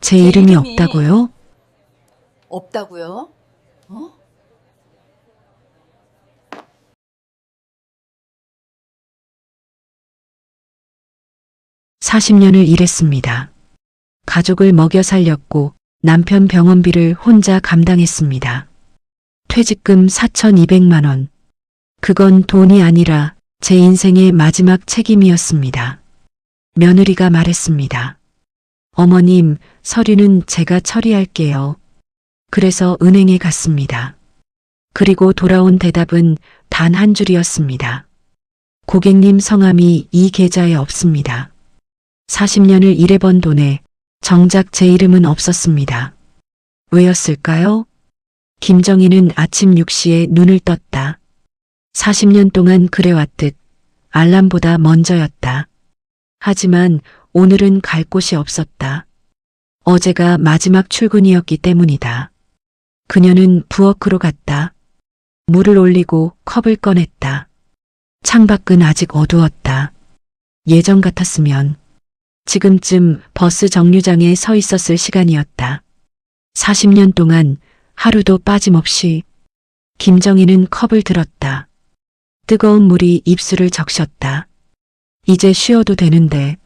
제 제 이름이 이름이 없다고요? 없다고요? 어? 40년을 일했습니다. 가족을 먹여 살렸고 남편 병원비를 혼자 감당했습니다. 퇴직금 4,200만 원. 그건 돈이 아니라 제 인생의 마지막 책임이었습니다. 며느리가 말했습니다. 어머님, 서류는 제가 처리할게요. 그래서 은행에 갔습니다. 그리고 돌아온 대답은 단 한 줄이었습니다. 고객님 성함이 이 계좌에 없습니다. 40년을 일해본 돈에 정작 제 이름은 없었습니다. 왜였을까요? 김정희는 아침 6시에 눈을 떴다. 40년 동안 그래왔듯 알람보다 먼저였다. 하지만 오늘은 갈 곳이 없었다. 어제가 마지막 출근이었기 때문이다. 그녀는 부엌으로 갔다. 물을 올리고 컵을 꺼냈다. 창밖은 아직 어두웠다. 예전 같았으면 지금쯤 버스 정류장에 서 있었을 시간이었다. 40년 동안 하루도 빠짐없이 김정희는 컵을 들었다. 뜨거운 물이 입술을 적셨다. 이제 쉬어도 되는데.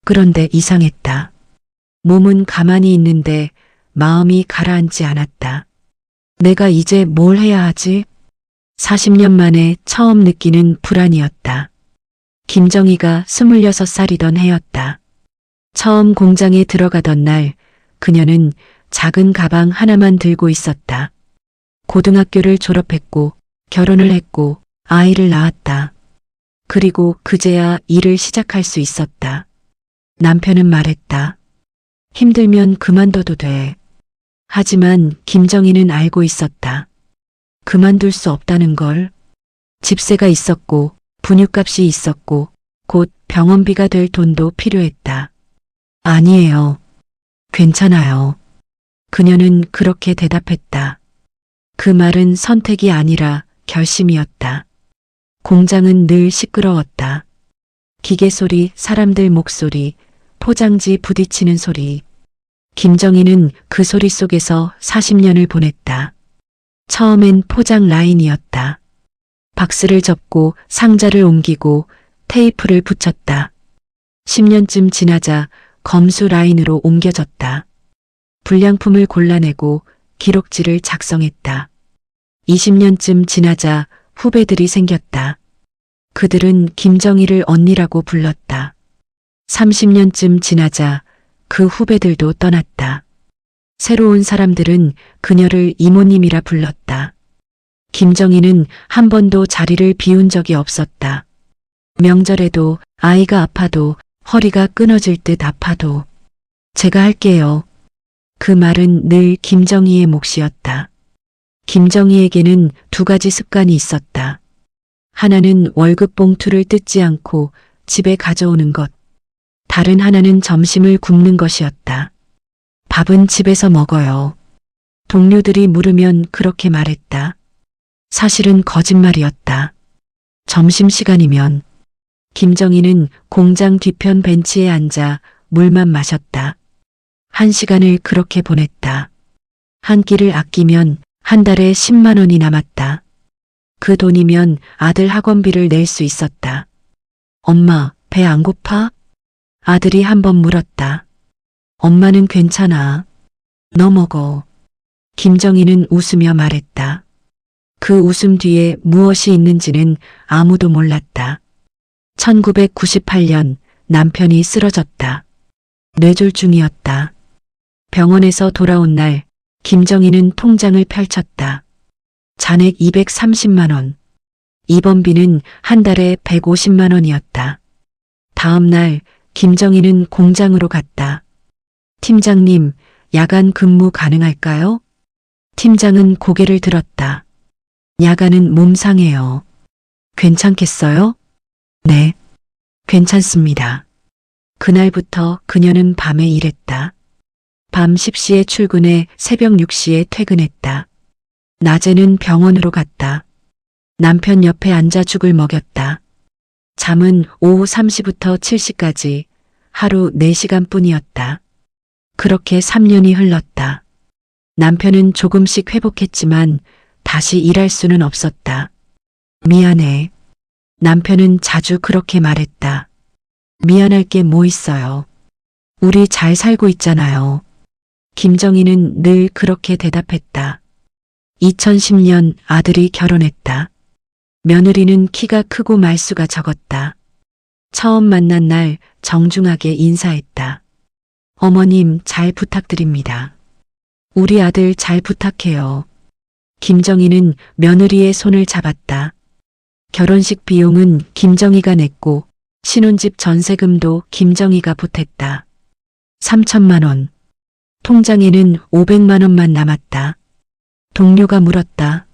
그런데 이상했다. 몸은 가만히 있는데 마음이 가라앉지 않았다. 내가 이제 뭘 해야 하지? 40년 만에 처음 느끼는 불안이었다. 김정희가 26살이던 해였다. 처음 공장에 들어가던 날 그녀는 작은 가방 하나만 들고 있었다. 고등학교를 졸업했고 결혼을 했고 아이를 낳았다. 그리고 그제야 일을 시작할 수 있었다. 남편은 말했다. 힘들면 그만둬도 돼. 하지만 김정희는 알고 있었다. 그만둘 수 없다는 걸. 집세가 있었고 분유값이 있었고 곧 병원비가 될 돈도 필요했다. 아니에요. 괜찮아요. 그녀는 그렇게 대답했다. 그 말은 선택이 아니라 결심이었다. 공장은 늘 시끄러웠다. 기계 소리, 사람들 목소리, 포장지 부딪히는 소리. 김정희는 그 소리 속에서 40년을 보냈다. 처음엔 포장 라인이었다. 박스를 접고 상자를 옮기고 테이프를 붙였다. 10년쯤 지나자 검수 라인으로 옮겨졌다. 불량품을 골라내고 기록지를 작성했다. 20년쯤 지나자 후배들이 생겼다. 그들은 김정희를 언니라고 불렀다. 30년쯤 지나자 그 후배들도 떠났다. 새로운 사람들은 그녀를 이모님이라 불렀다. 김정희는 한 번도 자리를 비운 적이 없었다. 명절에도 아이가 아파도 허리가 끊어질 듯 아파도 제가 할게요. 그 말은 늘 김정희의 몫이었다. 김정희에게는 두 가지 습관이 있었다. 하나는 월급 봉투를 뜯지 않고 집에 가져오는 것. 다른 하나는 점심을 굶는 것이었다. 밥은 집에서 먹어요. 동료들이 물으면 그렇게 말했다. 사실은 거짓말이었다. 점심시간이면 김정희는 공장 뒤편 벤치에 앉아 물만 마셨다. 1시간을 그렇게 보냈다. 한 끼를 아끼면 한 달에 10만 원이 남았다. 그 돈이면 아들 학원비를 낼 수 있었다. 엄마, 배 안 고파? 아들이 한 번 물었다. 엄마는 괜찮아. 너 먹어. 김정희는 웃으며 말했다. 그 웃음 뒤에 무엇이 있는지는 아무도 몰랐다. 1998년 남편이 쓰러졌다. 뇌졸중이었다. 병원에서 돌아온 날 김정희는 통장을 펼쳤다. 잔액 230만 원. 입원비는 한 달에 150만 원이었다. 다음 날 김정희는 공장으로 갔다. 팀장님, 야간 근무 가능할까요? 팀장은 고개를 들었다. 야간은 몸 상해요. 괜찮겠어요? 네, 괜찮습니다. 그날부터 그녀는 밤에 일했다. 밤 10시에 출근해 새벽 6시에 퇴근했다. 낮에는 병원으로 갔다. 남편 옆에 앉아 죽을 먹였다. 잠은 오후 3시부터 7시까지 하루 4시간뿐이었다. 그렇게 3년이 흘렀다. 남편은 조금씩 회복했지만 다시 일할 수는 없었다. 미안해. 남편은 자주 그렇게 말했다. 미안할 게 뭐 있어요. 우리 잘 살고 있잖아요. 김정희는 늘 그렇게 대답했다. 2010년 아들이 결혼했다. 며느리는 키가 크고 말수가 적었다. 처음 만난 날 정중하게 인사했다. 어머님 잘 부탁드립니다. 우리 아들 잘 부탁해요. 김정희는 며느리의 손을 잡았다. 결혼식 비용은 김정희가 냈고 신혼집 전세금도 김정희가 보탰다. 3천만 원. 통장에는 500만 원만 남았다. 동료가 물었다.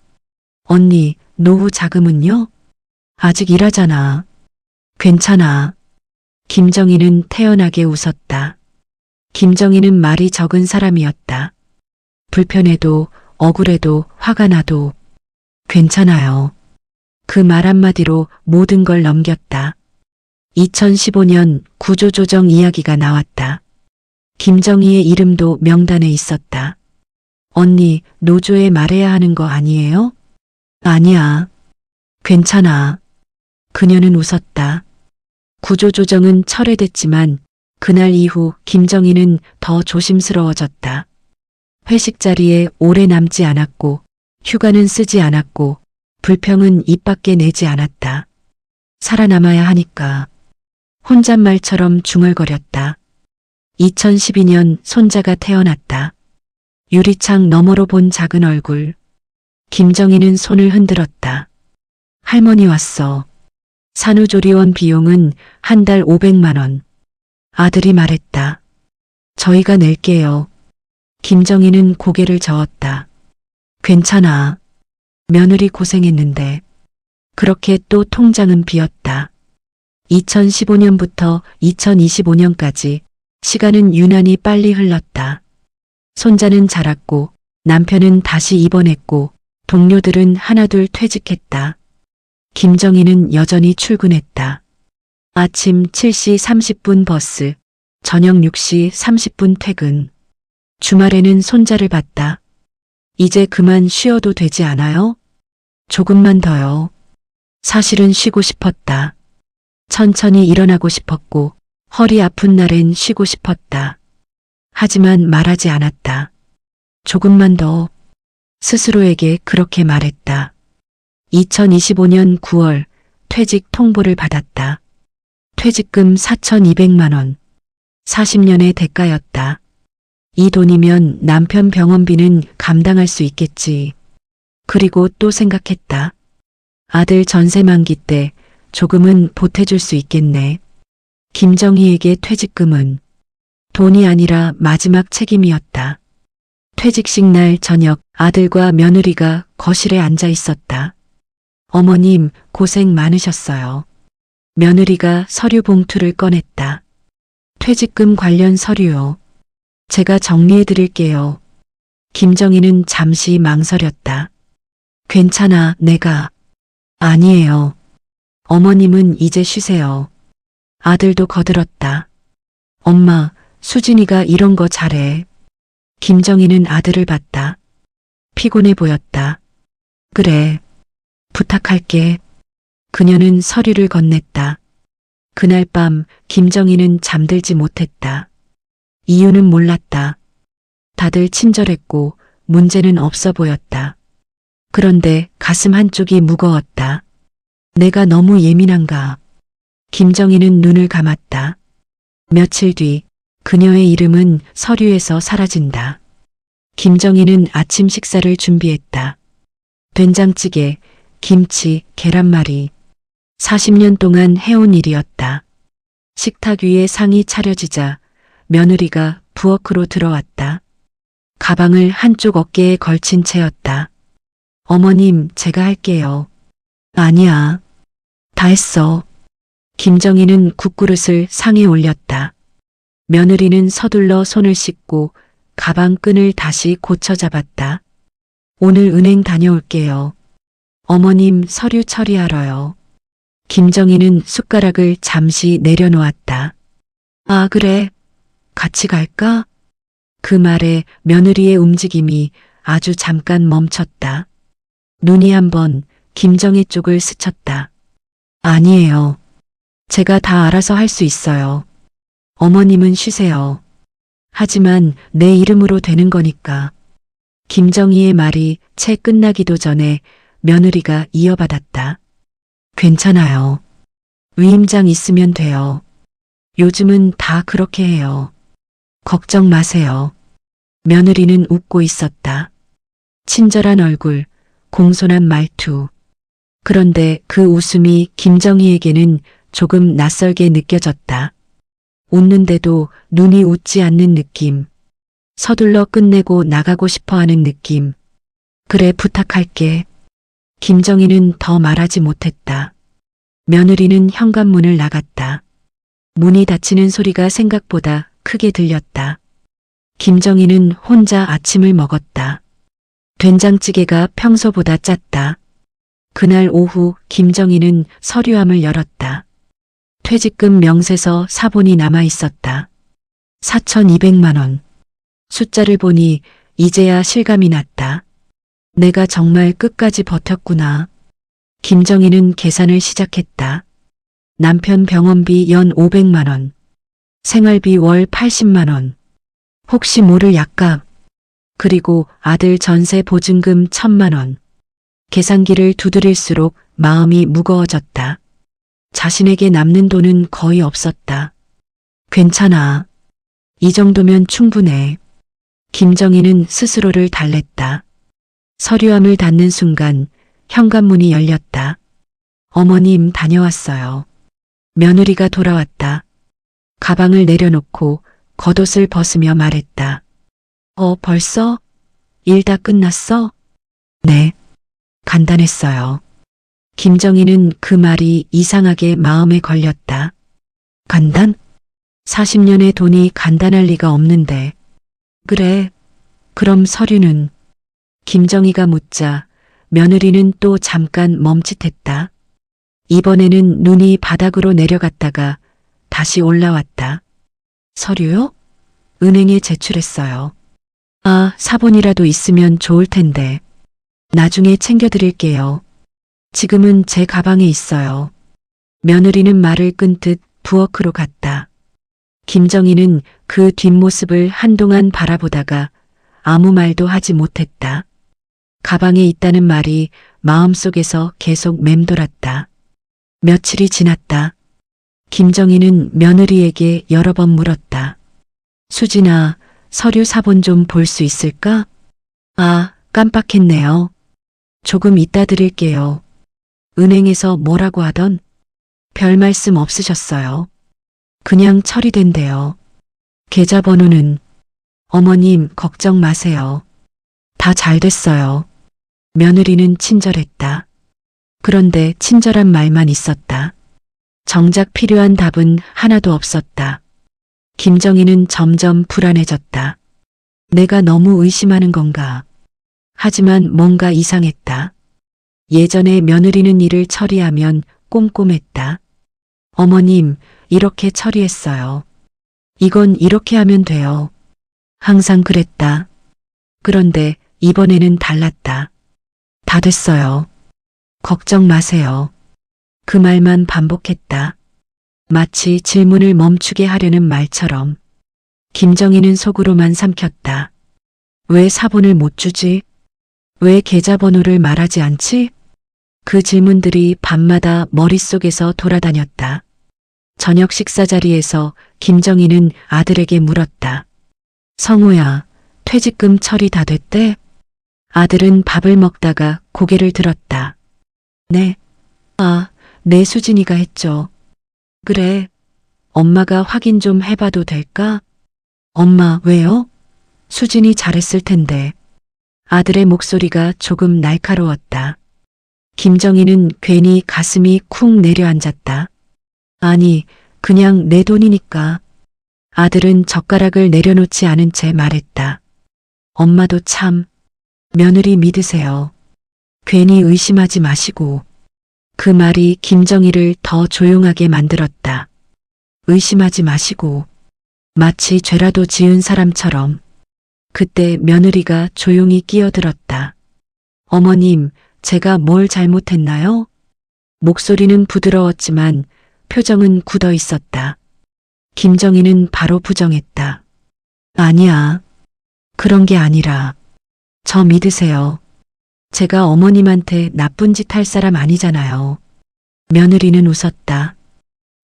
언니, 노후 자금은요? 아직 일하잖아. 괜찮아. 김정희는 태연하게 웃었다. 김정희는 말이 적은 사람이었다. 불편해도 억울해도 화가 나도 괜찮아요. 그 말 한마디로 모든 걸 넘겼다. 2015년 구조조정 이야기가 나왔다. 김정희의 이름도 명단에 있었다. 언니, 노조에 말해야 하는 거 아니에요? 아니야. 괜찮아. 그녀는 웃었다. 구조조정은 철회됐지만 그날 이후 김정희는 더 조심스러워졌다. 회식 자리에 오래 남지 않았고 휴가는 쓰지 않았고 불평은 입 밖에 내지 않았다. 살아남아야 하니까. 혼잣말처럼 중얼거렸다. 2012년 손자가 태어났다. 유리창 너머로 본 작은 얼굴. 김정희는 손을 흔들었다. 할머니 왔어. 산후조리원 비용은 한 달 500만 원. 아들이 말했다. 저희가 낼게요. 김정희는 고개를 저었다. 괜찮아. 며느리 고생했는데. 그렇게 또 통장은 비었다. 2015년부터 2025년까지 시간은 유난히 빨리 흘렀다. 손자는 자랐고 남편은 다시 입원했고 동료들은 하나둘 퇴직했다. 김정희는 여전히 출근했다. 아침 7시 30분 버스, 저녁 6시 30분 퇴근. 주말에는 손자를 봤다. 이제 그만 쉬어도 되지 않아요? 조금만 더요. 사실은 쉬고 싶었다. 천천히 일어나고 싶었고 허리 아픈 날엔 쉬고 싶었다. 하지만 말하지 않았다. 조금만 더. 스스로에게 그렇게 말했다. 2025년 9월 퇴직 통보를 받았다. 퇴직금 4,200만 원. 40년의 대가였다. 이 돈이면 남편 병원비는 감당할 수 있겠지. 그리고 또 생각했다. 아들 전세 만기 때 조금은 보태줄 수 있겠네. 김정희에게 퇴직금은 돈이 아니라 마지막 책임이었다. 퇴직식 날 저녁 아들과 며느리가 거실에 앉아 있었다. 어머님 고생 많으셨어요. 며느리가 서류 봉투를 꺼냈다. 퇴직금 관련 서류요. 제가 정리해 드릴게요. 김정희는 잠시 망설였다. 괜찮아, 내가. 아니에요. 어머님은 이제 쉬세요. 아들도 거들었다. 엄마, 수진이가 이런 거 잘해. 김정희는 아들을 봤다. 피곤해 보였다. 그래. 부탁할게. 그녀는 서류를 건넸다. 그날 밤 김정희는 잠들지 못했다. 이유는 몰랐다. 다들 친절했고 문제는 없어 보였다. 그런데 가슴 한쪽이 무거웠다. 내가 너무 예민한가. 김정희는 눈을 감았다. 며칠 뒤 그녀의 이름은 서류에서 사라진다. 김정희는 아침 식사를 준비했다. 된장찌개, 김치, 계란말이. 40년 동안 해온 일이었다. 식탁 위에 상이 차려지자 며느리가 부엌으로 들어왔다. 가방을 한쪽 어깨에 걸친 채였다. 어머님, 제가 할게요. 아니야. 다 했어. 김정희는 국그릇을 상에 올렸다. 며느리는 서둘러 손을 씻고 가방 끈을 다시 고쳐 잡았다. 오늘 은행 다녀올게요. 어머님 서류 처리하러요. 김정희는 숟가락을 잠시 내려놓았다. 아, 그래. 같이 갈까? 그 말에 며느리의 움직임이 아주 잠깐 멈췄다. 눈이 한번 김정희 쪽을 스쳤다. 아니에요. 제가 다 알아서 할 수 있어요. 어머님은 쉬세요. 하지만 내 이름으로 되는 거니까. 김정희의 말이 채 끝나기도 전에 며느리가 이어받았다. 괜찮아요. 위임장 있으면 돼요. 요즘은 다 그렇게 해요. 걱정 마세요. 며느리는 웃고 있었다. 친절한 얼굴, 공손한 말투. 그런데 그 웃음이 김정희에게는 조금 낯설게 느껴졌다. 웃는데도 눈이 웃지 않는 느낌. 서둘러 끝내고 나가고 싶어 하는 느낌. 그래, 부탁할게. 김정희는 더 말하지 못했다. 며느리는 현관문을 나갔다. 문이 닫히는 소리가 생각보다 크게 들렸다. 김정희는 혼자 아침을 먹었다. 된장찌개가 평소보다 짰다. 그날 오후 김정희는 서류함을 열었다. 퇴직금 명세서 사본이 남아 있었다. 4,200만 원. 숫자를 보니 이제야 실감이 났다. 내가 정말 끝까지 버텼구나. 김정희는 계산을 시작했다. 남편 병원비 연 500만 원. 생활비 월 80만 원. 혹시 모를 약값. 그리고 아들 전세 보증금 1,000만 원. 계산기를 두드릴수록 마음이 무거워졌다. 자신에게 남는 돈은 거의 없었다. 괜찮아. 이 정도면 충분해. 김정희는 스스로를 달랬다. 서류함을 닫는 순간 현관문이 열렸다. 어머님 다녀왔어요. 며느리가 돌아왔다. 가방을 내려놓고 겉옷을 벗으며 말했다. 벌써? 일 다 끝났어? 네. 간단했어요. 김정희는 그 말이 이상하게 마음에 걸렸다. 간단? 40년의 돈이 간단할 리가 없는데. 그래. 그럼 서류는? 김정희가 묻자 며느리는 또 잠깐 멈칫했다. 이번에는 눈이 바닥으로 내려갔다가 다시 올라왔다. 서류요? 은행에 제출했어요. 아, 사본이라도 있으면 좋을 텐데. 나중에 챙겨드릴게요. 지금은 제 가방에 있어요. 며느리는 말을 끊듯 부엌으로 갔다. 김정희는 그 뒷모습을 한동안 바라보다가 아무 말도 하지 못했다. 가방에 있다는 말이 마음속에서 계속 맴돌았다. 며칠이 지났다. 김정희는 며느리에게 여러 번 물었다. 수진아, 서류 사본 좀 볼 수 있을까? 아, 깜빡했네요. 조금 이따 드릴게요. 은행에서 뭐라고 하던? 별 말씀 없으셨어요. 그냥 처리된대요. 계좌번호는? 어머님, 걱정 마세요. 다 잘 됐어요. 며느리는 친절했다. 그런데 친절한 말만 있었다. 정작 필요한 답은 하나도 없었다. 김정희는 점점 불안해졌다. 내가 너무 의심하는 건가? 하지만 뭔가 이상했다. 예전에 며느리는 일을 처리하면 꼼꼼했다. 어머님, 이렇게 처리했어요. 이건 이렇게 하면 돼요. 항상 그랬다. 그런데 이번에는 달랐다. 다 됐어요. 걱정 마세요. 그 말만 반복했다. 마치 질문을 멈추게 하려는 말처럼. 김정희는 속으로만 삼켰다. 왜 사본을 못 주지? 왜 계좌번호를 말하지 않지? 그 질문들이 밤마다 머릿속에서 돌아다녔다. 저녁 식사 자리에서 김정희는 아들에게 물었다. 성우야, 퇴직금 처리 다 됐대? 아들은 밥을 먹다가 고개를 들었다. 네. 아, 내 수진이가 했죠. 그래. 엄마가 확인 좀 해봐도 될까? 엄마, 왜요? 수진이 잘했을 텐데. 아들의 목소리가 조금 날카로웠다. 김정희는 괜히 가슴이 쿵 내려앉았다. 아니, 그냥 내 돈이니까. 아들은 젓가락을 내려놓지 않은 채 말했다. 엄마도 참. 며느리 믿으세요. 괜히 의심하지 마시고. 그 말이 김정희를 더 조용하게 만들었다. 의심하지 마시고. 마치 죄라도 지은 사람처럼. 그때 며느리가 조용히 끼어들었다. 어머님, 제가 뭘 잘못했나요? 목소리는 부드러웠지만 표정은 굳어 있었다. 김정희는 바로 부정했다. 아니야. 그런 게 아니라. 저 믿으세요. 제가 어머님한테 나쁜 짓 할 사람 아니잖아요. 며느리는 웃었다.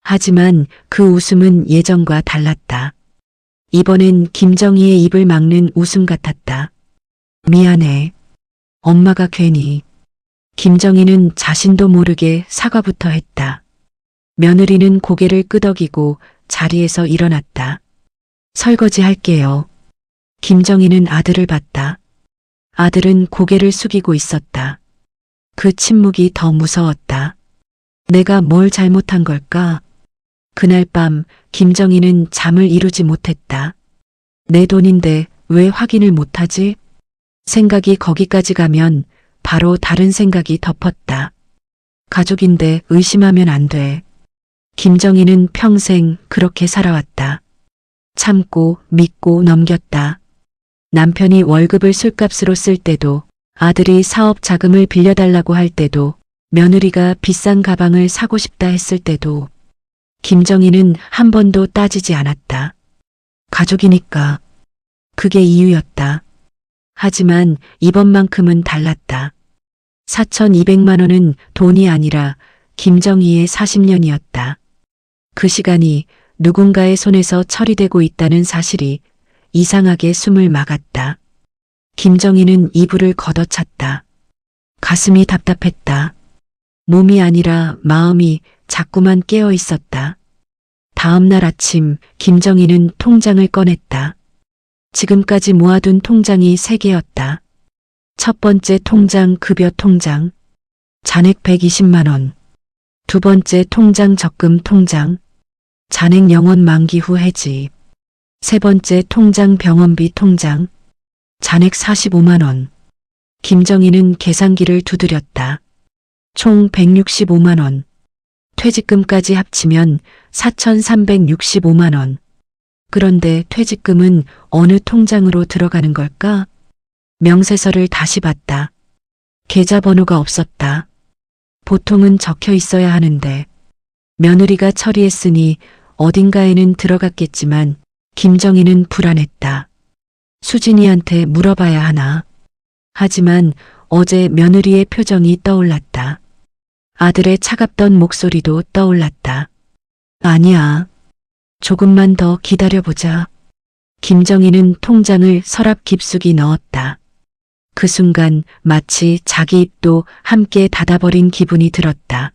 하지만 그 웃음은 예전과 달랐다. 이번엔 김정희의 입을 막는 웃음 같았다. 미안해. 엄마가 괜히. 김정희는 자신도 모르게 사과부터 했다. 며느리는 고개를 끄덕이고 자리에서 일어났다. 설거지 할게요. 김정희는 아들을 봤다. 아들은 고개를 숙이고 있었다. 그 침묵이 더 무서웠다. 내가 뭘 잘못한 걸까? 그날 밤 김정희는 잠을 이루지 못했다. 내 돈인데 왜 확인을 못하지? 생각이 거기까지 가면 바로 다른 생각이 덮었다. 가족인데 의심하면 안 돼. 김정희는 평생 그렇게 살아왔다. 참고 믿고 넘겼다. 남편이 월급을 술값으로 쓸 때도, 아들이 사업 자금을 빌려달라고 할 때도, 며느리가 비싼 가방을 사고 싶다 했을 때도 김정희는 한 번도 따지지 않았다. 가족이니까. 그게 이유였다. 하지만 이번만큼은 달랐다. 4,200만 원은 돈이 아니라 김정희의 40년이었다. 그 시간이 누군가의 손에서 처리되고 있다는 사실이 이상하게 숨을 막았다. 김정희는 이불을 걷어찼다. 가슴이 답답했다. 몸이 아니라 마음이 자꾸만 깨어 있었다. 다음 날 아침 김정희는 통장을 꺼냈다. 지금까지 모아둔 통장이 3개였다. 첫 번째 통장 급여 통장, 잔액 120만 원. 두 번째 통장 적금 통장, 잔액 영원 만기 후 해지. 세 번째 통장 병원비 통장, 잔액 45만 원. 김정희는 계산기를 두드렸다. 총 165만 원. 퇴직금까지 합치면 4,365만 원. 그런데 퇴직금은 어느 통장으로 들어가는 걸까? 명세서를 다시 봤다. 계좌번호가 없었다. 보통은 적혀 있어야 하는데 며느리가 처리했으니 어딘가에는 들어갔겠지만 김정희는 불안했다. 수진이한테 물어봐야 하나. 하지만 어제 며느리의 표정이 떠올랐다. 아들의 차갑던 목소리도 떠올랐다. 아니야. 조금만 더 기다려보자. 김정희는 통장을 서랍 깊숙이 넣었다. 그 순간 마치 자기 입도 함께 닫아버린 기분이 들었다.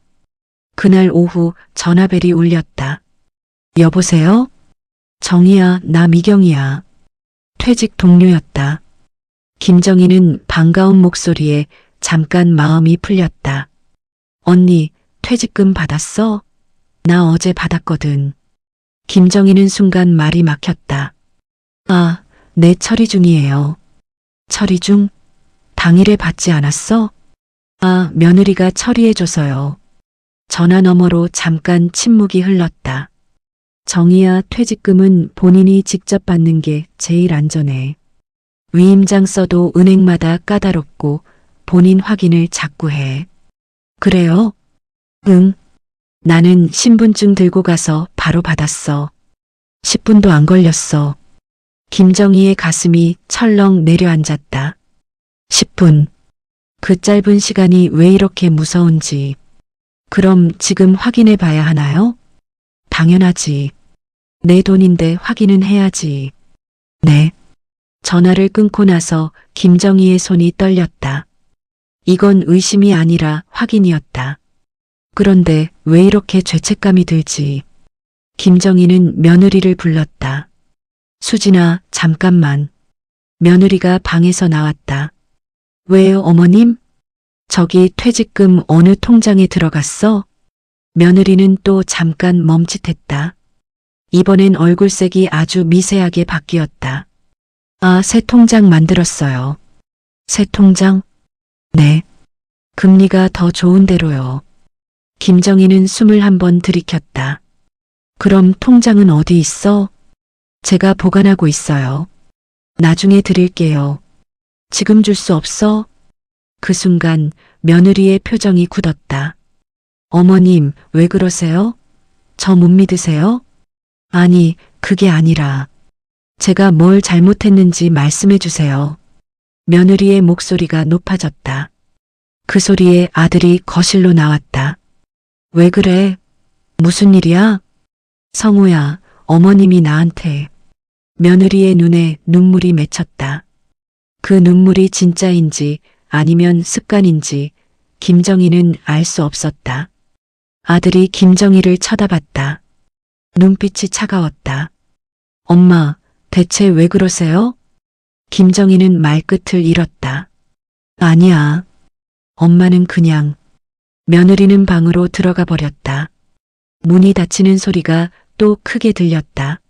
그날 오후 전화벨이 울렸다. 여보세요? 정희야, 나 미경이야. 퇴직 동료였다. 김정희는 반가운 목소리에 잠깐 마음이 풀렸다. 언니, 퇴직금 받았어? 나 어제 받았거든. 김정희는 순간 말이 막혔다. 아, 네, 처리 중이에요. 처리 중? 당일에 받지 않았어? 아, 며느리가 처리해줘서요. 전화 너머로 잠깐 침묵이 흘렀다. 정희야, 퇴직금은 본인이 직접 받는 게 제일 안전해. 위임장 써도 은행마다 까다롭고 본인 확인을 자꾸 해. 그래요? 응. 나는 신분증 들고 가서 바로 받았어. 10분도 안 걸렸어. 김정희의 가슴이 철렁 내려앉았다. 10분. 그 짧은 시간이 왜 이렇게 무서운지. 그럼 지금 확인해 봐야 하나요? 당연하지. 내 돈인데 확인은 해야지. 네. 전화를 끊고 나서 김정희의 손이 떨렸다. 이건 의심이 아니라 확인이었다. 그런데 왜 이렇게 죄책감이 들지? 김정희는 며느리를 불렀다. 수진아, 잠깐만. 며느리가 방에서 나왔다. 왜요, 어머님? 저기 퇴직금 어느 통장에 들어갔어? 며느리는 또 잠깐 멈칫했다. 이번엔 얼굴색이 아주 미세하게 바뀌었다. 아, 새 통장 만들었어요. 새 통장? 네. 금리가 더 좋은 대로요. 김정희는 숨을 한번 들이켰다. 그럼 통장은 어디 있어? 제가 보관하고 있어요. 나중에 드릴게요. 지금 줄 수 없어? 그 순간 며느리의 표정이 굳었다. 어머님, 왜 그러세요? 저 못 믿으세요? 아니, 그게 아니라 제가 뭘 잘못했는지 말씀해 주세요. 며느리의 목소리가 높아졌다. 그 소리에 아들이 거실로 나왔다. 왜 그래? 무슨 일이야? 성우야, 어머님이 나한테. 며느리의 눈에 눈물이 맺혔다. 그 눈물이 진짜인지 아니면 습관인지 김정희는 알 수 없었다. 아들이 김정희를 쳐다봤다. 눈빛이 차가웠다. 엄마, 대체 왜 그러세요? 김정희는 말끝을 잃었다. 아니야. 엄마는 그냥. 며느리는 방으로 들어가 버렸다. 문이 닫히는 소리가 또 크게 들렸다.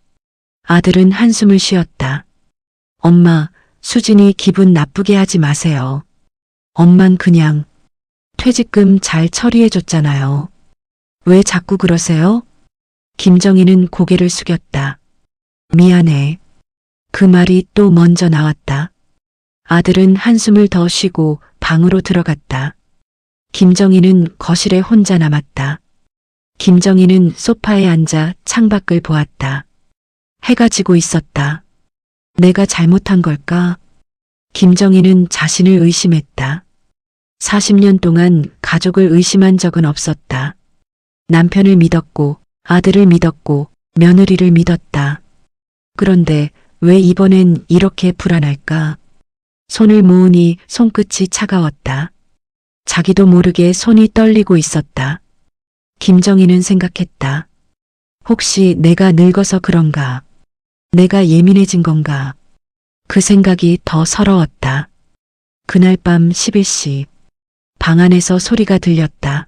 아들은 한숨을 쉬었다. 엄마, 수진이 기분 나쁘게 하지 마세요. 엄만 그냥 퇴직금 잘 처리해줬잖아요. 왜 자꾸 그러세요? 김정희는 고개를 숙였다. 미안해. 그 말이 또 먼저 나왔다. 아들은 한숨을 더 쉬고 방으로 들어갔다. 김정희는 거실에 혼자 남았다. 김정희는 소파에 앉아 창밖을 보았다. 해가 지고 있었다. 내가 잘못한 걸까? 김정희는 자신을 의심했다. 40년 동안 가족을 의심한 적은 없었다. 남편을 믿었고, 아들을 믿었고, 며느리를 믿었다. 그런데 왜 이번엔 이렇게 불안할까? 손을 모으니 손끝이 차가웠다. 자기도 모르게 손이 떨리고 있었다. 김정희는 생각했다. 혹시 내가 늙어서 그런가? 내가 예민해진 건가? 그 생각이 더 서러웠다. 그날 밤 11시 방 안에서 소리가 들렸다.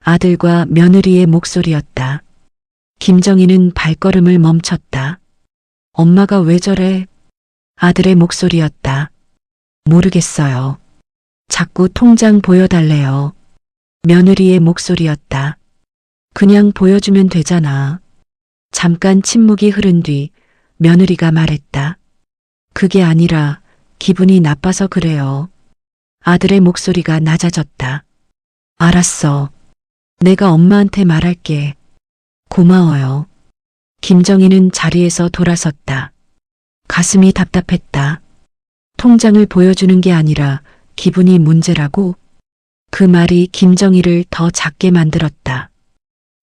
아들과 며느리의 목소리였다. 김정희는 발걸음을 멈췄다. 엄마가 왜 저래? 아들의 목소리였다. 모르겠어요. 자꾸 통장 보여달래요. 며느리의 목소리였다. 그냥 보여주면 되잖아. 잠깐 침묵이 흐른 뒤 며느리가 말했다. 그게 아니라 기분이 나빠서 그래요. 아들의 목소리가 낮아졌다. 알았어. 내가 엄마한테 말할게. 고마워요. 김정희는 자리에서 돌아섰다. 가슴이 답답했다. 통장을 보여주는 게 아니라 기분이 문제라고? 그 말이 김정희를 더 작게 만들었다.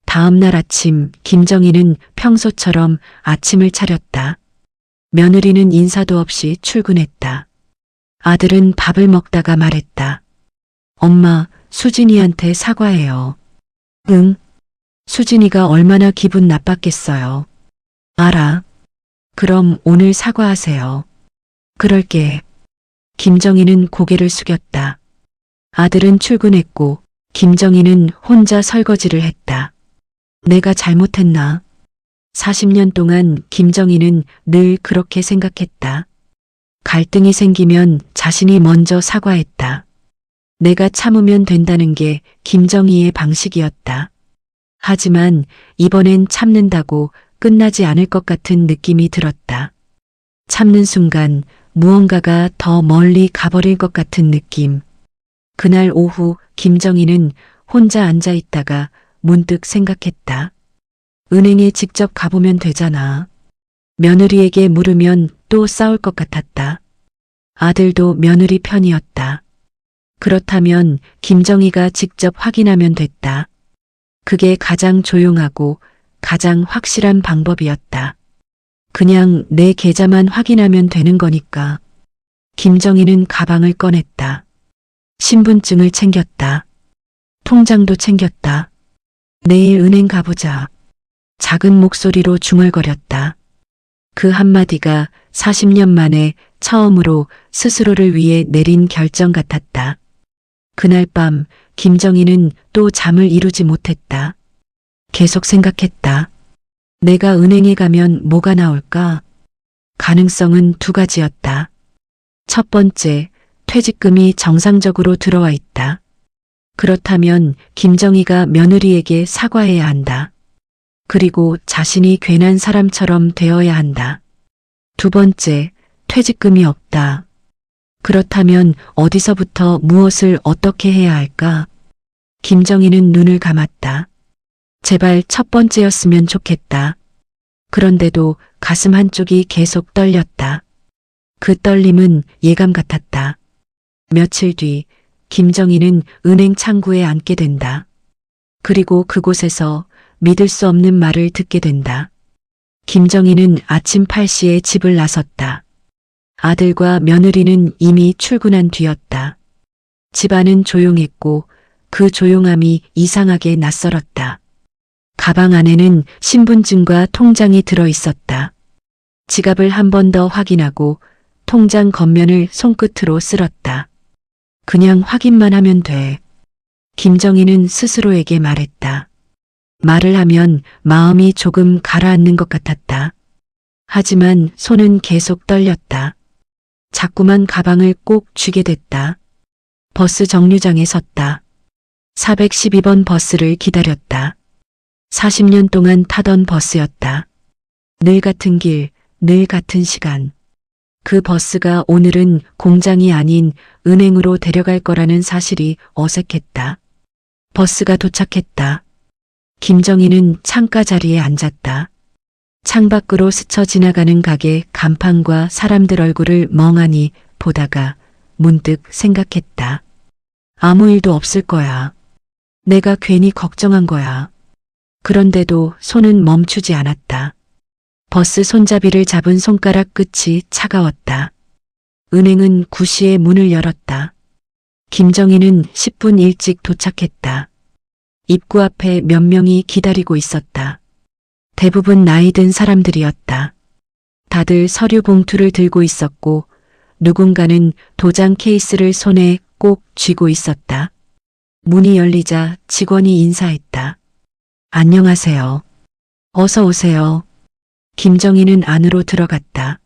다음 날 아침 김정희는 평소처럼 아침을 차렸다. 며느리는 인사도 없이 출근했다. 아들은 밥을 먹다가 말했다. 엄마, 수진이한테 사과해요. 응? 수진이가 얼마나 기분 나빴겠어요. 알아. 그럼 오늘 사과하세요. 그럴게. 김정희는 고개를 숙였다. 아들은 출근했고 김정희는 혼자 설거지를 했다. 내가 잘못했나? 40년 동안 김정희는 늘 그렇게 생각했다. 갈등이 생기면 자신이 먼저 사과했다. 내가 참으면 된다는 게 김정희의 방식이었다. 하지만 이번엔 참는다고 끝나지 않을 것 같은 느낌이 들었다. 참는 순간 무언가가 더 멀리 가버릴 것 같은 느낌. 그날 오후 김정희는 혼자 앉아 있다가 문득 생각했다. 은행에 직접 가보면 되잖아. 며느리에게 물으면 또 싸울 것 같았다. 아들도 며느리 편이었다. 그렇다면 김정희가 직접 확인하면 됐다. 그게 가장 조용하고 가장 확실한 방법이었다. 그냥 내 계좌만 확인하면 되는 거니까. 김정희는 가방을 꺼냈다. 신분증을 챙겼다. 통장도 챙겼다. 내일 은행 가보자. 작은 목소리로 중얼거렸다. 그 한마디가 40년 만에 처음으로 스스로를 위해 내린 결정 같았다. 그날 밤 김정희는 또 잠을 이루지 못했다. 계속 생각했다. 내가 은행에 가면 뭐가 나올까? 가능성은 두 가지였다. 첫 번째, 퇴직금이 정상적으로 들어와 있다. 그렇다면 김정희가 며느리에게 사과해야 한다. 그리고 자신이 괜한 사람처럼 되어야 한다. 두 번째, 퇴직금이 없다. 그렇다면 어디서부터 무엇을 어떻게 해야 할까? 김정희는 눈을 감았다. 제발 첫 번째였으면 좋겠다. 그런데도 가슴 한쪽이 계속 떨렸다. 그 떨림은 예감 같았다. 며칠 뒤 김정희는 은행 창구에 앉게 된다. 그리고 그곳에서 믿을 수 없는 말을 듣게 된다. 김정희는 아침 8시에 집을 나섰다. 아들과 며느리는 이미 출근한 뒤였다. 집안은 조용했고 그 조용함이 이상하게 낯설었다. 가방 안에는 신분증과 통장이 들어 있었다. 지갑을 한 번 더 확인하고 통장 겉면을 손끝으로 쓸었다. 그냥 확인만 하면 돼. 김정희는 스스로에게 말했다. 말을 하면 마음이 조금 가라앉는 것 같았다. 하지만 손은 계속 떨렸다. 자꾸만 가방을 꼭 쥐게 됐다. 버스 정류장에 섰다. 412번 버스를 기다렸다. 40년 동안 타던 버스였다. 늘 같은 길, 늘 같은 시간. 그 버스가 오늘은 공장이 아닌 은행으로 데려갈 거라는 사실이 어색했다. 버스가 도착했다. 김정희는 창가 자리에 앉았다. 창밖으로 스쳐 지나가는 가게 간판과 사람들 얼굴을 멍하니 보다가 문득 생각했다. 아무 일도 없을 거야. 내가 괜히 걱정한 거야. 그런데도 손은 멈추지 않았다. 버스 손잡이를 잡은 손가락 끝이 차가웠다. 은행은 9시에 문을 열었다. 김정희는 10분 일찍 도착했다. 입구 앞에 몇 명이 기다리고 있었다. 대부분 나이 든 사람들이었다. 다들 서류 봉투를 들고 있었고 누군가는 도장 케이스를 손에 꼭 쥐고 있었다. 문이 열리자 직원이 인사했다. 안녕하세요. 어서 오세요. 김정희는 안으로 들어갔다.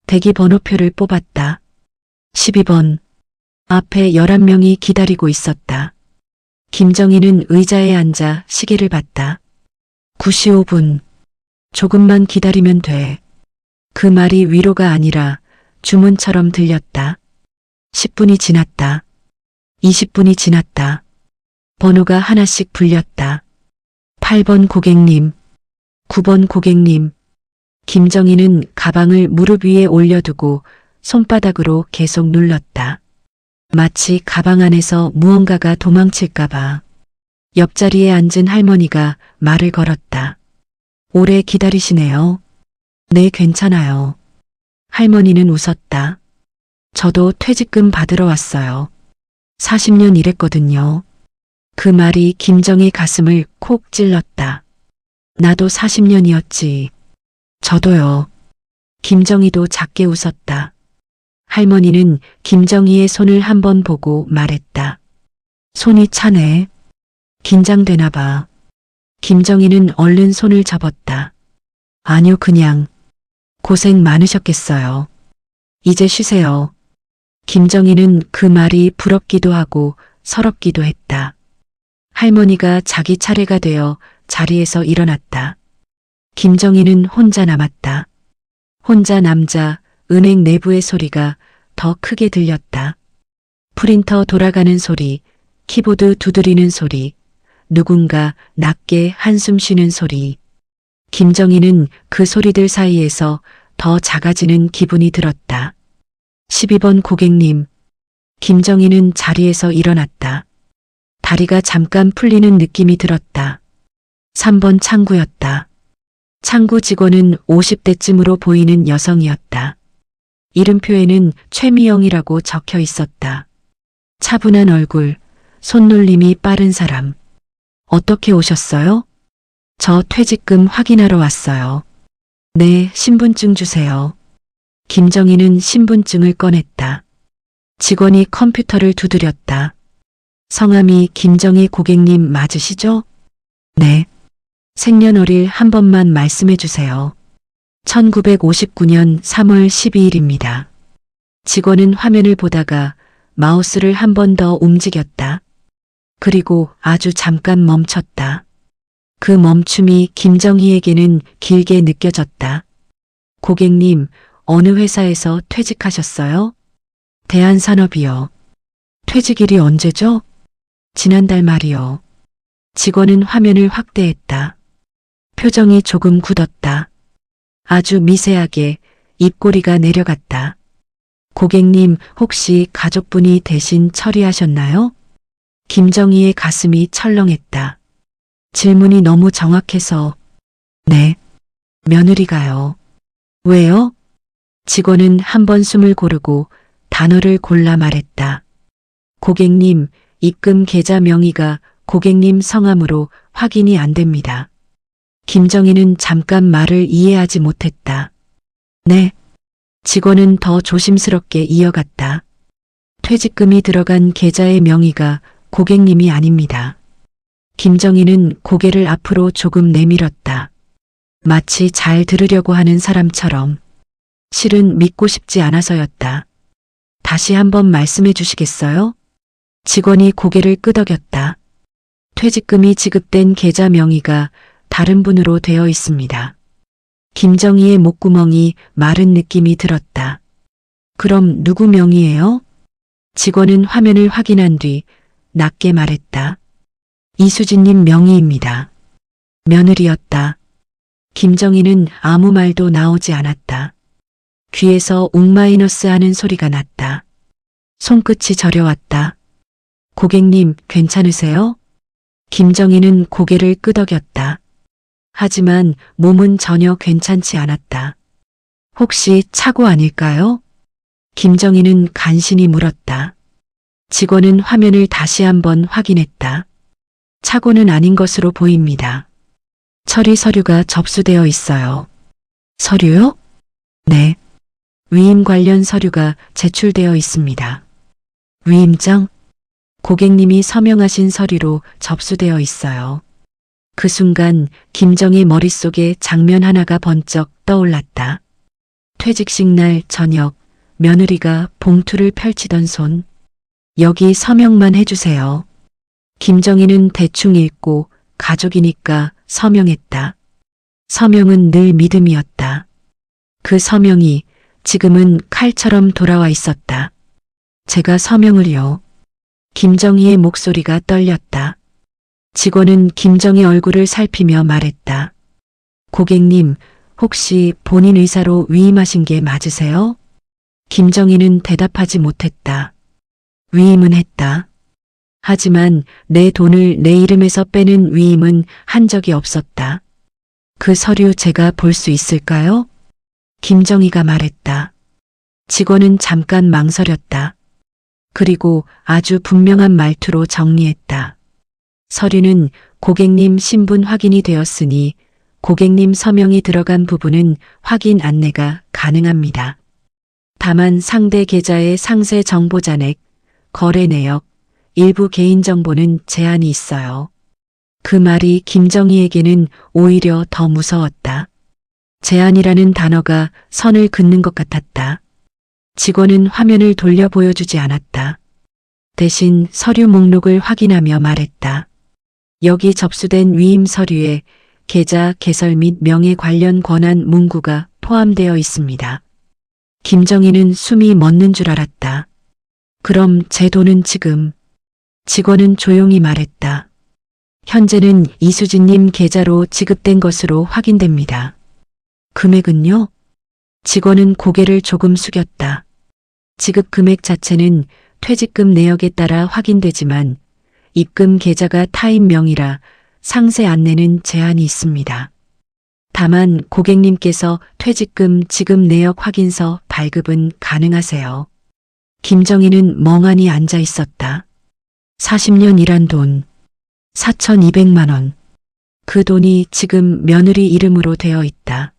대기 번호표를 뽑았다. 12번. 앞에 11명이 기다리고 있었다. 김정희는 의자에 앉아 시계를 봤다. 9시 5분. 조금만 기다리면 돼. 그 말이 위로가 아니라 주문처럼 들렸다. 10분이 지났다. 20분이 지났다. 번호가 하나씩 불렸다. 8번 고객님, 9번 고객님. 김정희는 가방을 무릎 위에 올려두고 손바닥으로 계속 눌렀다. 마치 가방 안에서 무언가가 도망칠까봐. 옆자리에 앉은 할머니가 말을 걸었다. 오래 기다리시네요. 네, 괜찮아요. 할머니는 웃었다. 저도 퇴직금 받으러 왔어요. 40년 일했거든요. 그 말이 김정희 가슴을 콕 찔렀다. 나도 40년이었지. 저도요. 김정희도 작게 웃었다. 할머니는 김정희의 손을 한번 보고 말했다. 손이 차네. 긴장되나 봐. 김정희는 얼른 손을 접었다. 아니요, 그냥. 고생 많으셨겠어요. 이제 쉬세요. 김정희는 그 말이 부럽기도 하고 서럽기도 했다. 할머니가 자기 차례가 되어 자리에서 일어났다. 김정희는 혼자 남았다. 혼자 남자 은행 내부의 소리가 더 크게 들렸다. 프린터 돌아가는 소리, 키보드 두드리는 소리, 누군가 낮게 한숨 쉬는 소리. 김정희는 그 소리들 사이에서 더 작아지는 기분이 들었다. 12번 고객님. 김정희는 자리에서 일어났다. 다리가 잠깐 풀리는 느낌이 들었다. 3번 창구였다. 창구 직원은 50대쯤으로 보이는 여성이었다. 이름표에는 최미영이라고 적혀 있었다. 차분한 얼굴, 손놀림이 빠른 사람. 어떻게 오셨어요? 저 퇴직금 확인하러 왔어요. 네, 신분증 주세요. 김정희는 신분증을 꺼냈다. 직원이 컴퓨터를 두드렸다. 성함이 김정희 고객님 맞으시죠? 네. 생년월일 한 번만 말씀해 주세요. 1959년 3월 12일입니다. 직원은 화면을 보다가 마우스를 한 번 더 움직였다. 그리고 아주 잠깐 멈췄다. 그 멈춤이 김정희에게는 길게 느껴졌다. 고객님, 어느 회사에서 퇴직하셨어요? 대한산업이요. 퇴직일이 언제죠? 지난달 말이요. 직원은 화면을 확대했다. 표정이 조금 굳었다. 아주 미세하게 입꼬리가 내려갔다. 고객님, 혹시 가족분이 대신 처리하셨나요? 김정희의 가슴이 철렁했다. 질문이 너무 정확해서. 네. 며느리가요. 왜요? 직원은 한 번 숨을 고르고 단어를 골라 말했다. 고객님, 입금 계좌 명의가 고객님 성함으로 확인이 안 됩니다. 김정희는 잠깐 말을 이해하지 못했다. 네. 직원은 더 조심스럽게 이어갔다. 퇴직금이 들어간 계좌의 명의가 고객님이 아닙니다. 김정희는 고개를 앞으로 조금 내밀었다. 마치 잘 들으려고 하는 사람처럼. 실은 믿고 싶지 않아서였다. 다시 한번 말씀해 주시겠어요? 직원이 고개를 끄덕였다. 퇴직금이 지급된 계좌 명의가 다른 분으로 되어 있습니다. 김정희의 목구멍이 마른 느낌이 들었다. 그럼 누구 명의예요? 직원은 화면을 확인한 뒤 낮게 말했다. 이수진님 명의입니다. 며느리였다. 김정희는 아무 말도 나오지 않았다. 귀에서 웅마이너스 하는 소리가 났다. 손끝이 저려왔다. 고객님, 괜찮으세요? 김정희는 고개를 끄덕였다. 하지만 몸은 전혀 괜찮지 않았다. 혹시 차고 아닐까요? 김정희는 간신히 물었다. 직원은 화면을 다시 한번 확인했다. 차고는 아닌 것으로 보입니다. 처리 서류가 접수되어 있어요. 서류요? 네. 위임 관련 서류가 제출되어 있습니다. 위임장? 고객님이 서명하신 서류로 접수되어 있어요. 그 순간 김정희 머릿속에 장면 하나가 번쩍 떠올랐다. 퇴직식 날 저녁 며느리가 봉투를 펼치던 손. 여기 서명만 해주세요. 김정희는 대충 읽고 가족이니까 서명했다. 서명은 늘 믿음이었다. 그 서명이 지금은 칼처럼 돌아와 있었다. 제가 서명을요. 김정희의 목소리가 떨렸다. 직원은 김정희 얼굴을 살피며 말했다. 고객님, 혹시 본인 의사로 위임하신 게 맞으세요? 김정희는 대답하지 못했다. 위임은 했다. 하지만 내 돈을 내 이름에서 빼는 위임은 한 적이 없었다. 그 서류 제가 볼 수 있을까요? 김정희가 말했다. 직원은 잠깐 망설였다. 그리고 아주 분명한 말투로 정리했다. 서류는 고객님 신분 확인이 되었으니 고객님 서명이 들어간 부분은 확인 안내가 가능합니다. 다만 상대 계좌의 상세 정보 잔액, 거래 내역, 일부 개인정보는 제한이 있어요. 그 말이 김정희에게는 오히려 더 무서웠다. 제한이라는 단어가 선을 긋는 것 같았다. 직원은 화면을 돌려 보여주지 않았다. 대신 서류 목록을 확인하며 말했다. 여기 접수된 위임 서류에 계좌 개설 및 명예 관련 권한 문구가 포함되어 있습니다. 김정희는 숨이 멎는 줄 알았다. 그럼 제 돈은 지금? 직원은 조용히 말했다. 현재는 이수진님 계좌로 지급된 것으로 확인됩니다. 금액은요? 직원은 고개를 조금 숙였다. 지급 금액 자체는 퇴직금 내역에 따라 확인되지만 입금 계좌가 타인 명의라 상세 안내는 제한이 있습니다. 다만 고객님께서 퇴직금 지급 내역 확인서 발급은 가능하세요. 김정희는 멍하니 앉아 있었다. 40년 일한 돈, 4,200만 원. 그 돈이 지금 며느리 이름으로 되어 있다.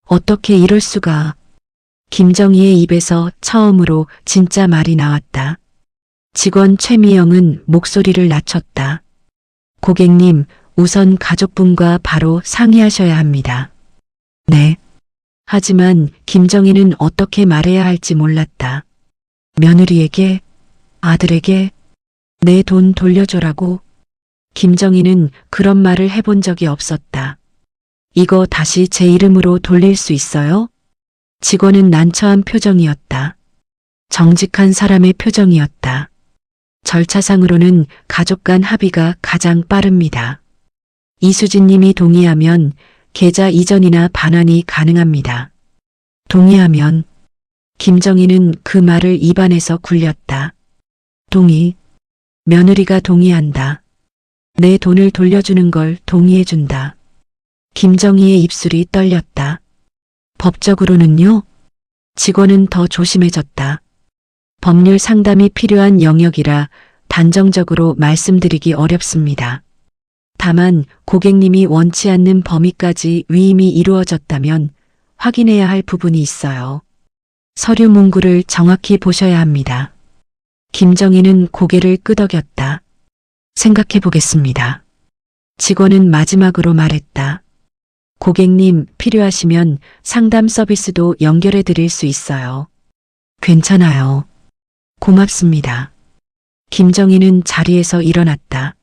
어떻게 이럴 수가. 김정희의 입에서 처음으로 진짜 말이 나왔다. 직원 최미영은 목소리를 낮췄다. 고객님, 우선 가족분과 바로 상의하셔야 합니다. 네. 하지만 김정희는 어떻게 말해야 할지 몰랐다. 며느리에게, 아들에게 내 돈 돌려줘라고. 김정희는 그런 말을 해본 적이 없었다. 이거 다시 제 이름으로 돌릴 수 있어요? 직원은 난처한 표정이었다. 정직한 사람의 표정이었다. 절차상으로는 가족 간 합의가 가장 빠릅니다. 이수진 님이 동의하면 계좌 이전이나 반환이 가능합니다. 동의하면 김정희는 그 말을 입안에서 굴렸다. 동의. 며느리가 동의한다. 내 돈을 돌려주는 걸 동의해준다. 김정희의 입술이 떨렸다. 법적으로는요? 직원은 더 조심해졌다. 법률 상담이 필요한 영역이라 단정적으로 말씀드리기 어렵습니다. 다만 고객님이 원치 않는 범위까지 위임이 이루어졌다면 확인해야 할 부분이 있어요. 서류 문구를 정확히 보셔야 합니다. 김정희는 고개를 끄덕였다. 생각해 보겠습니다. 직원은 마지막으로 말했다. 고객님 필요하시면 상담 서비스도 연결해 드릴 수 있어요. 괜찮아요. 고맙습니다. 김정희는 자리에서 일어났다.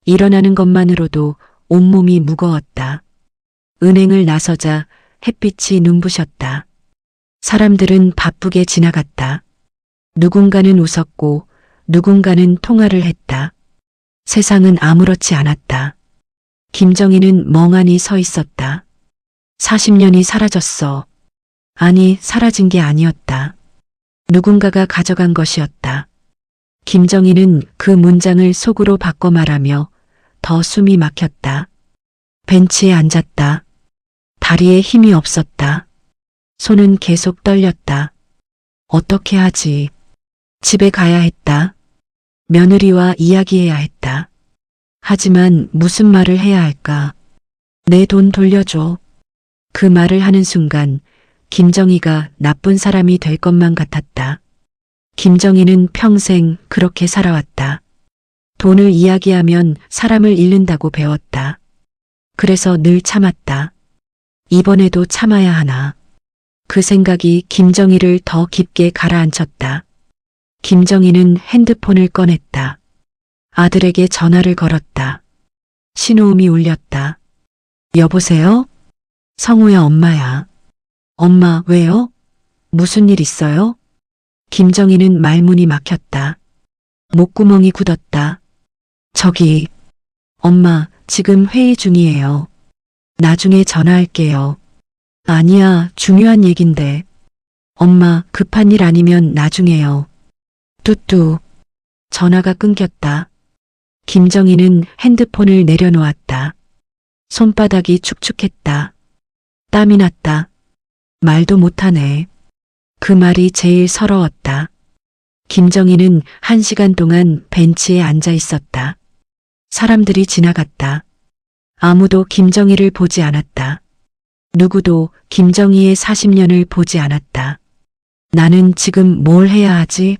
일어나는 것만으로도 온몸이 무거웠다. 은행을 나서자 햇빛이 눈부셨다. 사람들은 바쁘게 지나갔다. 누군가는 웃었고 누군가는 통화를 했다. 세상은 아무렇지 않았다. 김정희는 멍하니 서 있었다. 40년이 사라졌어. 아니, 사라진 게 아니었다. 누군가가 가져간 것이었다. 김정희는 그 문장을 속으로 바꿔 말하며 더 숨이 막혔다. 벤치에 앉았다. 다리에 힘이 없었다. 손은 계속 떨렸다. 어떻게 하지? 집에 가야 했다. 며느리와 이야기해야 했다. 하지만 무슨 말을 해야 할까? 내 돈 돌려줘. 그 말을 하는 순간 김정희가 나쁜 사람이 될 것만 같았다. 김정희는 평생 그렇게 살아왔다. 돈을 이야기하면 사람을 잃는다고 배웠다. 그래서 늘 참았다. 이번에도 참아야 하나. 그 생각이 김정희를 더 깊게 가라앉혔다. 김정희는 핸드폰을 꺼냈다. 아들에게 전화를 걸었다. 신호음이 울렸다. 여보세요? 성우야, 엄마야. 엄마, 왜요? 무슨 일 있어요? 김정희는 말문이 막혔다. 목구멍이 굳었다. 저기, 엄마, 지금 회의 중이에요. 나중에 전화할게요. 아니야, 중요한 얘긴데. 엄마, 급한 일 아니면 나중에요. 뚜뚜. 전화가 끊겼다. 김정희는 핸드폰을 내려놓았다. 손바닥이 축축했다. 땀이 났다. 말도 못하네. 그 말이 제일 서러웠다. 김정희는 1시간 동안 벤치에 앉아 있었다. 사람들이 지나갔다. 아무도 김정희를 보지 않았다. 누구도 김정희의 40년을 보지 않았다. 나는 지금 뭘 해야 하지?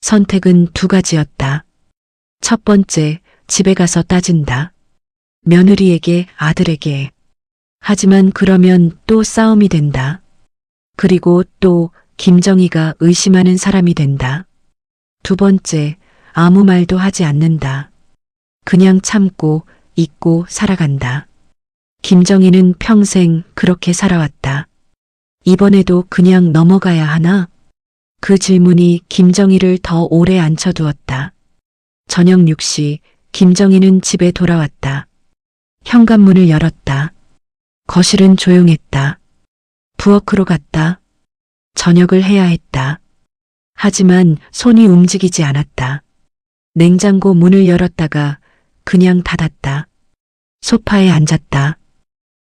선택은 두 가지였다. 첫 번째, 집에 가서 따진다. 며느리에게, 아들에게. 하지만 그러면 또 싸움이 된다. 그리고 또 김정희가 의심하는 사람이 된다. 두 번째, 아무 말도 하지 않는다. 그냥 참고 잊고 살아간다. 김정희는 평생 그렇게 살아왔다. 이번에도 그냥 넘어가야 하나? 그 질문이 김정희를 더 오래 앉혀두었다. 저녁 6시 김정희는 집에 돌아왔다. 현관문을 열었다. 거실은 조용했다. 부엌으로 갔다. 저녁을 해야 했다. 하지만 손이 움직이지 않았다. 냉장고 문을 열었다가 그냥 닫았다. 소파에 앉았다.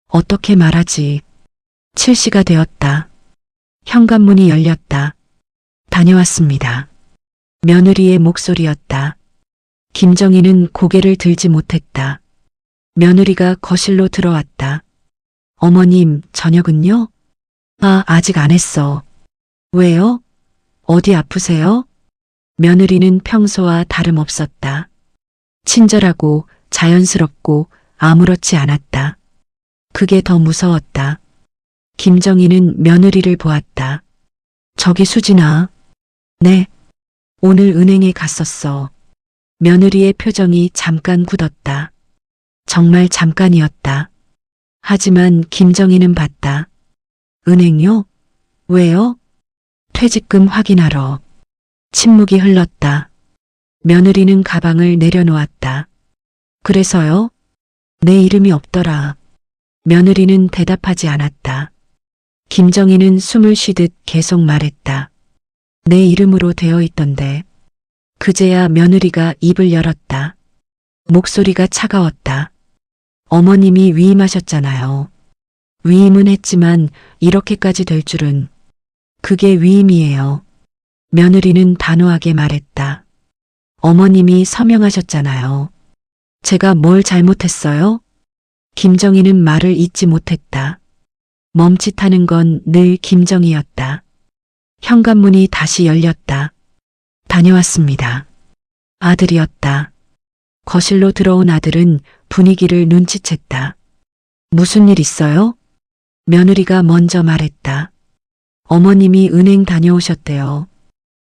어떻게 말하지? 7시가 되었다. 현관문이 열렸다. 다녀왔습니다. 며느리의 목소리였다. 김정희는 고개를 들지 못했다. 며느리가 거실로 들어왔다. 어머님, 저녁은요? 아직 안 했어. 왜요? 어디 아프세요? 며느리는 평소와 다름없었다. 친절하고 자연스럽고 아무렇지 않았다. 그게 더 무서웠다. 김정희는 며느리를 보았다. 저기 수진아. 네. 오늘 은행에 갔었어. 며느리의 표정이 잠깐 굳었다. 정말 잠깐이었다. 하지만 김정희는 봤다. 은행요? 왜요? 퇴직금 확인하러. 침묵이 흘렀다. 며느리는 가방을 내려놓았다. 그래서요? 내 이름이 없더라. 며느리는 대답하지 않았다. 김정희는 숨을 쉬듯 계속 말했다. 내 이름으로 되어 있던데. 그제야 며느리가 입을 열었다. 목소리가 차가웠다. 어머님이 위임하셨잖아요. 위임은 했지만 이렇게까지 될 줄은. 그게 위임이에요. 며느리는 단호하게 말했다. 어머님이 서명하셨잖아요. 제가 뭘 잘못했어요? 김정희는 말을 잇지 못했다. 멈칫하는 건 늘 김정희였다. 현관문이 다시 열렸다. 다녀왔습니다. 아들이었다. 거실로 들어온 아들은 분위기를 눈치챘다. 무슨 일 있어요? 며느리가 먼저 말했다. 어머님이 은행 다녀오셨대요.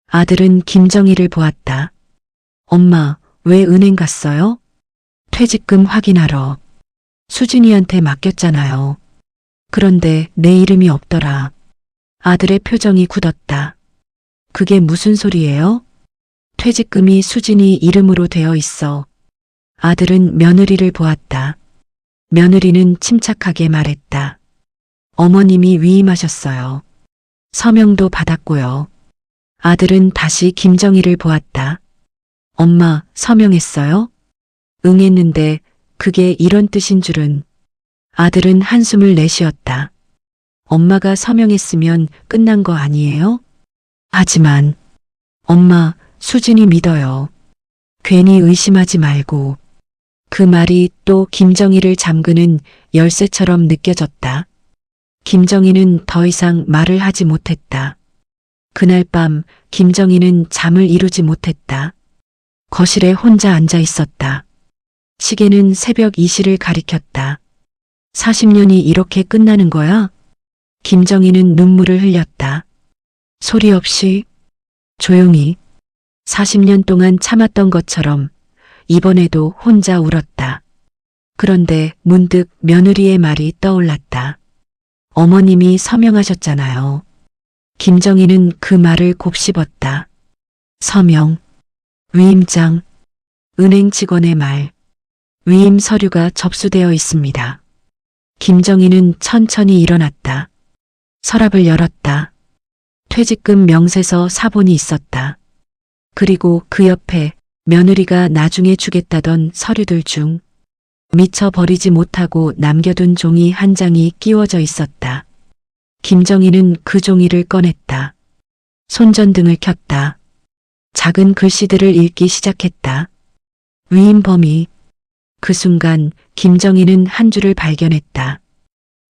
아들은 김정희를 보았다. 엄마, 왜 은행 갔어요? 퇴직금 확인하러. 수진이한테 맡겼잖아요. 그런데 내 이름이 없더라. 아들의 표정이 굳었다. 그게 무슨 소리예요? 퇴직금이 수진이 이름으로 되어 있어. 아들은 며느리를 보았다. 며느리는 침착하게 말했다. 어머님이 위임하셨어요. 서명도 받았고요. 아들은 다시 김정희를 보았다. 엄마, 서명했어요? 응했는데 그게 이런 뜻인 줄은. 아들은 한숨을 내쉬었다. 엄마가 서명했으면 끝난 거 아니에요? 하지만 엄마, 수진이 믿어요. 괜히 의심하지 말고. 그 말이 또 김정희를 잠그는 열쇠처럼 느껴졌다. 김정희는 더 이상 말을 하지 못했다. 그날 밤 김정희는 잠을 이루지 못했다. 거실에 혼자 앉아 있었다. 시계는 새벽 2시를 가리켰다. 40년이 이렇게 끝나는 거야? 김정희는 눈물을 흘렸다. 소리 없이, 조용히, 40년 동안 참았던 것처럼 이번에도 혼자 울었다. 그런데 문득 며느리의 말이 떠올랐다. 어머님이 서명하셨잖아요. 김정희는 그 말을 곱씹었다. 서명, 위임장, 은행 직원의 말, 위임 서류가 접수되어 있습니다. 김정희는 천천히 일어났다. 서랍을 열었다. 퇴직금 명세서 사본이 있었다. 그리고 그 옆에 며느리가 나중에 주겠다던 서류들 중 미처 버리지 못하고 남겨둔 종이 한 장이 끼워져 있었다. 김정희는 그 종이를 꺼냈다. 손전등을 켰다. 작은 글씨들을 읽기 시작했다. 위임 범위. 그 순간 김정희는 한 줄을 발견했다.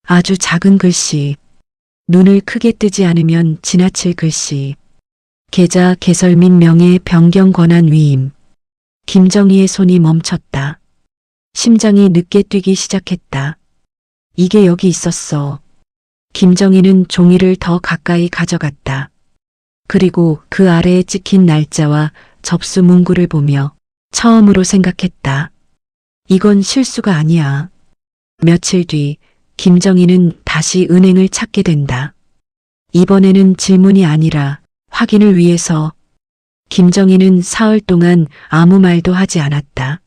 아주 작은 글씨. 눈을 크게 뜨지 않으면 지나칠 글씨. 계좌 개설 및 명예 변경 권한 위임. 김정희의 손이 멈췄다. 심장이 늦게 뛰기 시작했다. 이게 여기 있었어. 김정희는 종이를 더 가까이 가져갔다. 그리고 그 아래에 찍힌 날짜와 접수 문구를 보며 처음으로 생각했다. 이건 실수가 아니야. 며칠 뒤 김정희는 다시 은행을 찾게 된다. 이번에는 질문이 아니라 확인을 위해서. 김정희는 사흘 동안 아무 말도 하지 않았다.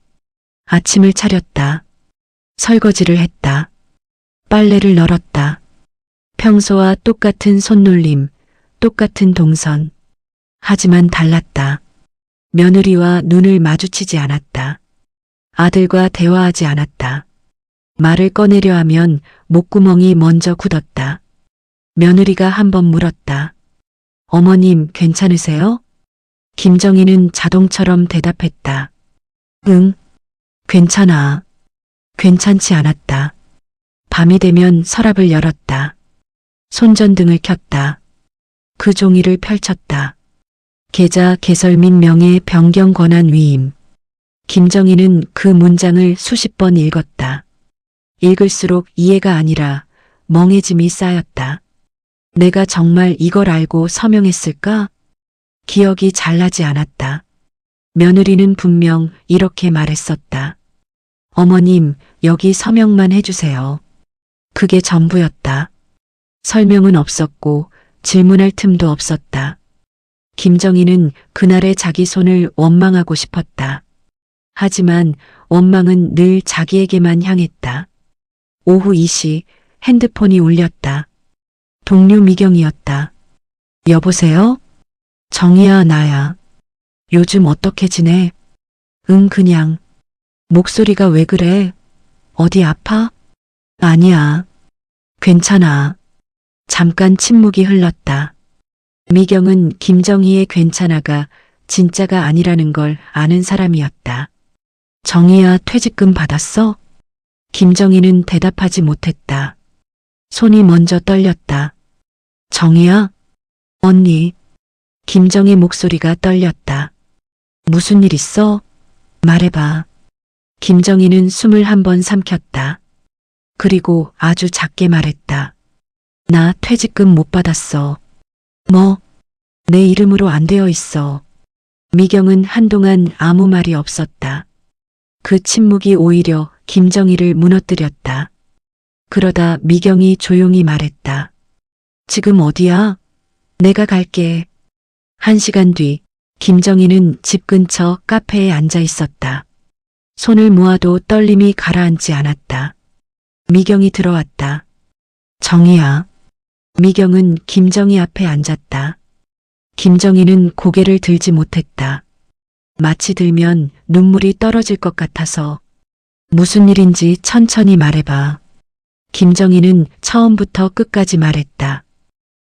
아침을 차렸다. 설거지를 했다. 빨래를 널었다. 평소와 똑같은 손놀림, 똑같은 동선. 하지만 달랐다. 며느리와 눈을 마주치지 않았다. 아들과 대화하지 않았다. 말을 꺼내려 하면 목구멍이 먼저 굳었다. 며느리가 한 번 물었다. 어머님 괜찮으세요? 김정희는 자동처럼 대답했다. 응, 괜찮아. 괜찮지 않았다. 밤이 되면 서랍을 열었다. 손전등을 켰다. 그 종이를 펼쳤다. 계좌 개설 및 명예 변경 권한 위임. 김정희는 그 문장을 수십 번 읽었다. 읽을수록 이해가 아니라 멍해짐이 쌓였다. 내가 정말 이걸 알고 서명했을까? 기억이 잘 나지 않았다. 며느리는 분명 이렇게 말했었다. 어머님, 여기 서명만 해주세요. 그게 전부였다. 설명은 없었고 질문할 틈도 없었다. 김정희는 그날의 자기 손을 원망하고 싶었다. 하지만 원망은 늘 자기에게만 향했다. 오후 2시 핸드폰이 울렸다. 동료 미경이었다. 여보세요? 정희야, 나야. 요즘 어떻게 지내? 응, 그냥. 목소리가 왜 그래? 어디 아파? 아니야. 괜찮아. 잠깐 침묵이 흘렀다. 미경은 김정희의 괜찮아가 진짜가 아니라는 걸 아는 사람이었다. 정희야, 퇴직금 받았어? 김정희는 대답하지 못했다. 손이 먼저 떨렸다. 정희야? 언니. 김정희 목소리가 떨렸다. 무슨 일 있어? 말해봐. 김정희는 숨을 한 번 삼켰다. 그리고 아주 작게 말했다. 나 퇴직금 못 받았어. 뭐? 내 이름으로 안 되어 있어. 미경은 한동안 아무 말이 없었다. 그 침묵이 오히려 김정희를 무너뜨렸다. 그러다 미경이 조용히 말했다. 지금 어디야? 내가 갈게. 1시간 뒤 김정희는 집 근처 카페에 앉아 있었다. 손을 모아도 떨림이 가라앉지 않았다. 미경이 들어왔다. 정희야. 미경은 김정희 앞에 앉았다. 김정희는 고개를 들지 못했다. 마치 들면 눈물이 떨어질 것 같아서. 무슨 일인지 천천히 말해봐. 김정희는 처음부터 끝까지 말했다.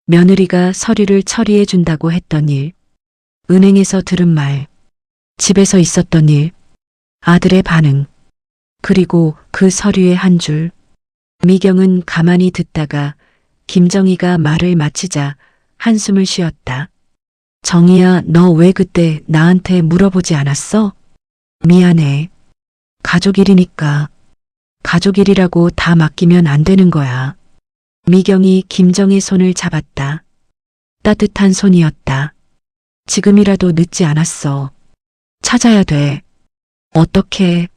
며느리가 서류를 처리해 준다고 했던 일, 은행에서 들은 말, 집에서 있었던 일, 아들의 반응, 그리고 그 서류의 한 줄. 미경은 가만히 듣다가 김정희가 말을 마치자 한숨을 쉬었다. 정희야, 너 왜 그때 나한테 물어보지 않았어? 미안해. 가족 일이니까. 가족 일이라고 다 맡기면 안 되는 거야. 미경이 김정희 손을 잡았다. 따뜻한 손이었다. 지금이라도 늦지 않았어. 찾아야 돼. 어떻게?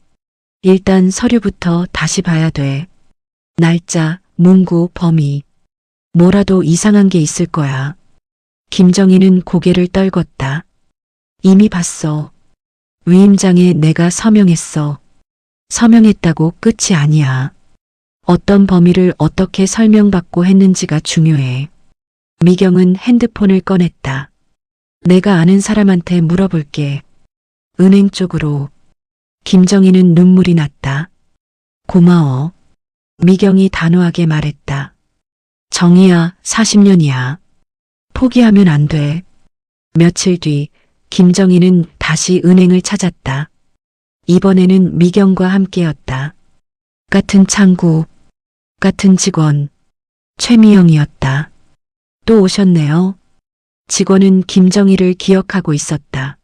일단 서류부터 다시 봐야 돼. 날짜, 문구, 범위. 뭐라도 이상한 게 있을 거야. 김정희는 고개를 떨궜다. 이미 봤어. 위임장에 내가 서명했어. 서명했다고 끝이 아니야. 어떤 범위를 어떻게 설명받고 했는지가 중요해. 미경은 핸드폰을 꺼냈다. 내가 아는 사람한테 물어볼게. 은행 쪽으로. 김정희는 눈물이 났다. 고마워. 미경이 단호하게 말했다. 정희야, 40년이야. 포기하면 안 돼. 며칠 뒤 김정희는 다시 은행을 찾았다. 이번에는 미경과 함께였다. 같은 창구, 같은 직원, 최미영이었다. 또 오셨네요. 직원은 김정희를 기억하고 있었다.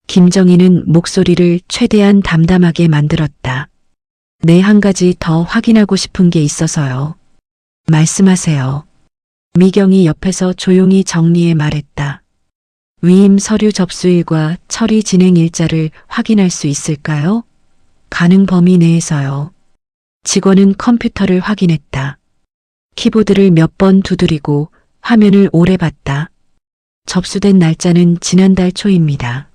김정희는 목소리를 최대한 담담하게 만들었다. 네, 한 가지 더 확인하고 싶은 게 있어서요. 말씀하세요. 미경이 옆에서 조용히 정리해 말했다. 위임 서류 접수일과 처리 진행 일자를 확인할 수 있을까요? 가능 범위 내에서요. 직원은 컴퓨터를 확인했다. 키보드를 몇 번 두드리고 화면을 오래 봤다. 접수된 날짜는 지난달 초입니다.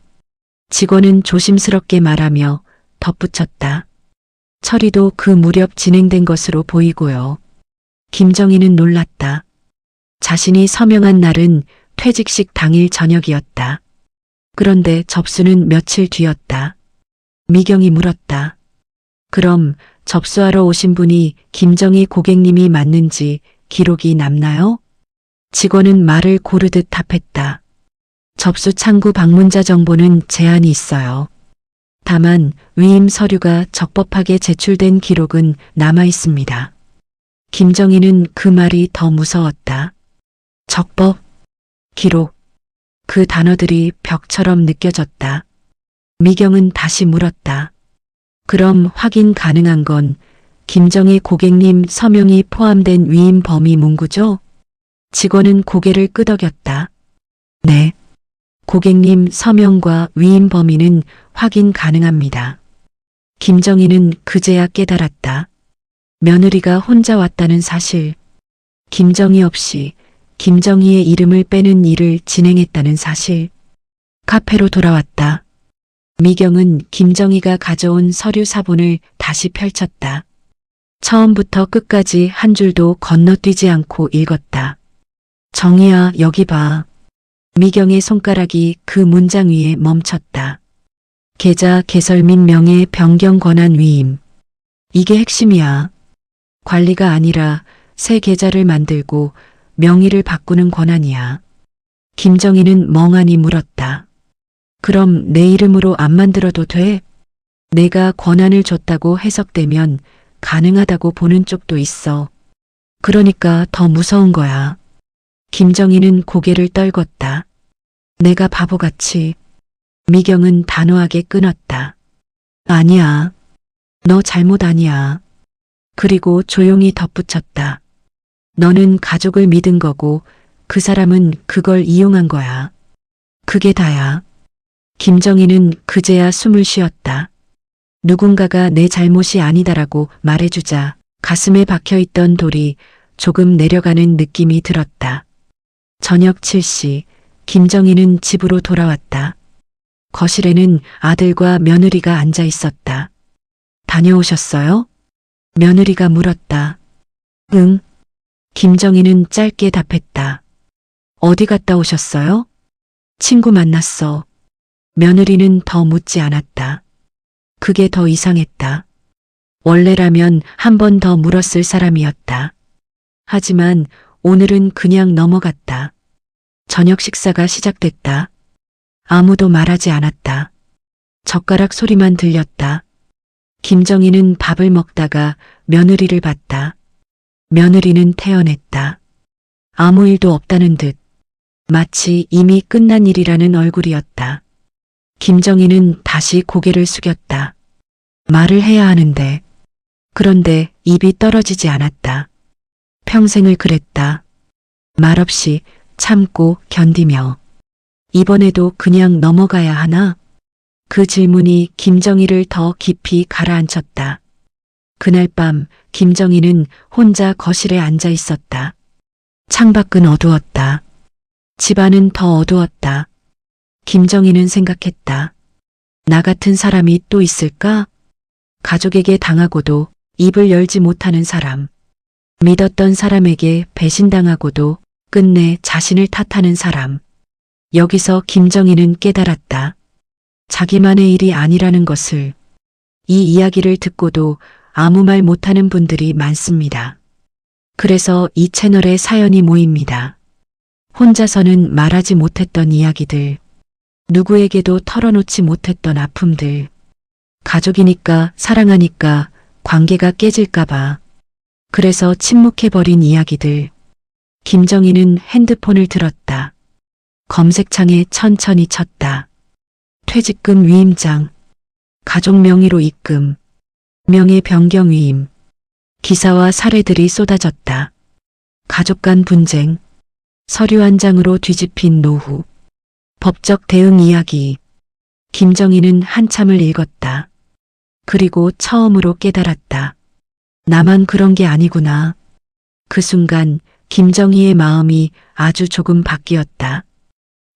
직원은 조심스럽게 말하며 덧붙였다. 처리도 그 무렵 진행된 것으로 보이고요. 김정희는 놀랐다. 자신이 서명한 날은 퇴직식 당일 저녁이었다. 그런데 접수는 며칠 뒤였다. 미경이 물었다. 그럼 접수하러 오신 분이 김정희 고객님이 맞는지 기록이 남나요? 직원은 말을 고르듯 답했다. 접수 창구 방문자 정보는 제한이 있어요. 다만 위임 서류가 적법하게 제출된 기록은 남아 있습니다. 김정희는 그 말이 더 무서웠다. 적법, 기록, 그 단어들이 벽처럼 느껴졌다. 미경은 다시 물었다. 그럼 확인 가능한 건 김정희 고객님 서명이 포함된 위임 범위 문구죠? 직원은 고개를 끄덕였다. 네. 고객님 서명과 위임 범위는 확인 가능합니다. 김정희는 그제야 깨달았다. 며느리가 혼자 왔다는 사실. 김정희 없이, 김정희의 이름을 빼는 일을 진행했다는 사실. 카페로 돌아왔다. 미경은 김정희가 가져온 서류 사본을 다시 펼쳤다. 처음부터 끝까지 한 줄도 건너뛰지 않고 읽었다. 정희야, 여기 봐. 미경의 손가락이 그 문장 위에 멈췄다. 계좌 개설 및 명예 변경 권한 위임. 이게 핵심이야. 관리가 아니라 새 계좌를 만들고 명의를 바꾸는 권한이야. 김정희는 멍하니 물었다. 그럼 내 이름으로 안 만들어도 돼? 내가 권한을 줬다고 해석되면 가능하다고 보는 쪽도 있어. 그러니까 더 무서운 거야. 김정희는 고개를 떨궜다. 내가 바보같이. 미경은 단호하게 끊었다. 아니야. 너 잘못 아니야. 그리고 조용히 덧붙였다. 너는 가족을 믿은 거고 그 사람은 그걸 이용한 거야. 그게 다야. 김정희는 그제야 숨을 쉬었다. 누군가가 내 잘못이 아니다라고 말해주자 가슴에 박혀있던 돌이 조금 내려가는 느낌이 들었다. 저녁 7시 김정희는 집으로 돌아왔다. 거실에는 아들과 며느리가 앉아 있었다. 다녀오셨어요? 며느리가 물었다. 응. 김정희는 짧게 답했다. 어디 갔다 오셨어요? 친구 만났어. 며느리는 더 묻지 않았다. 그게 더 이상했다. 원래라면 한 번 더 물었을 사람이었다. 하지만 오늘은 그냥 넘어갔다. 저녁 식사가 시작됐다. 아무도 말하지 않았다. 젓가락 소리만 들렸다. 김정희는 밥을 먹다가 며느리를 봤다. 며느리는 태연했다. 아무 일도 없다는 듯 마치 이미 끝난 일이라는 얼굴이었다. 김정희는 다시 고개를 숙였다. 말을 해야 하는데. 그런데 입이 떨어지지 않았다. 평생을 그랬다. 말없이 참고 견디며. 이번에도 그냥 넘어가야 하나? 그 질문이 김정희를 더 깊이 가라앉혔다. 그날 밤 김정희는 혼자 거실에 앉아 있었다. 창밖은 어두웠다. 집안은 더 어두웠다. 김정희는 생각했다. 나 같은 사람이 또 있을까? 가족에게 당하고도 입을 열지 못하는 사람. 믿었던 사람에게 배신당하고도 끝내 자신을 탓하는 사람. 여기서 김정희는 깨달았다. 자기만의 일이 아니라는 것을. 이 이야기를 듣고도 아무 말 못하는 분들이 많습니다. 그래서 이 채널에 사연이 모입니다. 혼자서는 말하지 못했던 이야기들. 누구에게도 털어놓지 못했던 아픔들. 가족이니까, 사랑하니까, 관계가 깨질까봐. 그래서 침묵해버린 이야기들. 김정희는 핸드폰을 들었다. 검색창에 천천히 쳤다. 퇴직금 위임장. 가족 명의로 입금. 명예 변경 위임. 기사와 사례들이 쏟아졌다. 가족 간 분쟁. 서류 한 장으로 뒤집힌 노후. 법적 대응 이야기. 김정희는 한참을 읽었다. 그리고 처음으로 깨달았다. 나만 그런 게 아니구나. 그 순간 김정희의 마음이 아주 조금 바뀌었다.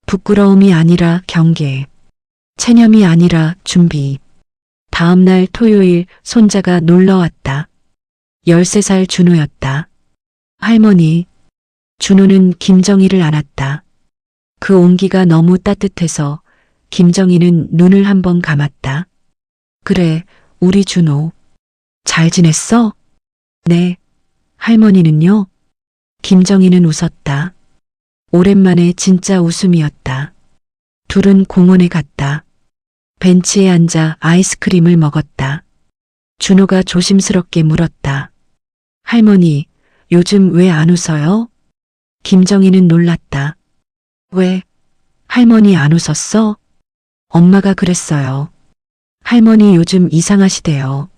부끄러움이 아니라 경계. 체념이 아니라 준비. 다음 날 토요일 손자가 놀러 왔다. 13살 준호였다. 할머니. 준호는 김정희를 안았다. 그 온기가 너무 따뜻해서 김정희는 눈을 한번 감았다. 그래, 우리 준호. 잘 지냈어? 네. 할머니는요? 김정희는 웃었다. 오랜만에 진짜 웃음이었다. 둘은 공원에 갔다. 벤치에 앉아 아이스크림을 먹었다. 준호가 조심스럽게 물었다. 할머니, 요즘 왜 안 웃어요? 김정희는 놀랐다. 왜? 할머니 안 웃었어? 엄마가 그랬어요. 할머니 요즘 이상하시대요.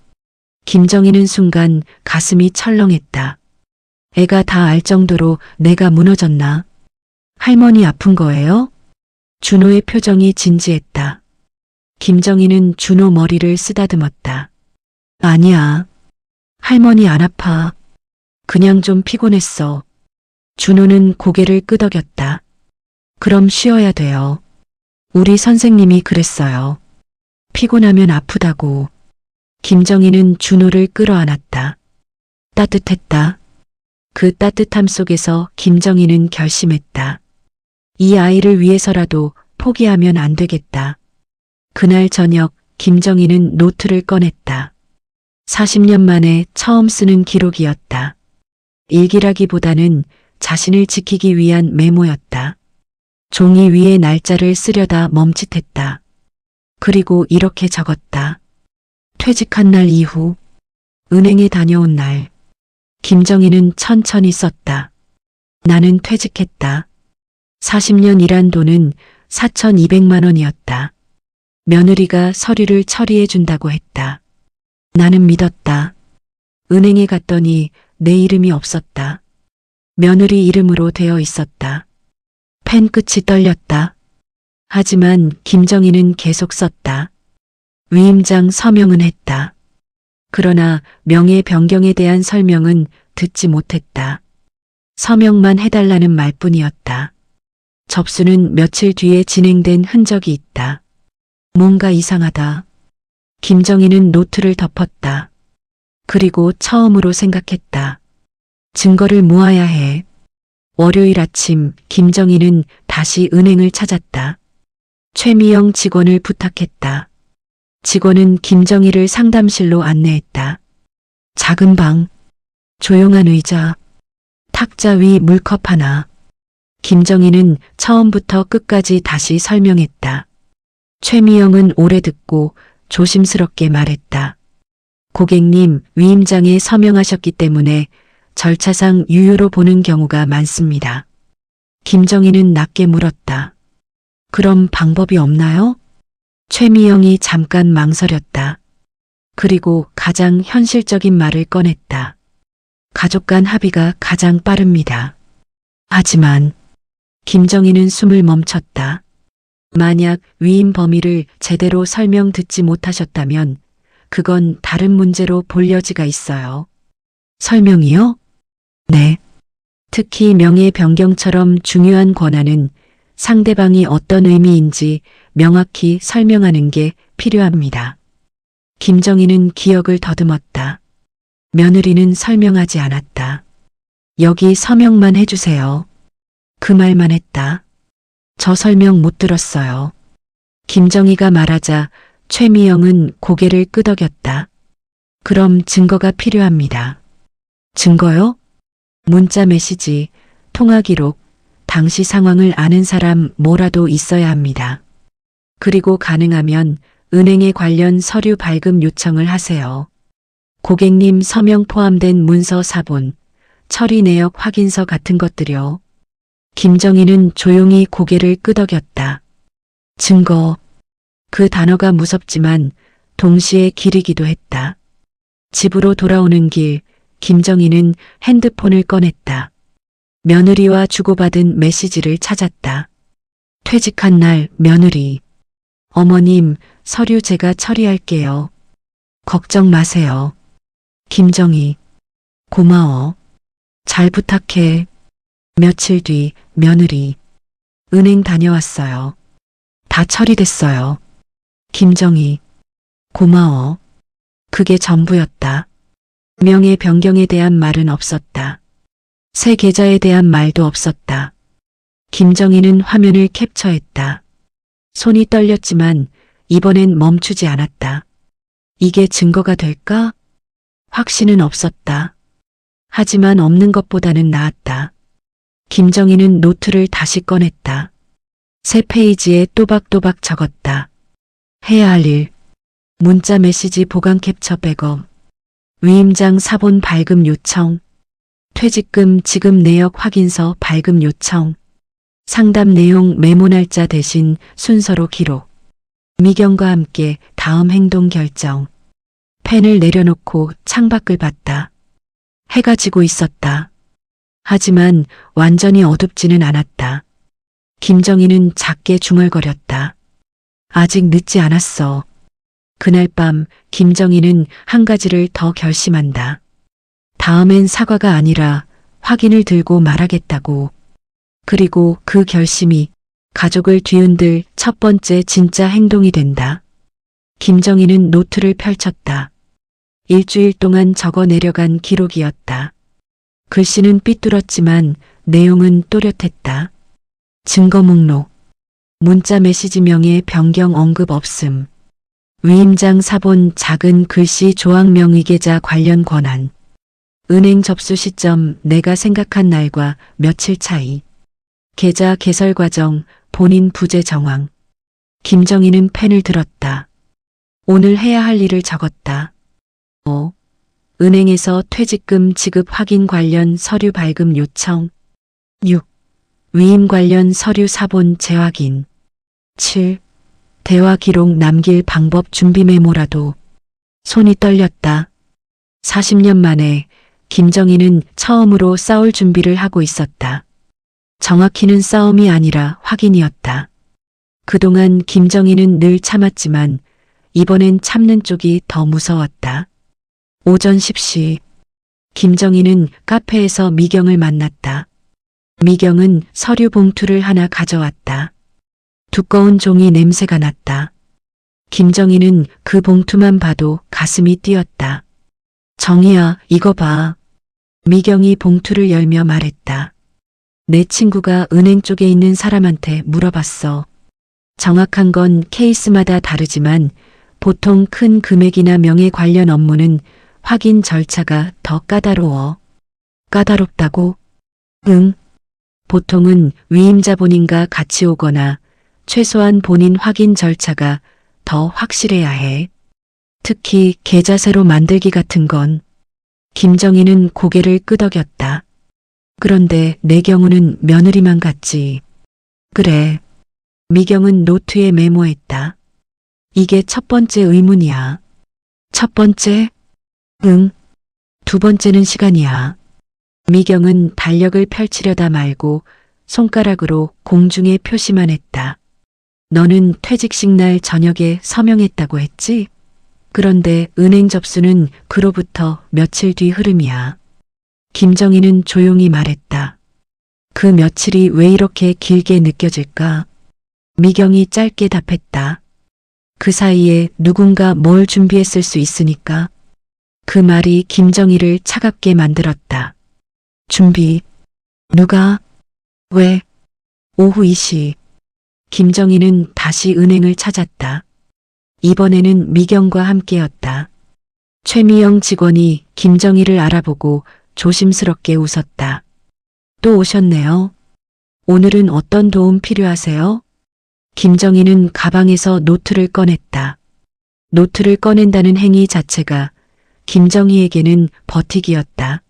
김정희는 순간 가슴이 철렁했다. 애가 다 알 정도로 내가 무너졌나? 할머니 아픈 거예요? 준호의 표정이 진지했다. 김정희는 준호 머리를 쓰다듬었다. 아니야. 할머니 안 아파. 그냥 좀 피곤했어. 준호는 고개를 끄덕였다. 그럼 쉬어야 돼요. 우리 선생님이 그랬어요. 피곤하면 아프다고. 김정희는 준호를 끌어안았다. 따뜻했다. 그 따뜻함 속에서 김정희는 결심했다. 이 아이를 위해서라도 포기하면 안 되겠다. 그날 저녁 김정희는 노트를 꺼냈다. 40년 만에 처음 쓰는 기록이었다. 일기라기보다는 자신을 지키기 위한 메모였다. 종이 위에 날짜를 쓰려다 멈칫했다. 그리고 이렇게 적었다. 퇴직한 날 이후, 은행에 다녀온 날. 김정희는 천천히 썼다. 나는 퇴직했다. 40년 일한 돈은 4,200만 원이었다. 며느리가 서류를 처리해 준다고 했다. 나는 믿었다. 은행에 갔더니 내 이름이 없었다. 며느리 이름으로 되어 있었다. 펜 끝이 떨렸다. 하지만 김정희는 계속 썼다. 위임장 서명은 했다. 그러나 명예 변경에 대한 설명은 듣지 못했다. 서명만 해달라는 말뿐이었다. 접수는 며칠 뒤에 진행된 흔적이 있다. 뭔가 이상하다. 김정희는 노트를 덮었다. 그리고 처음으로 생각했다. 증거를 모아야 해. 월요일 아침 김정희는 다시 은행을 찾았다. 최미영 직원을 부탁했다. 직원은 김정희를 상담실로 안내했다. 작은 방, 조용한 의자, 탁자 위 물컵 하나. 김정희는 처음부터 끝까지 다시 설명했다. 최미영은 오래 듣고 조심스럽게 말했다. 고객님, 위임장에 서명하셨기 때문에 절차상 유효로 보는 경우가 많습니다. 김정희는 낮게 물었다. 그럼 방법이 없나요? 최미영이 잠깐 망설였다. 그리고 가장 현실적인 말을 꺼냈다. 가족 간 합의가 가장 빠릅니다. 하지만 김정희는 숨을 멈췄다. 만약 위임 범위를 제대로 설명 듣지 못하셨다면 그건 다른 문제로 볼 여지가 있어요. 설명이요? 네. 특히 명예 변경처럼 중요한 권한은 상대방이 어떤 의미인지 명확히 설명하는 게 필요합니다. 김정희는 기억을 더듬었다. 며느리는 설명하지 않았다. 여기 서명만 해주세요. 그 말만 했다. 저 설명 못 들었어요. 김정희가 말하자 최미영은 고개를 끄덕였다. 그럼 증거가 필요합니다. 증거요? 문자 메시지, 통화 기록, 당시 상황을 아는 사람 뭐라도 있어야 합니다. 그리고 가능하면 은행에 관련 서류 발급 요청을 하세요. 고객님 서명 포함된 문서 사본, 처리 내역 확인서 같은 것들요. 김정희는 조용히 고개를 끄덕였다. 증거. 그 단어가 무섭지만 동시에 길이기도 했다. 집으로 돌아오는 길, 김정희는 핸드폰을 꺼냈다. 며느리와 주고받은 메시지를 찾았다. 퇴직한 날 며느리. 어머님, 서류 제가 처리할게요. 걱정 마세요. 김정희. 고마워. 잘 부탁해. 며칠 뒤 며느리. 은행 다녀왔어요. 다 처리됐어요. 김정희. 고마워. 그게 전부였다. 명예 변경에 대한 말은 없었다. 새 계좌에 대한 말도 없었다. 김정희는 화면을 캡처했다. 손이 떨렸지만 이번엔 멈추지 않았다. 이게 증거가 될까? 확신은 없었다. 하지만 없는 것보다는 나았다. 김정희는 노트를 다시 꺼냈다. 새 페이지에 또박또박 적었다. 해야 할 일. 문자 메시지 보관 캡처 백업. 위임장 사본 발급 요청. 퇴직금 지급 내역 확인서 발급 요청. 상담 내용 메모 날짜 대신 순서로 기록. 미경과 함께 다음 행동 결정. 펜을 내려놓고 창밖을 봤다. 해가 지고 있었다. 하지만 완전히 어둡지는 않았다. 김정희는 작게 중얼거렸다. 아직 늦지 않았어. 그날 밤 김정희는 한 가지를 더 결심한다. 다음엔 사과가 아니라 확인을 들고 말하겠다고. 그리고 그 결심이 가족을 뒤흔들 첫 번째 진짜 행동이 된다. 김정희는 노트를 펼쳤다. 일주일 동안 적어 내려간 기록이었다. 글씨는 삐뚤었지만 내용은 또렷했다. 증거 목록. 문자 메시지명에 변경 언급 없음. 위임장 사본 작은 글씨 조항명 의계자 관련 권한. 은행 접수 시점 내가 생각한 날과 며칠 차이. 계좌 개설 과정 본인 부재 정황. 김정희는 펜을 들었다. 오늘 해야 할 일을 적었다. 5. 은행에서 퇴직금 지급 확인 관련 서류 발급 요청. 6. 위임 관련 서류 사본 재확인. 7. 대화 기록 남길 방법 준비 메모라도. 손이 떨렸다. 40년 만에 김정희는 처음으로 싸울 준비를 하고 있었다. 정확히는 싸움이 아니라 확인이었다. 그동안 김정희는 늘 참았지만 이번엔 참는 쪽이 더 무서웠다. 오전 10시 김정희는 카페에서 미경을 만났다. 미경은 서류 봉투를 하나 가져왔다. 두꺼운 종이 냄새가 났다. 김정희는 그 봉투만 봐도 가슴이 뛰었다. 정희야, 이거 봐. 미경이 봉투를 열며 말했다. 내 친구가 은행 쪽에 있는 사람한테 물어봤어. 정확한 건 케이스마다 다르지만 보통 큰 금액이나 명예 관련 업무는 확인 절차가 더 까다로워. 까다롭다고? 응. 보통은 위임자 본인과 같이 오거나 최소한 본인 확인 절차가 더 확실해야 해. 특히 계좌 새로 만들기 같은 건. 김정희는 고개를 끄덕였다. 그런데 내 경우는 며느리만 같지. 그래. 미경은 노트에 메모했다. 이게 첫 번째 의문이야. 첫 번째? 응. 두 번째는 시간이야. 미경은 달력을 펼치려다 말고 손가락으로 공중에 표시만 했다. 너는 퇴직식 날 저녁에 서명했다고 했지? 그런데 은행 접수는 그로부터 며칠 뒤 흐름이야. 김정희는 조용히 말했다. 그 며칠이 왜 이렇게 길게 느껴질까? 미경이 짧게 답했다. 그 사이에 누군가 뭘 준비했을 수 있으니까. 그 말이 김정희를 차갑게 만들었다. 준비. 누가? 왜? 오후 2시. 김정희는 다시 은행을 찾았다. 이번에는 미경과 함께였다. 최미영 직원이 김정희를 알아보고 조심스럽게 웃었다. 또 오셨네요. 오늘은 어떤 도움 필요하세요? 김정희는 가방에서 노트를 꺼냈다. 노트를 꺼낸다는 행위 자체가 김정희에게는 버티기였다.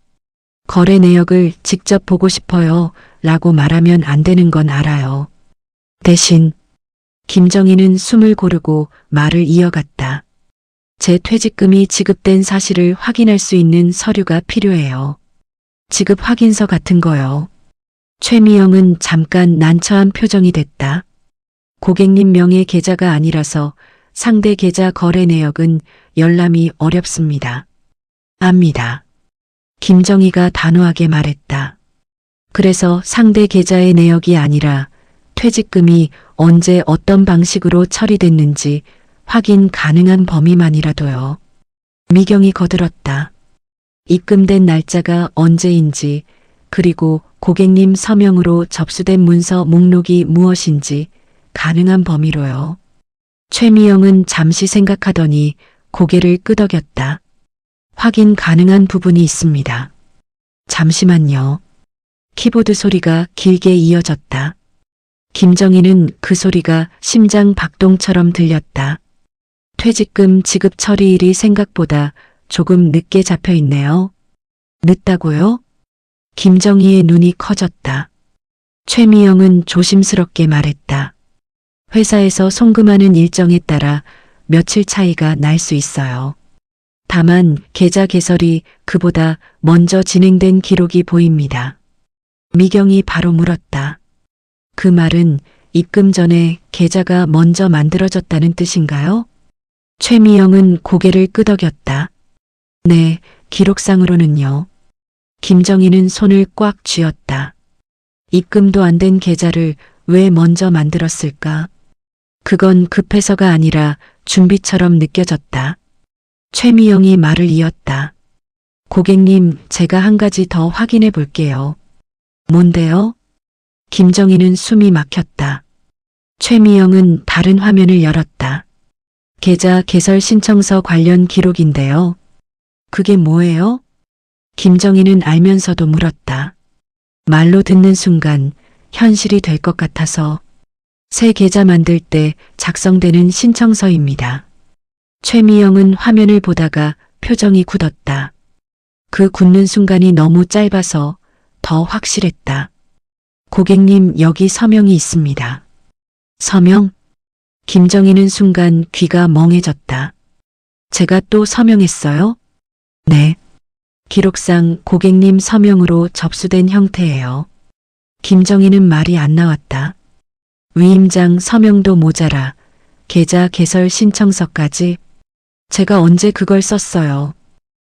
거래 내역을 직접 보고 싶어요 라고 말하면 안 되는 건 알아요. 대신 김정희는 숨을 고르고 말을 이어갔다. 제 퇴직금이 지급된 사실을 확인할 수 있는 서류가 필요해요. 지급 확인서 같은 거요. 최미영은 잠깐 난처한 표정이 됐다. 고객님 명의 계좌가 아니라서 상대 계좌 거래 내역은 열람이 어렵습니다. 압니다. 김정희가 단호하게 말했다. 그래서 상대 계좌의 내역이 아니라 퇴직금이 언제 어떤 방식으로 처리됐는지 확인 가능한 범위만이라도요. 미경이 거들었다. 입금된 날짜가 언제인지 그리고 고객님 서명으로 접수된 문서 목록이 무엇인지 가능한 범위로요. 최미영은 잠시 생각하더니 고개를 끄덕였다. 확인 가능한 부분이 있습니다. 잠시만요. 키보드 소리가 길게 이어졌다. 김정희는 그 소리가 심장 박동처럼 들렸다. 퇴직금 지급 처리일이 생각보다 조금 늦게 잡혀 있네요. 늦다고요? 김정희의 눈이 커졌다. 최미영은 조심스럽게 말했다. 회사에서 송금하는 일정에 따라 며칠 차이가 날 수 있어요. 다만 계좌 개설이 그보다 먼저 진행된 기록이 보입니다. 미경이 바로 물었다. 그 말은 입금 전에 계좌가 먼저 만들어졌다는 뜻인가요? 최미영은 고개를 끄덕였다. 네, 기록상으로는요. 김정희는 손을 꽉 쥐었다. 입금도 안 된 계좌를 왜 먼저 만들었을까? 그건 급해서가 아니라 준비처럼 느껴졌다. 최미영이 말을 이었다. 고객님, 제가 한 가지 더 확인해 볼게요. 뭔데요? 김정희는 숨이 막혔다. 최미영은 다른 화면을 열었다. 계좌 개설 신청서 관련 기록인데요. 그게 뭐예요? 김정희는 알면서도 물었다. 말로 듣는 순간 현실이 될 것 같아서 새 계좌 만들 때 작성되는 신청서입니다. 최미영은 화면을 보다가 표정이 굳었다. 그 굳는 순간이 너무 짧아서 더 확실했다. 고객님, 여기 서명이 있습니다. 서명? 김정희는 순간 귀가 멍해졌다. 제가 또 서명했어요? 네. 기록상 고객님 서명으로 접수된 형태예요. 김정희는 말이 안 나왔다. 위임장 서명도 모자라 계좌 개설 신청서까지 제가 언제 그걸 썼어요.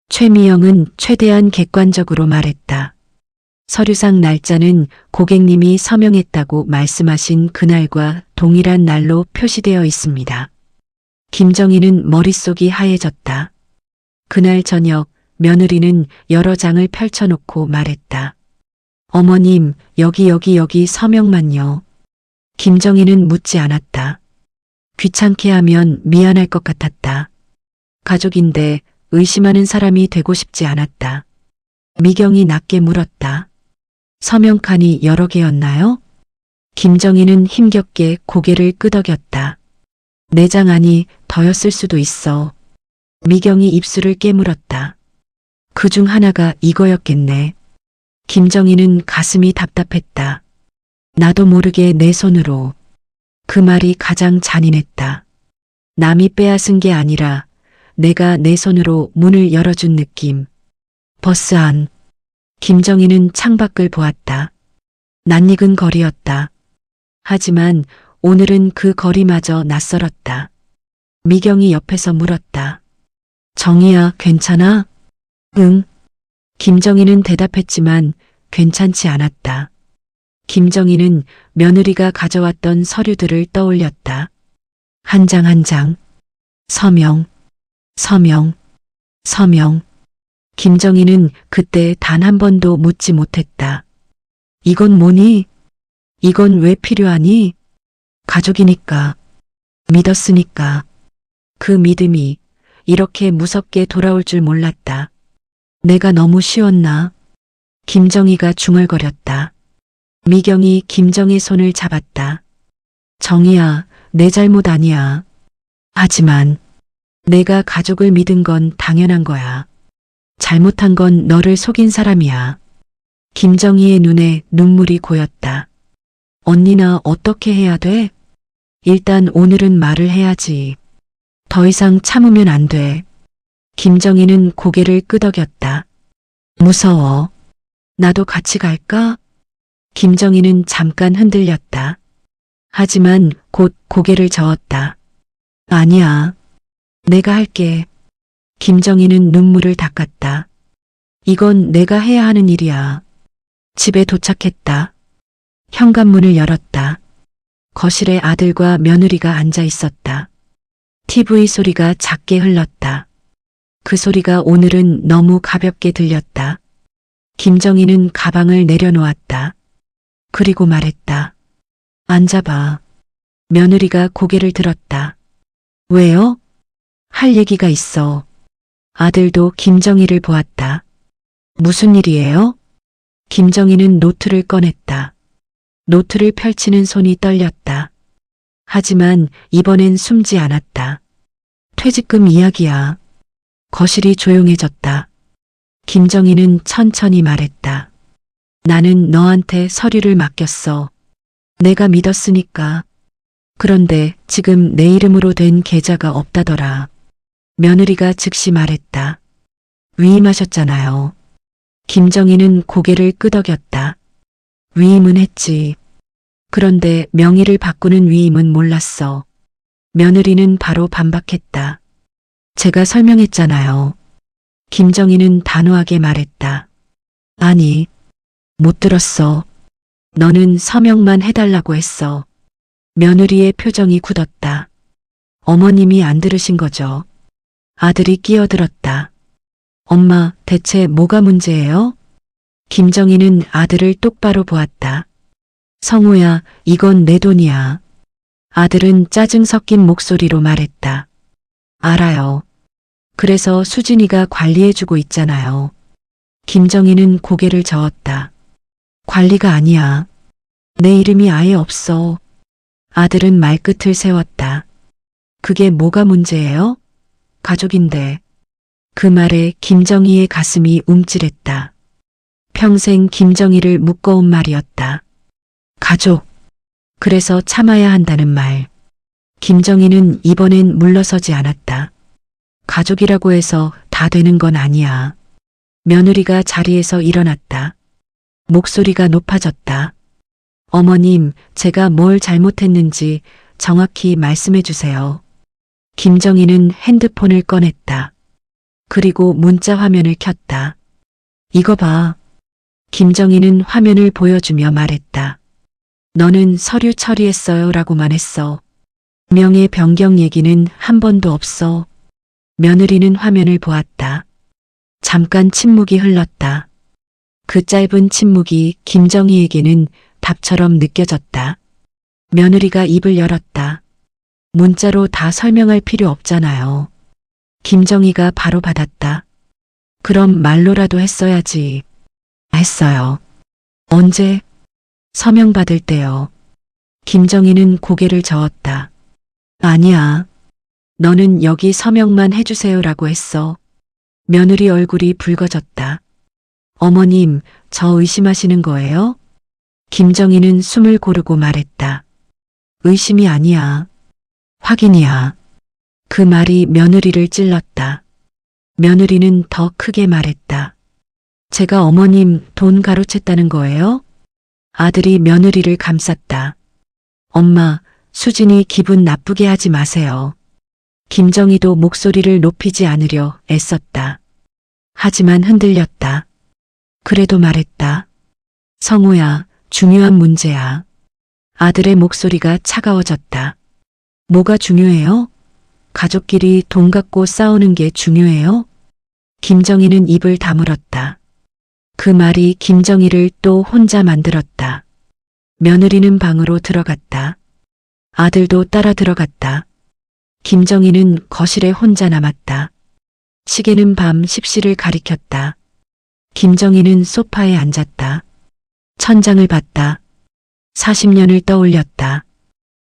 최미영은 최대한 객관적으로 말했다. 서류상 날짜는 고객님이 서명했다고 말씀하신 그날과 동일한 날로 표시되어 있습니다. 김정희는 머릿속이 하얘졌다. 그날 저녁 며느리는 여러 장을 펼쳐놓고 말했다. 어머님, 여기 서명만요. 김정희는 묻지 않았다. 귀찮게 하면 미안할 것 같았다. 가족인데 의심하는 사람이 되고 싶지 않았다. 미경이 낮게 물었다. 서명칸이 여러 개였나요? 김정희는 힘겹게 고개를 끄덕였다. 4장 아니 더였을 수도 있어. 미경이 입술을 깨물었다. 그중 하나가 이거였겠네. 김정희는 가슴이 답답했다. 나도 모르게 내 손으로. 그 말이 가장 잔인했다. 남이 빼앗은 게 아니라 내가 내 손으로 문을 열어준 느낌. 버스 안. 김정희는 창밖을 보았다. 낯익은 거리였다. 하지만 오늘은 그 거리마저 낯설었다. 미경이 옆에서 물었다. 정희야, 괜찮아? 응. 김정희는 대답했지만 괜찮지 않았다. 김정희는 며느리가 가져왔던 서류들을 떠올렸다. 한 장 한 장. 서명, 서명, 서명. 김정희는 그때 단 한 번도 묻지 못했다. 이건 뭐니? 이건 왜 필요하니? 가족이니까. 믿었으니까. 그 믿음이 이렇게 무섭게 돌아올 줄 몰랐다. 내가 너무 쉬웠나? 김정희가 중얼거렸다. 미경이 김정희 손을 잡았다. 정희야, 내 잘못 아니야. 하지만 내가 가족을 믿은 건 당연한 거야. 잘못한 건 너를 속인 사람이야. 김정희의 눈에 눈물이 고였다. 언니나 어떻게 해야 돼? 일단 오늘은 말을 해야지. 더 이상 참으면 안 돼. 김정희는 고개를 끄덕였다. 무서워. 나도 같이 갈까? 김정희는 잠깐 흔들렸다. 하지만 곧 고개를 저었다. 아니야. 내가 할게. 김정희는 눈물을 닦았다. 이건 내가 해야 하는 일이야. 집에 도착했다. 현관문을 열었다. 거실에 아들과 며느리가 앉아 있었다. TV 소리가 작게 흘렀다. 그 소리가 오늘은 너무 가볍게 들렸다. 김정희는 가방을 내려놓았다. 그리고 말했다. 앉아봐. 며느리가 고개를 들었다. 왜요? 할 얘기가 있어. 아들도 김정희를 보았다. 무슨 일이에요? 김정희는 노트를 꺼냈다. 노트를 펼치는 손이 떨렸다. 하지만 이번엔 숨지 않았다. 퇴직금 이야기야. 거실이 조용해졌다. 김정희는 천천히 말했다. 나는 너한테 서류를 맡겼어. 내가 믿었으니까. 그런데 지금 내 이름으로 된 계좌가 없다더라. 며느리가 즉시 말했다. 위임하셨잖아요. 김정희는 고개를 끄덕였다. 위임은 했지. 그런데 명의를 바꾸는 위임은 몰랐어. 며느리는 바로 반박했다. 제가 설명했잖아요. 김정희는 단호하게 말했다. 아니, 못 들었어. 너는 서명만 해달라고 했어. 며느리의 표정이 굳었다. 어머님이 안 들으신 거죠. 아들이 끼어들었다. 엄마, 대체 뭐가 문제예요? 김정희는 아들을 똑바로 보았다. 성우야, 이건 내 돈이야. 아들은 짜증 섞인 목소리로 말했다. 알아요. 그래서 수진이가 관리해주고 있잖아요. 김정희는 고개를 저었다. 관리가 아니야. 내 이름이 아예 없어. 아들은 말끝을 세웠다. 그게 뭐가 문제예요? 가족인데. 그 말에 김정희의 가슴이 움찔했다. 평생 김정희를 묶어온 말이었다. 가족. 그래서 참아야 한다는 말. 김정희는 이번엔 물러서지 않았다. 가족이라고 해서 다 되는 건 아니야. 며느리가 자리에서 일어났다. 목소리가 높아졌다. 어머님, 제가 뭘 잘못했는지 정확히 말씀해 주세요. 김정희는 핸드폰을 꺼냈다. 그리고 문자 화면을 켰다. 이거 봐. 김정희는 화면을 보여주며 말했다. 너는 서류 처리했어요 라고만 했어. 명예 변경 얘기는 한 번도 없어. 며느리는 화면을 보았다. 잠깐 침묵이 흘렀다. 그 짧은 침묵이 김정희에게는 답처럼 느껴졌다. 며느리가 입을 열었다. 문자로 다 설명할 필요 없잖아요. 김정희가 바로 받았다. 그럼 말로라도 했어야지. 했어요. 언제? 서명 받을 때요. 김정희는 고개를 저었다. 아니야. 너는 여기 서명만 해주세요라고 했어. 며느리 얼굴이 붉어졌다. 어머님, 저 의심하시는 거예요? 김정희는 숨을 고르고 말했다. 의심이 아니야. 확인이야. 그 말이 며느리를 찔렀다. 며느리는 더 크게 말했다. 제가 어머님 돈 가로챘다는 거예요? 아들이 며느리를 감쌌다. 엄마, 수진이 기분 나쁘게 하지 마세요. 김정희도 목소리를 높이지 않으려 애썼다. 하지만 흔들렸다. 그래도 말했다. 성우야, 중요한 문제야. 아들의 목소리가 차가워졌다. 뭐가 중요해요? 가족끼리 돈 갖고 싸우는 게 중요해요? 김정희는 입을 다물었다. 그 말이 김정희를 또 혼자 만들었다. 며느리는 방으로 들어갔다. 아들도 따라 들어갔다. 김정희는 거실에 혼자 남았다. 시계는 밤 10시를 가리켰다. 김정희는 소파에 앉았다. 천장을 봤다. 40년을 떠올렸다.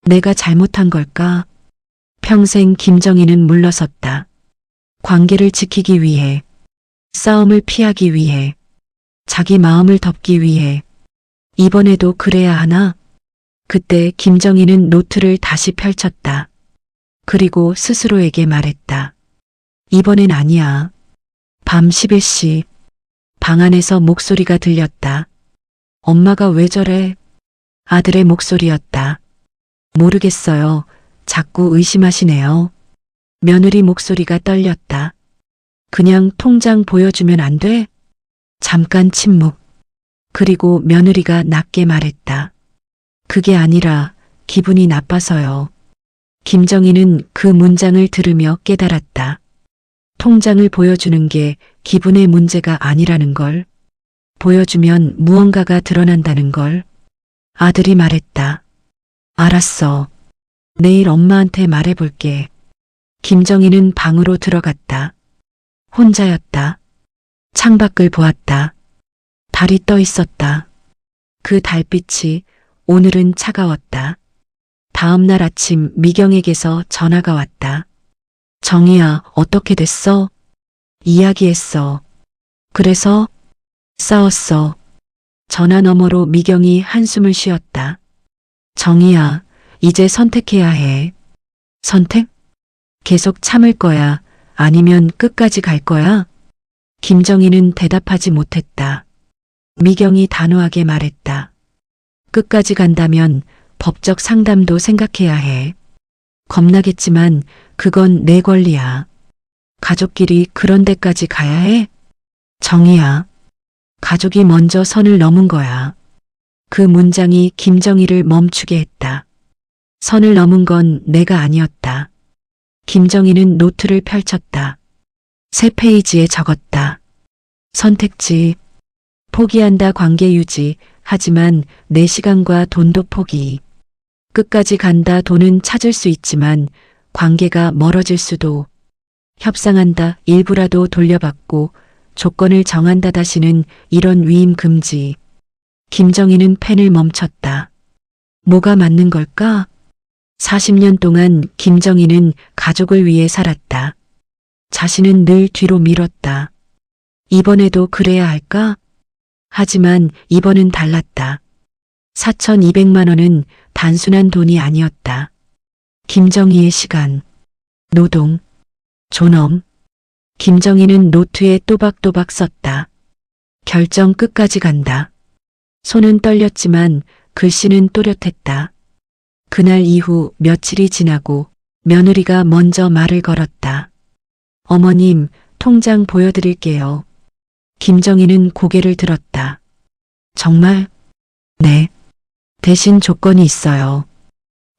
내가 잘못한 걸까? 평생 김정희는 물러섰다. 관계를 지키기 위해, 싸움을 피하기 위해, 자기 마음을 덮기 위해. 이번에도 그래야 하나? 그때 김정희는 노트를 다시 펼쳤다. 그리고 스스로에게 말했다. 이번엔 아니야. 밤 11시. 방 안에서 목소리가 들렸다. 엄마가 왜 저래? 아들의 목소리였다. 모르겠어요. 자꾸 의심하시네요. 며느리 목소리가 떨렸다. 그냥 통장 보여주면 안 돼? 잠깐 침묵. 그리고 며느리가 낮게 말했다. 그게 아니라 기분이 나빠서요. 김정희는 그 문장을 들으며 깨달았다. 통장을 보여주는 게 기분의 문제가 아니라는 걸. 보여주면 무언가가 드러난다는 걸. 아들이 말했다. 알았어. 내일 엄마한테 말해볼게. 김정희는 방으로 들어갔다. 혼자였다. 창밖을 보았다. 달이 떠 있었다. 그 달빛이 오늘은 차가웠다. 다음 날 아침 미경에게서 전화가 왔다. 정희야, 어떻게 됐어? 이야기했어. 그래서? 싸웠어. 전화 너머로 미경이 한숨을 쉬었다. 정희야, 이제 선택해야 해. 선택? 계속 참을 거야? 아니면 끝까지 갈 거야? 김정희는 대답하지 못했다. 미경이 단호하게 말했다. 끝까지 간다면 법적 상담도 생각해야 해. 겁나겠지만 그건 내 권리야. 가족끼리 그런 데까지 가야 해? 정희야. 가족이 먼저 선을 넘은 거야. 그 문장이 김정희를 멈추게 했다. 선을 넘은 건 내가 아니었다. 김정희는 노트를 펼쳤다. 새 페이지에 적었다. 선택지. 포기한다 관계 유지. 하지만 내 시간과 돈도 포기. 끝까지 간다 돈은 찾을 수 있지만 관계가 멀어질 수도. 협상한다 일부라도 돌려받고 조건을 정한다 다시는 이런 위임 금지. 김정희는 펜을 멈췄다. 뭐가 맞는 걸까? 40년 동안 김정희는 가족을 위해 살았다. 자신은 늘 뒤로 밀었다. 이번에도 그래야 할까? 하지만 이번은 달랐다. 4,200만 원은 단순한 돈이 아니었다. 김정희의 시간, 노동, 존엄. 김정희는 노트에 또박또박 썼다. 결정 끝까지 간다. 손은 떨렸지만 글씨는 또렷했다. 그날 이후 며칠이 지나고 며느리가 먼저 말을 걸었다. 어머님, 통장 보여드릴게요. 김정희는 고개를 들었다. 정말? 네. 대신 조건이 있어요.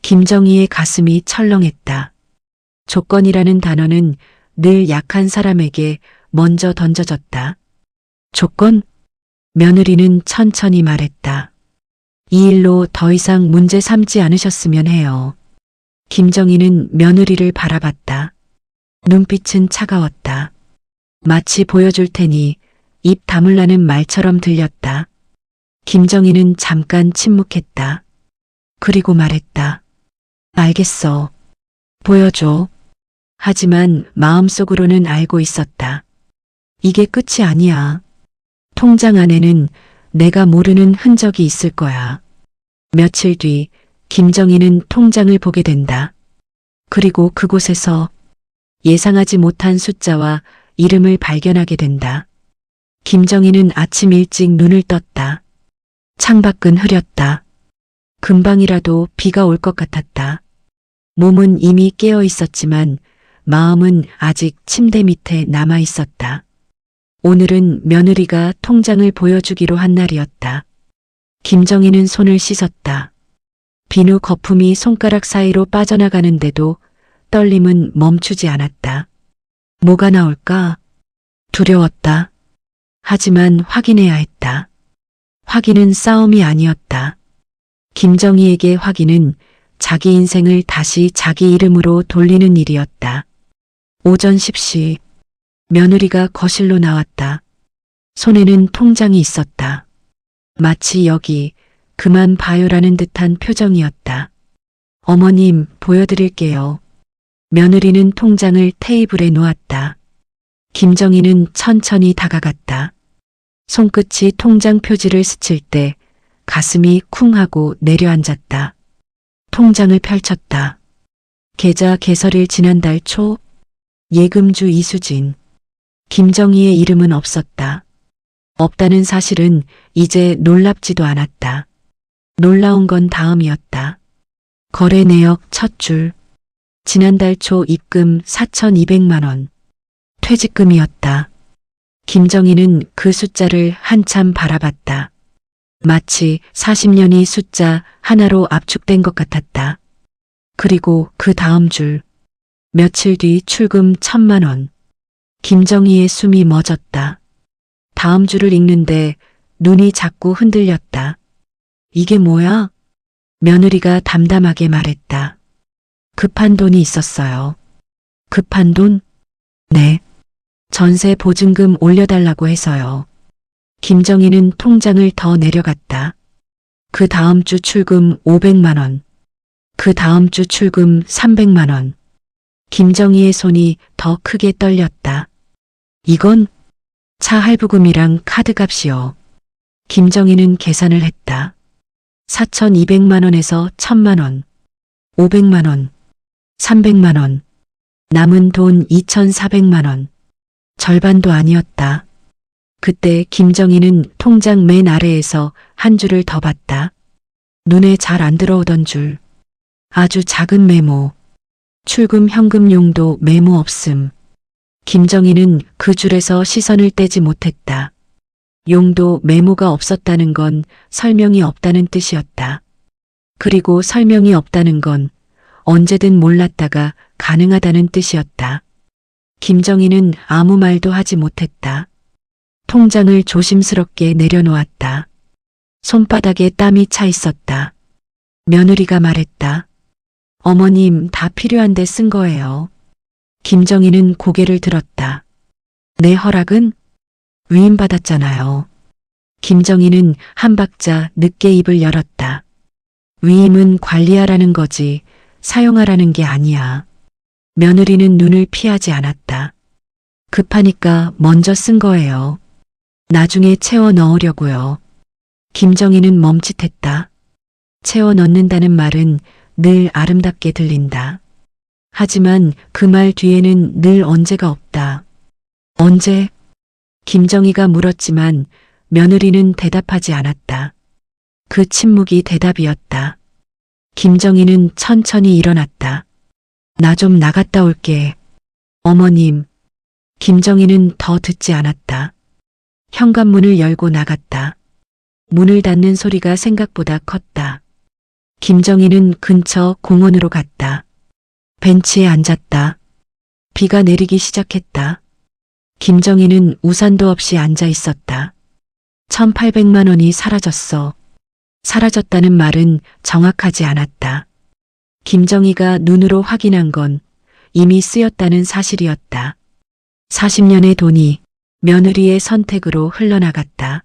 김정희의 가슴이 철렁했다. 조건이라는 단어는 늘 약한 사람에게 먼저 던져졌다. 조건? 며느리는 천천히 말했다. 이 일로 더 이상 문제 삼지 않으셨으면 해요. 김정희는 며느리를 바라봤다. 눈빛은 차가웠다. 마치 보여줄 테니 입 다물라는 말처럼 들렸다. 김정희는 잠깐 침묵했다. 그리고 말했다. 알겠어. 보여줘. 하지만 마음속으로는 알고 있었다. 이게 끝이 아니야. 통장 안에는 내가 모르는 흔적이 있을 거야. 며칠 뒤 김정희는 통장을 보게 된다. 그리고 그곳에서 예상하지 못한 숫자와 이름을 발견하게 된다. 김정희는 아침 일찍 눈을 떴다. 창밖은 흐렸다. 금방이라도 비가 올 것 같았다. 몸은 이미 깨어 있었지만 마음은 아직 침대 밑에 남아 있었다. 오늘은 며느리가 통장을 보여주기로 한 날이었다. 김정희는 손을 씻었다. 비누 거품이 손가락 사이로 빠져나가는데도 떨림은 멈추지 않았다. 뭐가 나올까? 두려웠다. 하지만 확인해야 했다. 확인은 싸움이 아니었다. 김정희에게 확인은 자기 인생을 다시 자기 이름으로 돌리는 일이었다. 오전 10시 며느리가 거실로 나왔다. 손에는 통장이 있었다. 마치 여기 그만 봐요라는 듯한 표정이었다. 어머님, 보여드릴게요. 며느리는 통장을 테이블에 놓았다. 김정희는 천천히 다가갔다. 손끝이 통장 표지를 스칠 때 가슴이 쿵 하고 내려앉았다. 통장을 펼쳤다. 계좌 개설일 지난달 초 예금주 이수진. 김정희의 이름은 없었다. 없다는 사실은 이제 놀랍지도 않았다. 놀라운 건 다음이었다. 거래 내역 첫 줄. 지난달 초 입금 4,200만 원. 퇴직금이었다. 김정희는 그 숫자를 한참 바라봤다. 마치 40년이 숫자 하나로 압축된 것 같았다. 그리고 그 다음 줄. 며칠 뒤 출금 1,000만 원. 김정희의 숨이 멎었다. 다음 줄을 읽는데 눈이 자꾸 흔들렸다. 이게 뭐야? 며느리가 담담하게 말했다. 급한 돈이 있었어요. 급한 돈? 네. 전세 보증금 올려달라고 해서요. 김정희는 통장을 더 내려갔다. 그 다음 주 출금 500만 원. 그 다음 주 출금 300만 원. 김정희의 손이 더 크게 떨렸다. 이건 차 할부금이랑 카드값이요. 김정희는 계산을 했다. 4,200만 원에서 1,000만 원, 500만 원, 300만 원, 남은 돈 2,400만 원. 절반도 아니었다. 그때 김정희는 통장 맨 아래에서 한 줄을 더 봤다. 눈에 잘 안 들어오던 줄. 아주 작은 메모. 출금 현금 용도 메모 없음. 김정희는 그 줄에서 시선을 떼지 못했다. 용도 메모가 없었다는 건 설명이 없다는 뜻이었다. 그리고 설명이 없다는 건 언제든 몰랐다가 가능하다는 뜻이었다. 김정희는 아무 말도 하지 못했다. 통장을 조심스럽게 내려놓았다. 손바닥에 땀이 차 있었다. 며느리가 말했다. 어머님, 다 필요한데 쓴 거예요. 김정희는 고개를 들었다. 내 허락은? 위임받았잖아요. 김정희는 한 박자 늦게 입을 열었다. 위임은 관리하라는 거지 사용하라는 게 아니야. 며느리는 눈을 피하지 않았다. 급하니까 먼저 쓴 거예요. 나중에 채워 넣으려고요. 김정희는 멈칫했다. 채워 넣는다는 말은 늘 아름답게 들린다. 하지만 그 말 뒤에는 늘 언제가 없다. 언제? 김정희가 물었지만 며느리는 대답하지 않았다. 그 침묵이 대답이었다. 김정희는 천천히 일어났다. 나 좀 나갔다 올게. 어머님. 김정희는 더 듣지 않았다. 현관문을 열고 나갔다. 문을 닫는 소리가 생각보다 컸다. 김정희는 근처 공원으로 갔다. 벤치에 앉았다. 비가 내리기 시작했다. 김정희는 우산도 없이 앉아 있었다. 1,800만 원이 사라졌어. 사라졌다는 말은 정확하지 않았다. 김정희가 눈으로 확인한 건 이미 쓰였다는 사실이었다. 40년의 돈이 며느리의 선택으로 흘러나갔다.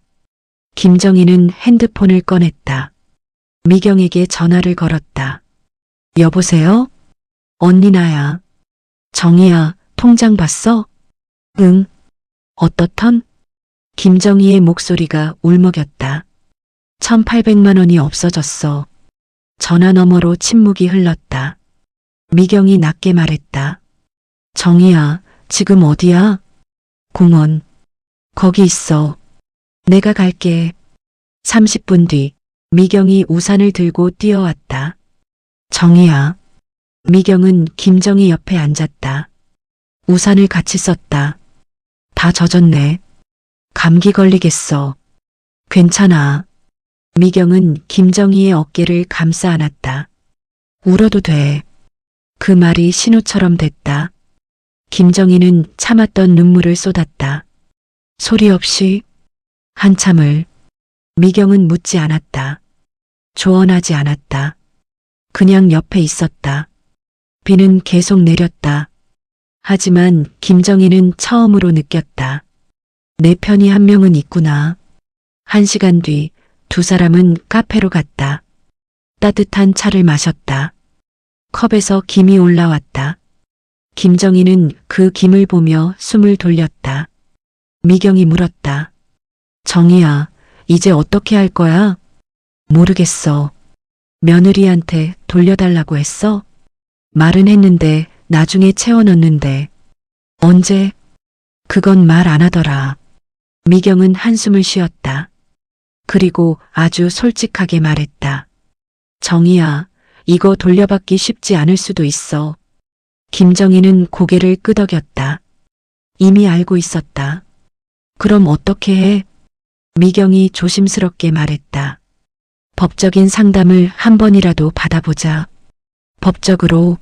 김정희는 핸드폰을 꺼냈다. 미경에게 전화를 걸었다. 여보세요? 언니 나야. 정희야, 통장 봤어? 응. 어떻던? 김정희의 목소리가 울먹였다. 1,800만 원이 없어졌어. 전화 너머로 침묵이 흘렀다. 미경이 낮게 말했다. 정희야, 지금 어디야? 공원. 거기 있어. 내가 갈게. 30분 뒤 미경이 우산을 들고 뛰어왔다. 정희야. 미경은 김정희 옆에 앉았다. 우산을 같이 썼다. 다 젖었네. 감기 걸리겠어. 괜찮아. 미경은 김정희의 어깨를 감싸 안았다. 울어도 돼. 그 말이 신호처럼 됐다. 김정희는 참았던 눈물을 쏟았다. 소리 없이 한참을. 미경은 묻지 않았다. 조언하지 않았다. 그냥 옆에 있었다. 비는 계속 내렸다. 하지만 김정희는 처음으로 느꼈다. 내 편이 한 명은 있구나. 1시간 뒤 두 사람은 카페로 갔다. 따뜻한 차를 마셨다. 컵에서 김이 올라왔다. 김정희는 그 김을 보며 숨을 돌렸다. 미경이 물었다. 정희야, 이제 어떻게 할 거야? 모르겠어. 며느리한테 돌려달라고 했어? 말은 했는데 나중에 채워 넣는데. 언제? 그건 말 안 하더라. 미경은 한숨을 쉬었다. 그리고 아주 솔직하게 말했다. 정희야, 이거 돌려받기 쉽지 않을 수도 있어. 김정희는 고개를 끄덕였다. 이미 알고 있었다. 그럼 어떻게 해? 미경이 조심스럽게 말했다. 법적인 상담을 한 번이라도 받아보자. 법적으로.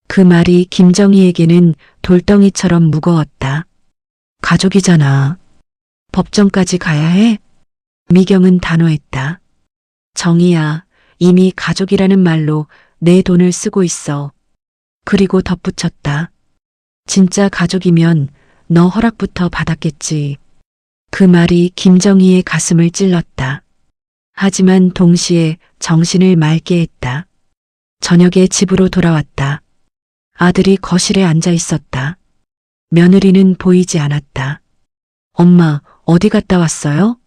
그 말이 김정희에게는 돌덩이처럼 무거웠다. 가족이잖아. 법정까지 가야 해? 미경은 단호했다. 정희야, 이미 가족이라는 말로 내 돈을 쓰고 있어. 그리고 덧붙였다. 진짜 가족이면 너 허락부터 받았겠지. 그 말이 김정희의 가슴을 찔렀다. 하지만 동시에 정신을 맑게 했다. 저녁에 집으로 돌아왔다. 아들이 거실에 앉아 있었다. 며느리는 보이지 않았다. 엄마, 어디 갔다 왔어요?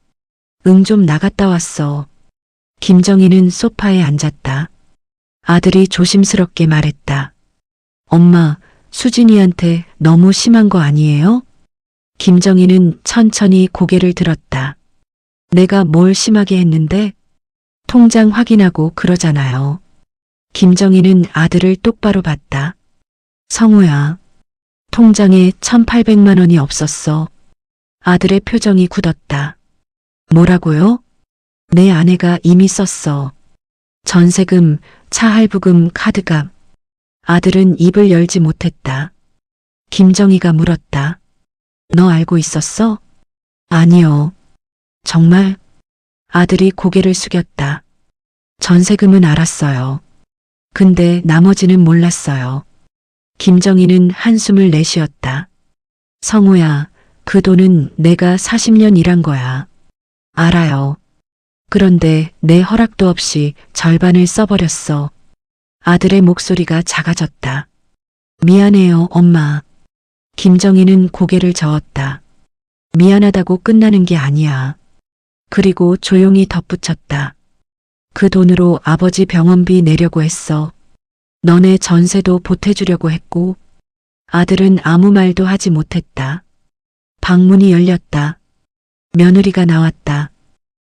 응, 좀 나갔다 왔어. 김정희는 소파에 앉았다. 아들이 조심스럽게 말했다. 엄마, 수진이한테 너무 심한 거 아니에요? 김정희는 천천히 고개를 들었다. 내가 뭘 심하게 했는데? 통장 확인하고 그러잖아요. 김정희는 아들을 똑바로 봤다. 성우야, 통장에 1,800만 원이 없었어. 아들의 표정이 굳었다. 뭐라고요? 내 아내가 이미 썼어. 전세금, 차 할부금, 카드값. 아들은 입을 열지 못했다. 김정희가 물었다. 너 알고 있었어? 아니요. 정말? 아들이 고개를 숙였다. 전세금은 알았어요. 근데 나머지는 몰랐어요. 김정희는 한숨을 내쉬었다. 성우야, 그 돈은 내가 40년 일한 거야. 알아요. 그런데 내 허락도 없이 절반을 써버렸어. 아들의 목소리가 작아졌다. 미안해요, 엄마. 김정희는 고개를 저었다. 미안하다고 끝나는 게 아니야. 그리고 조용히 덧붙였다. 그 돈으로 아버지 병원비 내려고 했어. 너네 전세도 보태주려고 했고. 아들은 아무 말도 하지 못했다. 방문이 열렸다. 며느리가 나왔다.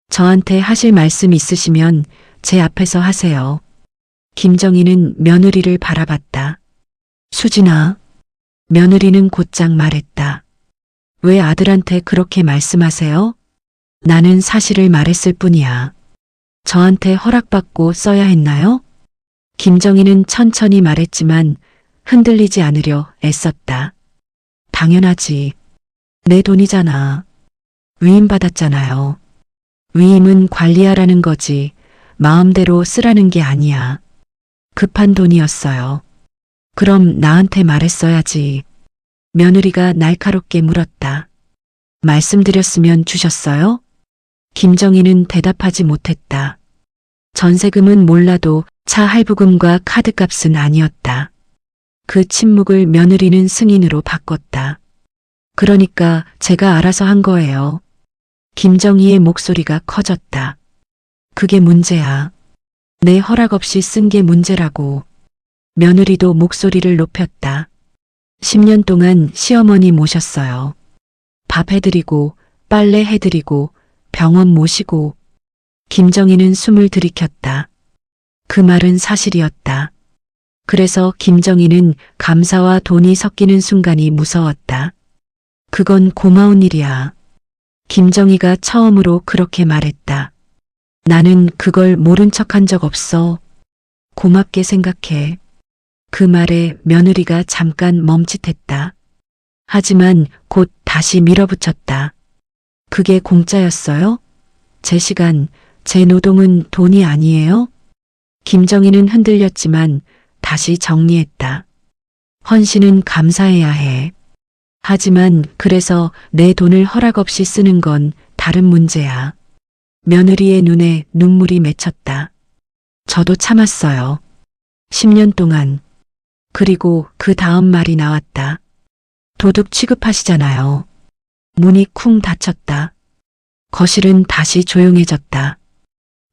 저한테 하실 말씀 있으시면 제 앞에서 하세요. 김정희는 며느리를 바라봤다. 수진아. 며느리는 곧장 말했다. 왜 아들한테 그렇게 말씀하세요? 나는 사실을 말했을 뿐이야. 저한테 허락받고 써야 했나요? 김정희는 천천히 말했지만 흔들리지 않으려 애썼다. 당연하지. 내 돈이잖아. 위임받았잖아요. 위임은 관리하라는 거지 마음대로 쓰라는 게 아니야. 급한 돈이었어요. 그럼 나한테 말했어야지. 며느리가 날카롭게 물었다. 말씀드렸으면 주셨어요? 김정희는 대답하지 못했다. 전세금은 몰라도 차 할부금과 카드값은 아니었다. 그 침묵을 며느리는 승인으로 바꿨다. 그러니까 제가 알아서 한 거예요. 김정희의 목소리가 커졌다. 그게 문제야. 내 허락 없이 쓴 게 문제라고. 며느리도 목소리를 높였다. 10년 동안 시어머니 모셨어요. 밥 해드리고 빨래 해드리고 병원 모시고. 김정희는 숨을 들이켰다. 그 말은 사실이었다. 그래서 김정희는 감사와 돈이 섞이는 순간이 무서웠다. 그건 고마운 일이야. 김정희가 처음으로 그렇게 말했다. 나는 그걸 모른 척한 적 없어. 고맙게 생각해. 그 말에 며느리가 잠깐 멈칫했다. 하지만 곧 다시 밀어붙였다. 그게 공짜였어요? 제 시간, 제 노동은 돈이 아니에요? 김정희는 흔들렸지만 다시 정리했다. 헌신은 감사해야 해. 하지만 그래서 내 돈을 허락 없이 쓰는 건 다른 문제야. 며느리의 눈에 눈물이 맺혔다. 저도 참았어요. 10년 동안. 그리고 그 다음 말이 나왔다. 도둑 취급하시잖아요. 문이 쿵 닫혔다. 거실은 다시 조용해졌다.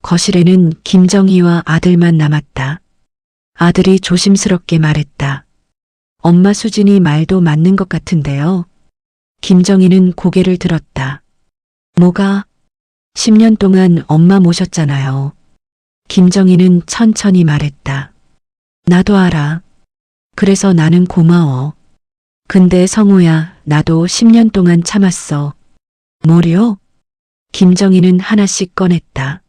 거실에는 김정희와 아들만 남았다. 아들이 조심스럽게 말했다. 엄마 수진이 말도 맞는 것 같은데요. 김정희는 고개를 들었다. 뭐가? 10년 동안 엄마 모셨잖아요. 김정희는 천천히 말했다. 나도 알아. 그래서 나는 고마워. 근데 성우야, 나도 10년 동안 참았어. 뭐요? 김정희는 하나씩 꺼냈다.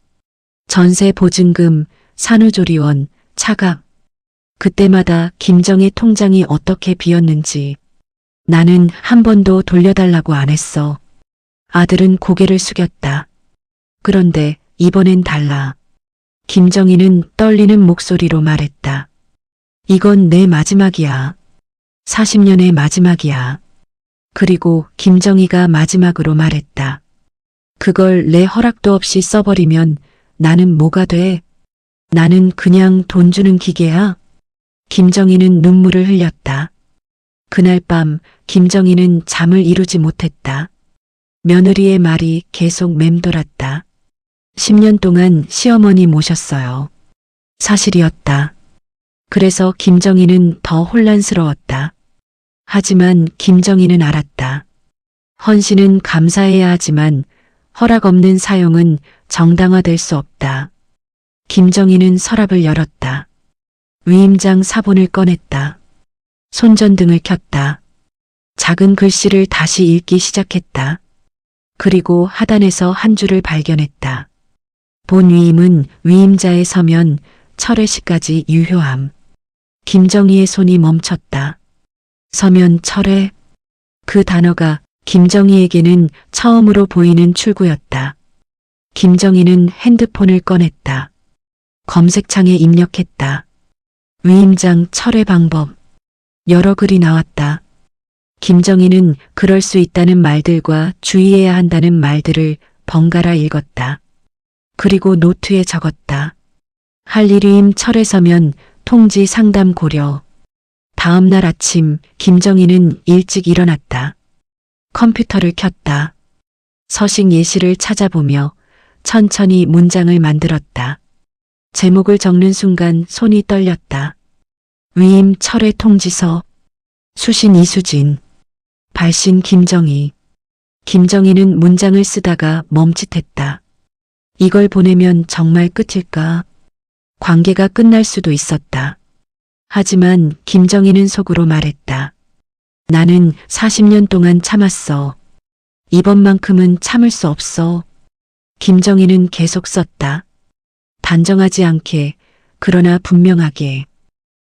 전세 보증금, 산후조리원, 차갑. 그때마다 김정의 통장이 어떻게 비었는지. 나는 한 번도 돌려달라고 안 했어. 아들은 고개를 숙였다. 그런데 이번엔 달라. 김정희는 떨리는 목소리로 말했다. 이건 내 마지막이야. 40년의 마지막이야. 그리고 김정희가 마지막으로 말했다. 그걸 내 허락도 없이 써버리면 나는 뭐가 돼? 나는 그냥 돈 주는 기계야? 김정희는 눈물을 흘렸다. 그날 밤 김정희는 잠을 이루지 못했다. 며느리의 말이 계속 맴돌았다. 10년 동안 시어머니 모셨어요. 사실이었다. 그래서 김정희는 더 혼란스러웠다. 하지만 김정희는 알았다. 헌신은 감사해야 하지만 허락 없는 사용은 정당화될 수 없다. 김정희는 서랍을 열었다. 위임장 사본을 꺼냈다. 손전등을 켰다. 작은 글씨를 다시 읽기 시작했다. 그리고 하단에서 한 줄을 발견했다. 본 위임은 위임자의 서면 철회시까지 유효함. 김정희의 손이 멈췄다. 서면 철회. 그 단어가 김정희에게는 처음으로 보이는 출구였다. 김정희는 핸드폰을 꺼냈다. 검색창에 입력했다. 위임장 철회 방법. 여러 글이 나왔다. 김정희는 그럴 수 있다는 말들과 주의해야 한다는 말들을 번갈아 읽었다. 그리고 노트에 적었다. 할 일위임 철회 서면 통지 상담 고려. 다음 날 아침 김정희는 일찍 일어났다. 컴퓨터를 켰다. 서식 예시를 찾아보며 천천히 문장을 만들었다. 제목을 적는 순간 손이 떨렸다. 위임 철회 통지서. 수신 이수진. 발신 김정희. 김정희는 문장을 쓰다가 멈칫했다. 이걸 보내면 정말 끝일까? 관계가 끝날 수도 있었다. 하지만 김정희는 속으로 말했다. 나는 40년 동안 참았어. 이번만큼은 참을 수 없어. 김정희는 계속 썼다. 단정하지 않게, 그러나 분명하게.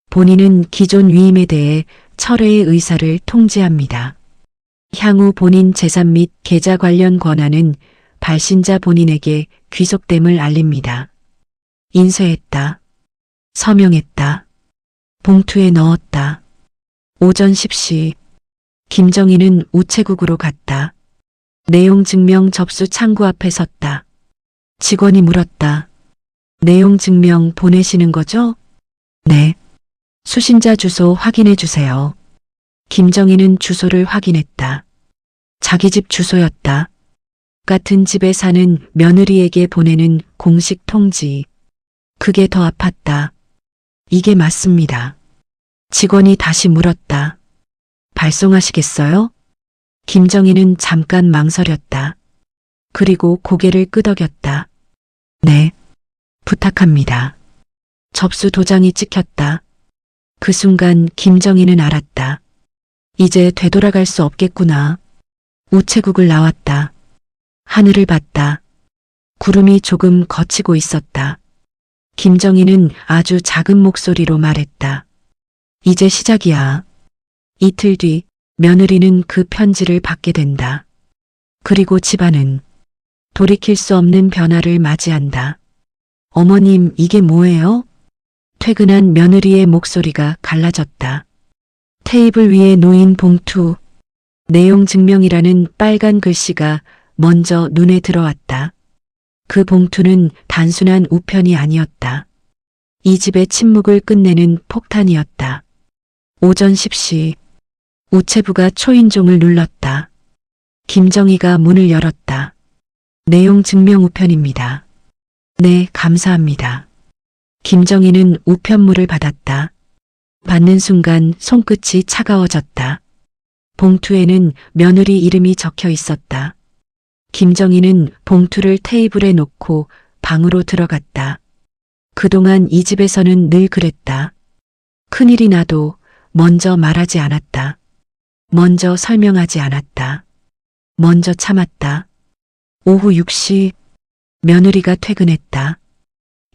본인은 기존 위임에 대해 철회의 의사를 통지합니다. 향후 본인 재산 및 계좌 관련 권한은 발신자 본인에게 귀속됨을 알립니다. 인쇄했다. 서명했다. 봉투에 넣었다. 오전 10시. 김정희는 우체국으로 갔다. 내용 증명 접수 창구 앞에 섰다. 직원이 물었다. 내용 증명 보내시는 거죠? 네. 수신자 주소 확인해 주세요. 김정희는 주소를 확인했다. 자기 집 주소였다. 같은 집에 사는 며느리에게 보내는 공식 통지. 그게 더 아팠다. 이게 맞습니다. 직원이 다시 물었다. 발송하시겠어요? 김정희는 잠깐 망설였다. 그리고 고개를 끄덕였다. 네. 부탁합니다. 접수 도장이 찍혔다. 그 순간 김정희는 알았다. 이제 되돌아갈 수 없겠구나. 우체국을 나왔다. 하늘을 봤다. 구름이 조금 걷히고 있었다. 김정희는 아주 작은 목소리로 말했다. 이제 시작이야. 이틀 뒤 며느리는 그 편지를 받게 된다. 그리고 집안은 돌이킬 수 없는 변화를 맞이한다. 어머님, 이게 뭐예요? 퇴근한 며느리의 목소리가 갈라졌다. 테이블 위에 놓인 봉투. 내용 증명이라는 빨간 글씨가 먼저 눈에 들어왔다. 그 봉투는 단순한 우편이 아니었다. 이 집의 침묵을 끝내는 폭탄이었다. 오전 10시. 우체부가 초인종을 눌렀다. 김정희가 문을 열었다. 내용 증명 우편입니다. 네, 감사합니다. 김정희는 우편물을 받았다. 받는 순간 손끝이 차가워졌다. 봉투에는 며느리 이름이 적혀 있었다. 김정희는 봉투를 테이블에 놓고 방으로 들어갔다. 그동안 이 집에서는 늘 그랬다. 큰일이 나도 먼저 말하지 않았다. 먼저 설명하지 않았다. 먼저 참았다. 오후 6시. 며느리가 퇴근했다.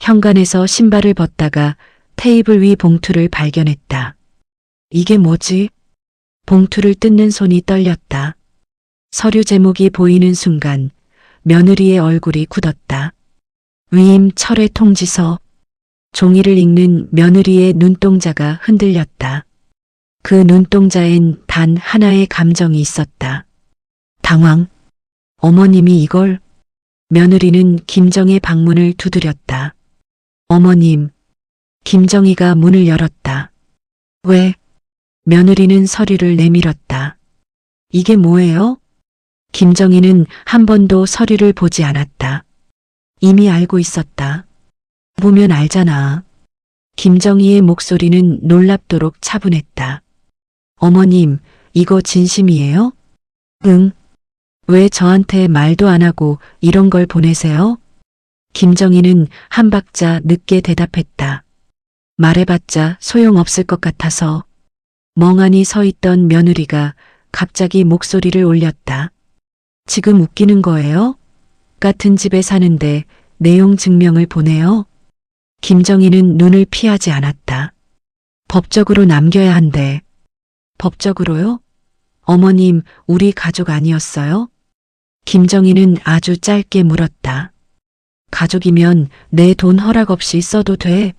현관에서 신발을 벗다가 테이블 위 봉투를 발견했다. 이게 뭐지? 봉투를 뜯는 손이 떨렸다. 서류 제목이 보이는 순간 며느리의 얼굴이 굳었다. 위임 철회 통지서. 종이를 읽는 며느리의 눈동자가 흔들렸다. 그 눈동자엔 단 하나의 감정이 있었다. 당황. 어머님이 이걸? 며느리는 김정의 방문을 두드렸다. 어머님. 김정희가 문을 열었다. 왜? 며느리는 서류를 내밀었다. 이게 뭐예요? 김정희는 한 번도 서류를 보지 않았다. 이미 알고 있었다. 보면 알잖아. 김정희의 목소리는 놀랍도록 차분했다. 어머님, 이거 진심이에요? 응. 왜 저한테 말도 안 하고 이런 걸 보내세요? 김정희는 한 박자 늦게 대답했다. 말해봤자 소용없을 것 같아서. 멍하니 서 있던 며느리가 갑자기 목소리를 올렸다. 지금 웃기는 거예요? 같은 집에 사는데 내용 증명을 보내요? 김정희는 눈을 피하지 않았다. 법적으로 남겨야 한대. 법적으로요? 어머님, 우리 가족 아니었어요? 김정희는 아주 짧게 물었다. 가족이면 내 돈 허락 없이 써도 돼?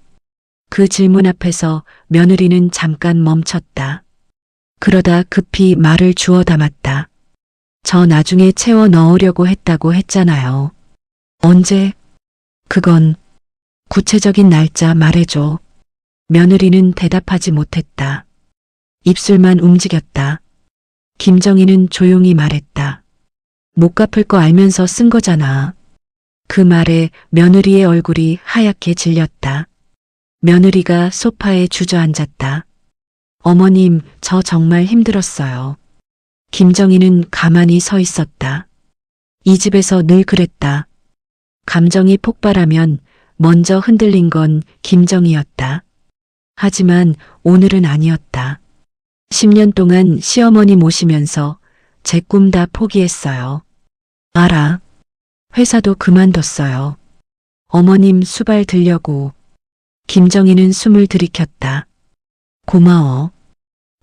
그 질문 앞에서 며느리는 잠깐 멈췄다. 그러다 급히 말을 주워 담았다. 저 나중에 채워 넣으려고 했다고 했잖아요. 언제? 그건 구체적인 날짜 말해줘. 며느리는 대답하지 못했다. 입술만 움직였다. 김정희는 조용히 말했다. 못 갚을 거 알면서 쓴 거잖아. 그 말에 며느리의 얼굴이 하얗게 질렸다. 며느리가 소파에 주저앉았다. 어머님, 저 정말 힘들었어요. 김정희는 가만히 서 있었다. 이 집에서 늘 그랬다. 감정이 폭발하면 먼저 흔들린 건 김정희였다. 하지만 오늘은 아니었다. 10년 동안 시어머니 모시면서 제 꿈 다 포기했어요. 알아. 회사도 그만뒀어요. 어머님 수발 들려고. 김정희는 숨을 들이켰다. 고마워.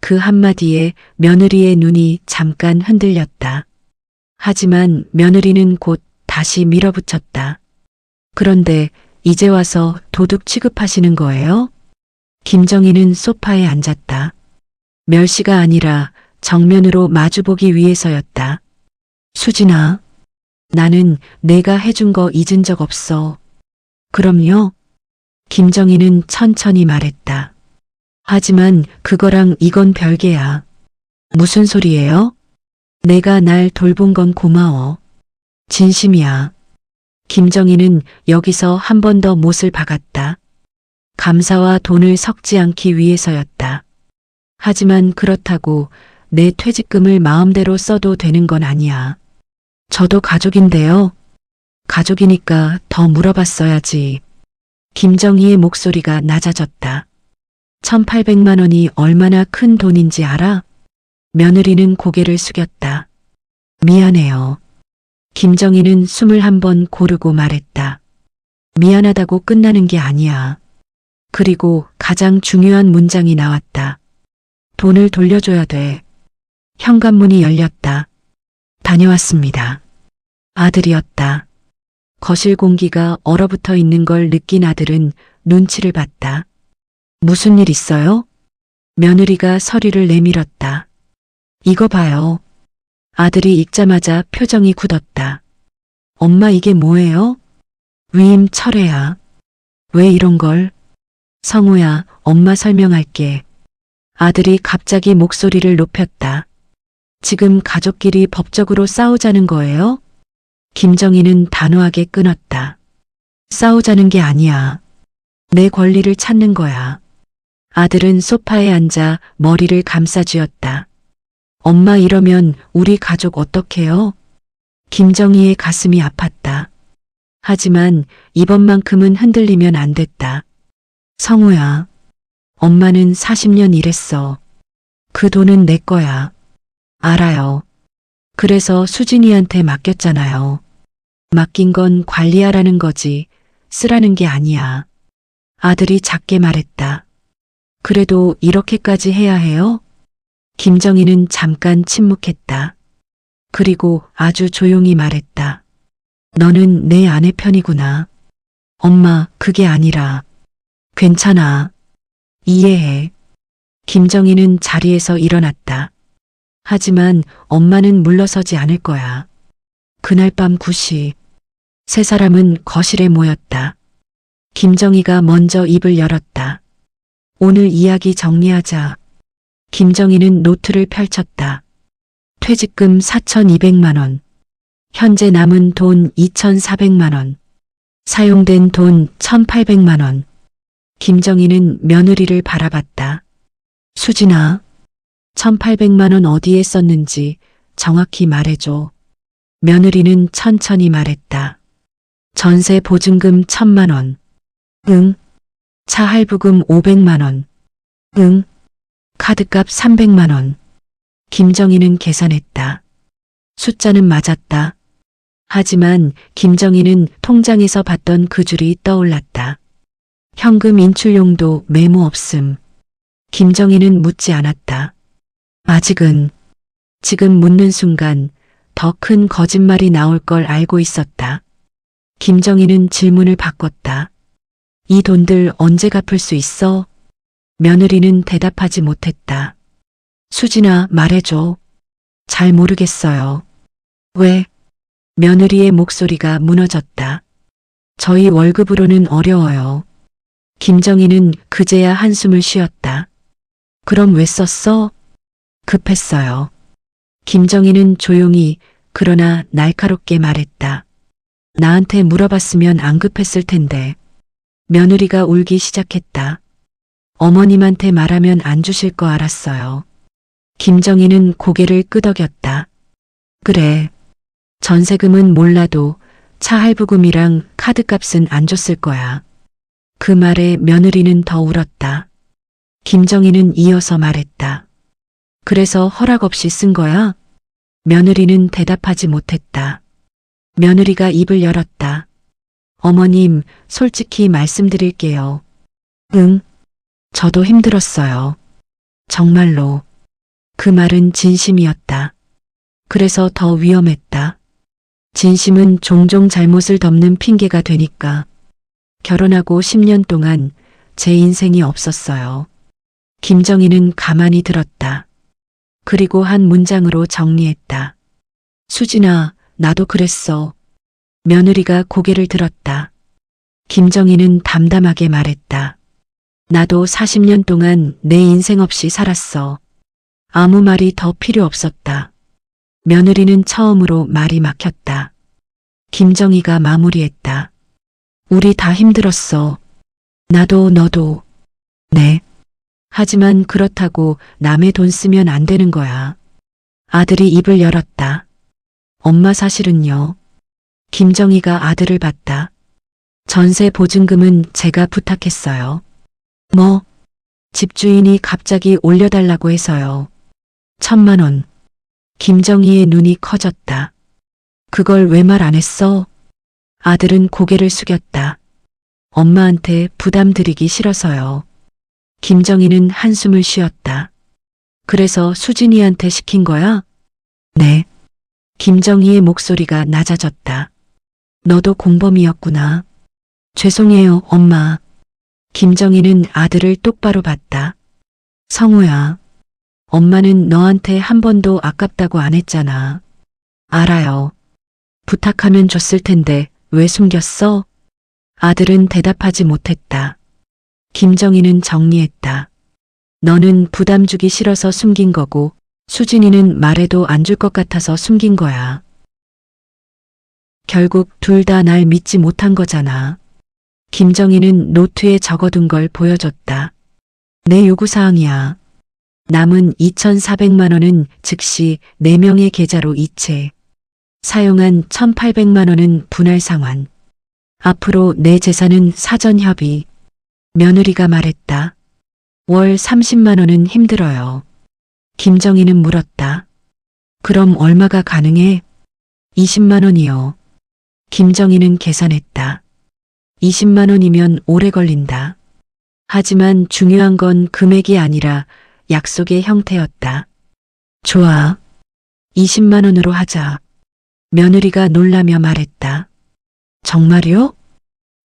그 한마디에 며느리의 눈이 잠깐 흔들렸다. 하지만 며느리는 곧 다시 밀어붙였다. 그런데 이제 와서 도둑 취급하시는 거예요? 김정희는 소파에 앉았다. 멸시가 아니라 정면으로 마주보기 위해서였다. 수진아, 나는 내가 해준 거 잊은 적 없어. 그럼요. 김정희는 천천히 말했다. 하지만 그거랑 이건 별개야. 무슨 소리예요? 내가 날 돌본 건 고마워. 진심이야. 김정희는 여기서 한 번 더 못을 박았다. 감사와 돈을 섞지 않기 위해서였다. 하지만 그렇다고 내 퇴직금을 마음대로 써도 되는 건 아니야. 저도 가족인데요. 가족이니까 더 물어봤어야지. 김정희의 목소리가 낮아졌다. 1,800만 원이 얼마나 큰 돈인지 알아? 며느리는 고개를 숙였다. 미안해요. 김정희는 숨을 한 번 고르고 말했다. 미안하다고 끝나는 게 아니야. 그리고 가장 중요한 문장이 나왔다. 돈을 돌려줘야 돼. 현관문이 열렸다. 다녀왔습니다. 아들이었다. 거실 공기가 얼어붙어 있는 걸 느낀 아들은 눈치를 봤다. 무슨 일 있어요? 며느리가 서리를 내밀었다. 이거 봐요. 아들이 읽자마자 표정이 굳었다. 엄마 이게 뭐예요? 위임 철회야. 왜 이런 걸? 성우야, 엄마 설명할게. 아들이 갑자기 목소리를 높였다. 지금 가족끼리 법적으로 싸우자는 거예요? 김정희는 단호하게 끊었다. 싸우자는 게 아니야. 내 권리를 찾는 거야. 아들은 소파에 앉아 머리를 감싸쥐었다. 엄마 이러면 우리 가족 어떡해요? 김정희의 가슴이 아팠다. 하지만 이번만큼은 흔들리면 안 됐다. 성우야, 엄마는 40년 일했어. 그 돈은 내 거야. 알아요. 그래서 수진이한테 맡겼잖아요. 맡긴 건 관리하라는 거지, 쓰라는 게 아니야. 아들이 작게 말했다. 그래도 이렇게까지 해야 해요? 김정희는 잠깐 침묵했다. 그리고 아주 조용히 말했다. 너는 내 아내 편이구나. 엄마, 그게 아니라. 괜찮아. 이해해. 김정희는 자리에서 일어났다. 하지만 엄마는 물러서지 않을 거야. 그날 밤 9시, 세 사람은 거실에 모였다. 김정희가 먼저 입을 열었다. 오늘 이야기 정리하자. 김정희는 노트를 펼쳤다. 퇴직금 4,200만 원. 현재 남은 돈 2,400만 원. 사용된 돈 1,800만 원. 김정희는 며느리를 바라봤다. 수진아, 1,800만 원 어디에 썼는지 정확히 말해줘. 며느리는 천천히 말했다. 전세 보증금 1,000만 원. 응. 차 할부금 500만 원. 응. 카드값 300만 원. 김정희는 계산했다. 숫자는 맞았다. 하지만 김정희는 통장에서 봤던 그 줄이 떠올랐다. 현금 인출용도 메모 없음. 김정희는 묻지 않았다. 아직은. 지금 묻는 순간 더 큰 거짓말이 나올 걸 알고 있었다. 김정희는 질문을 바꿨다. 이 돈들 언제 갚을 수 있어? 며느리는 대답하지 못했다. 수진아, 말해줘. 잘 모르겠어요. 왜? 며느리의 목소리가 무너졌다. 저희 월급으로는 어려워요. 김정희는 그제야 한숨을 쉬었다. 그럼 왜 썼어? 급했어요. 김정희는 조용히 그러나 날카롭게 말했다. 나한테 물어봤으면 안 급했을 텐데. 며느리가 울기 시작했다. 어머님한테 말하면 안 주실 거 알았어요. 김정희는 고개를 끄덕였다. 그래. 전세금은 몰라도 차 할부금이랑 카드값은 안 줬을 거야. 그 말에 며느리는 더 울었다. 김정희는 이어서 말했다. 그래서 허락 없이 쓴 거야? 며느리는 대답하지 못했다. 며느리가 입을 열었다. 어머님, 솔직히 말씀드릴게요. 응, 저도 힘들었어요. 정말로. 그 말은 진심이었다. 그래서 더 위험했다. 진심은 종종 잘못을 덮는 핑계가 되니까. 결혼하고 10년 동안 제 인생이 없었어요. 김정희는 가만히 들었다. 그리고 한 문장으로 정리했다. 수진아, 나도 그랬어. 며느리가 고개를 들었다. 김정희는 담담하게 말했다. 나도 40년 동안 내 인생 없이 살았어. 아무 말이 더 필요 없었다. 며느리는 처음으로 말이 막혔다. 김정희가 마무리했다. 우리 다 힘들었어. 나도 너도. 네. 하지만 그렇다고 남의 돈 쓰면 안 되는 거야. 아들이 입을 열었다. 엄마 사실은요. 김정희가 아들을 봤다. 전세 보증금은 제가 부탁했어요. 뭐? 집주인이 갑자기 올려달라고 해서요. 1,000만 원. 김정희의 눈이 커졌다. 그걸 왜 말 안 했어? 아들은 고개를 숙였다. 엄마한테 부담 드리기 싫어서요. 김정희는 한숨을 쉬었다. 그래서 수진이한테 시킨 거야? 네. 김정희의 목소리가 낮아졌다. 너도 공범이었구나. 죄송해요, 엄마. 김정희는 아들을 똑바로 봤다. 성우야. 엄마는 너한테 한 번도 아깝다고 안 했잖아. 알아요. 부탁하면 줬을 텐데 왜 숨겼어? 아들은 대답하지 못했다. 김정희는 정리했다. 너는 부담 주기 싫어서 숨긴 거고 수진이는 말해도 안 줄 것 같아서 숨긴 거야. 결국 둘 다 날 믿지 못한 거잖아. 김정희는 노트에 적어둔 걸 보여줬다. 내 요구사항이야. 남은 2,400만 원은 즉시 4명의 계좌로 이체. 사용한 1,800만 원은 분할 상환. 앞으로 내 재산은 사전 협의. 며느리가 말했다. 월 30만 원은 힘들어요. 김정희는 물었다. 그럼 얼마가 가능해? 20만 원이요. 김정희는 계산했다. 20만 원이면 오래 걸린다. 하지만 중요한 건 금액이 아니라 약속의 형태였다. 좋아. 20만 원으로 하자. 며느리가 놀라며 말했다. 정말요?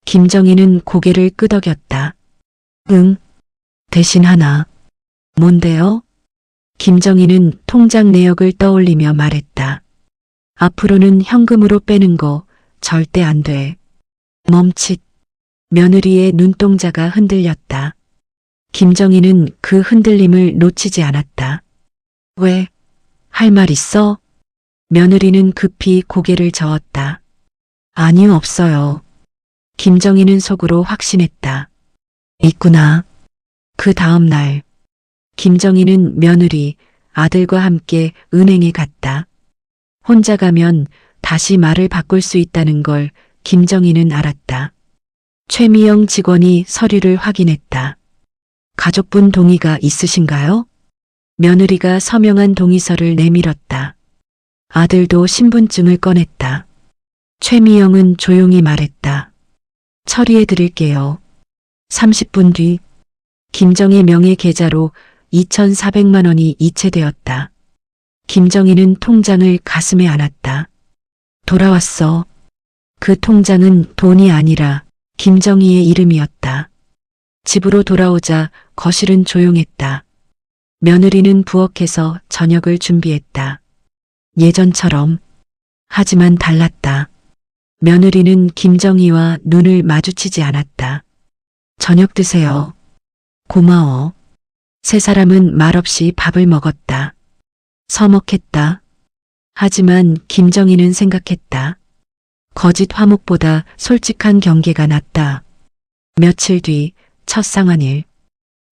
김정희는 고개를 끄덕였다. 응. 대신 하나. 뭔데요? 김정희는 통장 내역을 떠올리며 말했다. 앞으로는 현금으로 빼는 거 절대 안 돼. 멈칫. 며느리의 눈동자가 흔들렸다. 김정희는 그 흔들림을 놓치지 않았다. 왜? 할 말 있어? 며느리는 급히 고개를 저었다. 아니요, 없어요. 김정희는 속으로 확신했다. 있구나. 그 다음 날, 김정희는 며느리, 아들과 함께 은행에 갔다. 혼자 가면 다시 말을 바꿀 수 있다는 걸 김정희는 알았다. 최미영 직원이 서류를 확인했다. 가족분 동의가 있으신가요? 며느리가 서명한 동의서를 내밀었다. 아들도 신분증을 꺼냈다. 최미영은 조용히 말했다. 처리해 드릴게요. 30분 뒤 김정희 명의 계좌로 2,400만 원이 이체되었다. 김정희는 통장을 가슴에 안았다. 돌아왔어. 그 통장은 돈이 아니라 김정희의 이름이었다. 집으로 돌아오자 거실은 조용했다. 며느리는 부엌에서 저녁을 준비했다. 예전처럼. 하지만 달랐다. 며느리는 김정희와 눈을 마주치지 않았다. 저녁 드세요. 고마워. 세 사람은 말없이 밥을 먹었다. 서먹했다. 하지만 김정희는 생각했다. 거짓 화목보다 솔직한 경계가 낫다. 며칠 뒤 첫 상환일.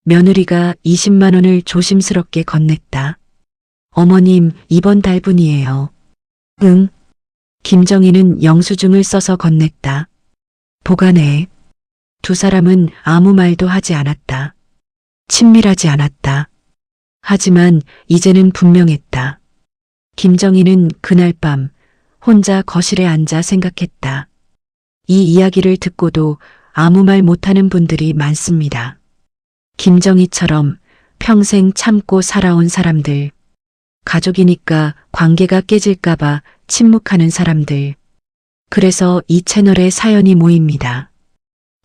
며느리가 20만 원을 조심스럽게 건넸다. 어머님, 이번 달분이에요. 응. 김정희는 영수증을 써서 건넸다. 보관해. 두 사람은 아무 말도 하지 않았다. 친밀하지 않았다. 하지만 이제는 분명했다. 김정희는 그날 밤 혼자 거실에 앉아 생각했다. 이 이야기를 듣고도 아무 말 못하는 분들이 많습니다. 김정희처럼 평생 참고 살아온 사람들, 가족이니까 관계가 깨질까봐 침묵하는 사람들. 그래서 이 채널에 사연이 모입니다.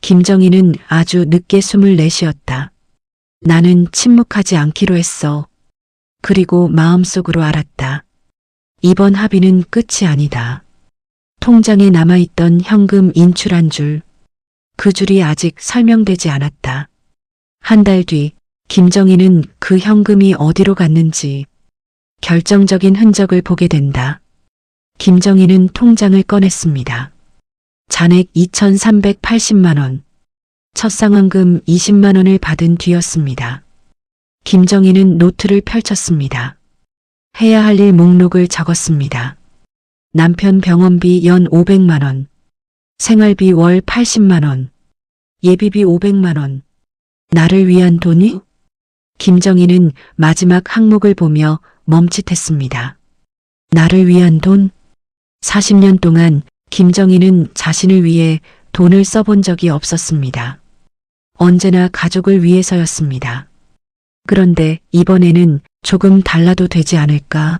김정희는 아주 늦게 숨을 내쉬었다. 나는 침묵하지 않기로 했어. 그리고 마음속으로 알았다. 이번 합의는 끝이 아니다. 통장에 남아있던 현금 인출한 줄, 그 줄이 아직 설명되지 않았다. 한 달 뒤 김정희는 그 현금이 어디로 갔는지 결정적인 흔적을 보게 된다. 김정희는 통장을 꺼냈습니다. 잔액 2,380만 원, 첫 상환금 20만 원을 받은 뒤였습니다. 김정희는 노트를 펼쳤습니다. 해야 할 일 목록을 적었습니다. 남편 병원비 연 500만 원, 생활비 월 80만 원, 예비비 500만 원. 나를 위한 돈이? 김정희는 마지막 항목을 보며 멈칫했습니다. 나를 위한 돈? 40년 동안 김정희는 자신을 위해 돈을 써본 적이 없었습니다. 언제나 가족을 위해서였습니다. 그런데 이번에는 조금 달라도 되지 않을까?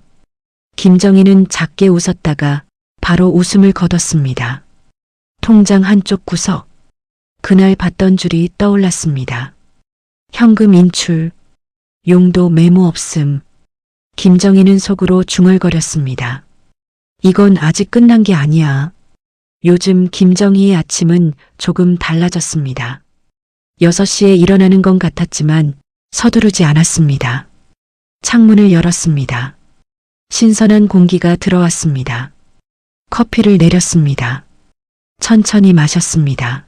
김정희는 작게 웃었다가 바로 웃음을 거뒀습니다. 통장 한쪽 구석. 그날 봤던 줄이 떠올랐습니다. 현금 인출, 용도 메모 없음. 김정희는 속으로 중얼거렸습니다. 이건 아직 끝난 게 아니야. 요즘 김정희의 아침은 조금 달라졌습니다. 6시에 일어나는 건 같았지만 서두르지 않았습니다. 창문을 열었습니다. 신선한 공기가 들어왔습니다. 커피를 내렸습니다. 천천히 마셨습니다.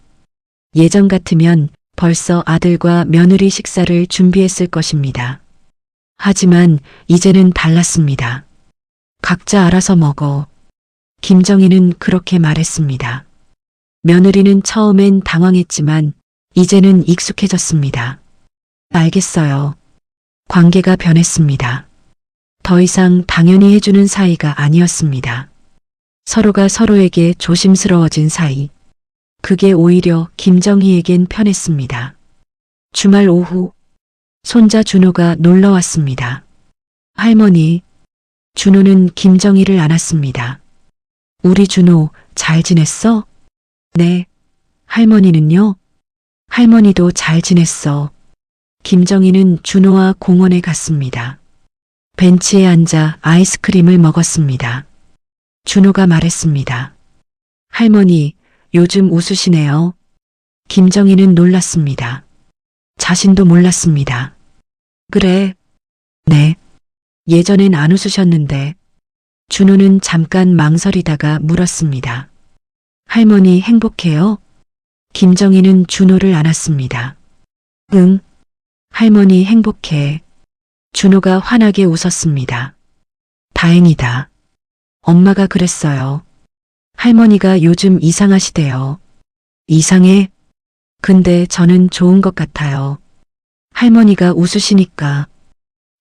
예전 같으면 벌써 아들과 며느리 식사를 준비했을 것입니다. 하지만 이제는 달랐습니다. 각자 알아서 먹어. 김정희는 그렇게 말했습니다. 며느리는 처음엔 당황했지만 이제는 익숙해졌습니다. 알겠어요. 관계가 변했습니다. 더 이상 당연히 해주는 사이가 아니었습니다. 서로가 서로에게 조심스러워진 사이. 그게 오히려 김정희에겐 편했습니다. 주말 오후 손자 준호가 놀러 왔습니다. 할머니, 준호는 김정희를 안았습니다. 우리 준호 잘 지냈어? 네. 할머니는요? 할머니도 잘 지냈어. 김정희는 준호와 공원에 갔습니다. 벤치에 앉아 아이스크림을 먹었습니다. 준호가 말했습니다. 할머니, 요즘 웃으시네요. 김정희는 놀랐습니다. 자신도 몰랐습니다. 그래. 네. 예전엔 안 웃으셨는데. 준호는 잠깐 망설이다가 물었습니다. 할머니 행복해요? 김정희는 준호를 안았습니다. 응. 할머니 행복해. 준호가 환하게 웃었습니다. 다행이다. 엄마가 그랬어요. 할머니가 요즘 이상하시대요. 이상해? 근데 저는 좋은 것 같아요. 할머니가 웃으시니까.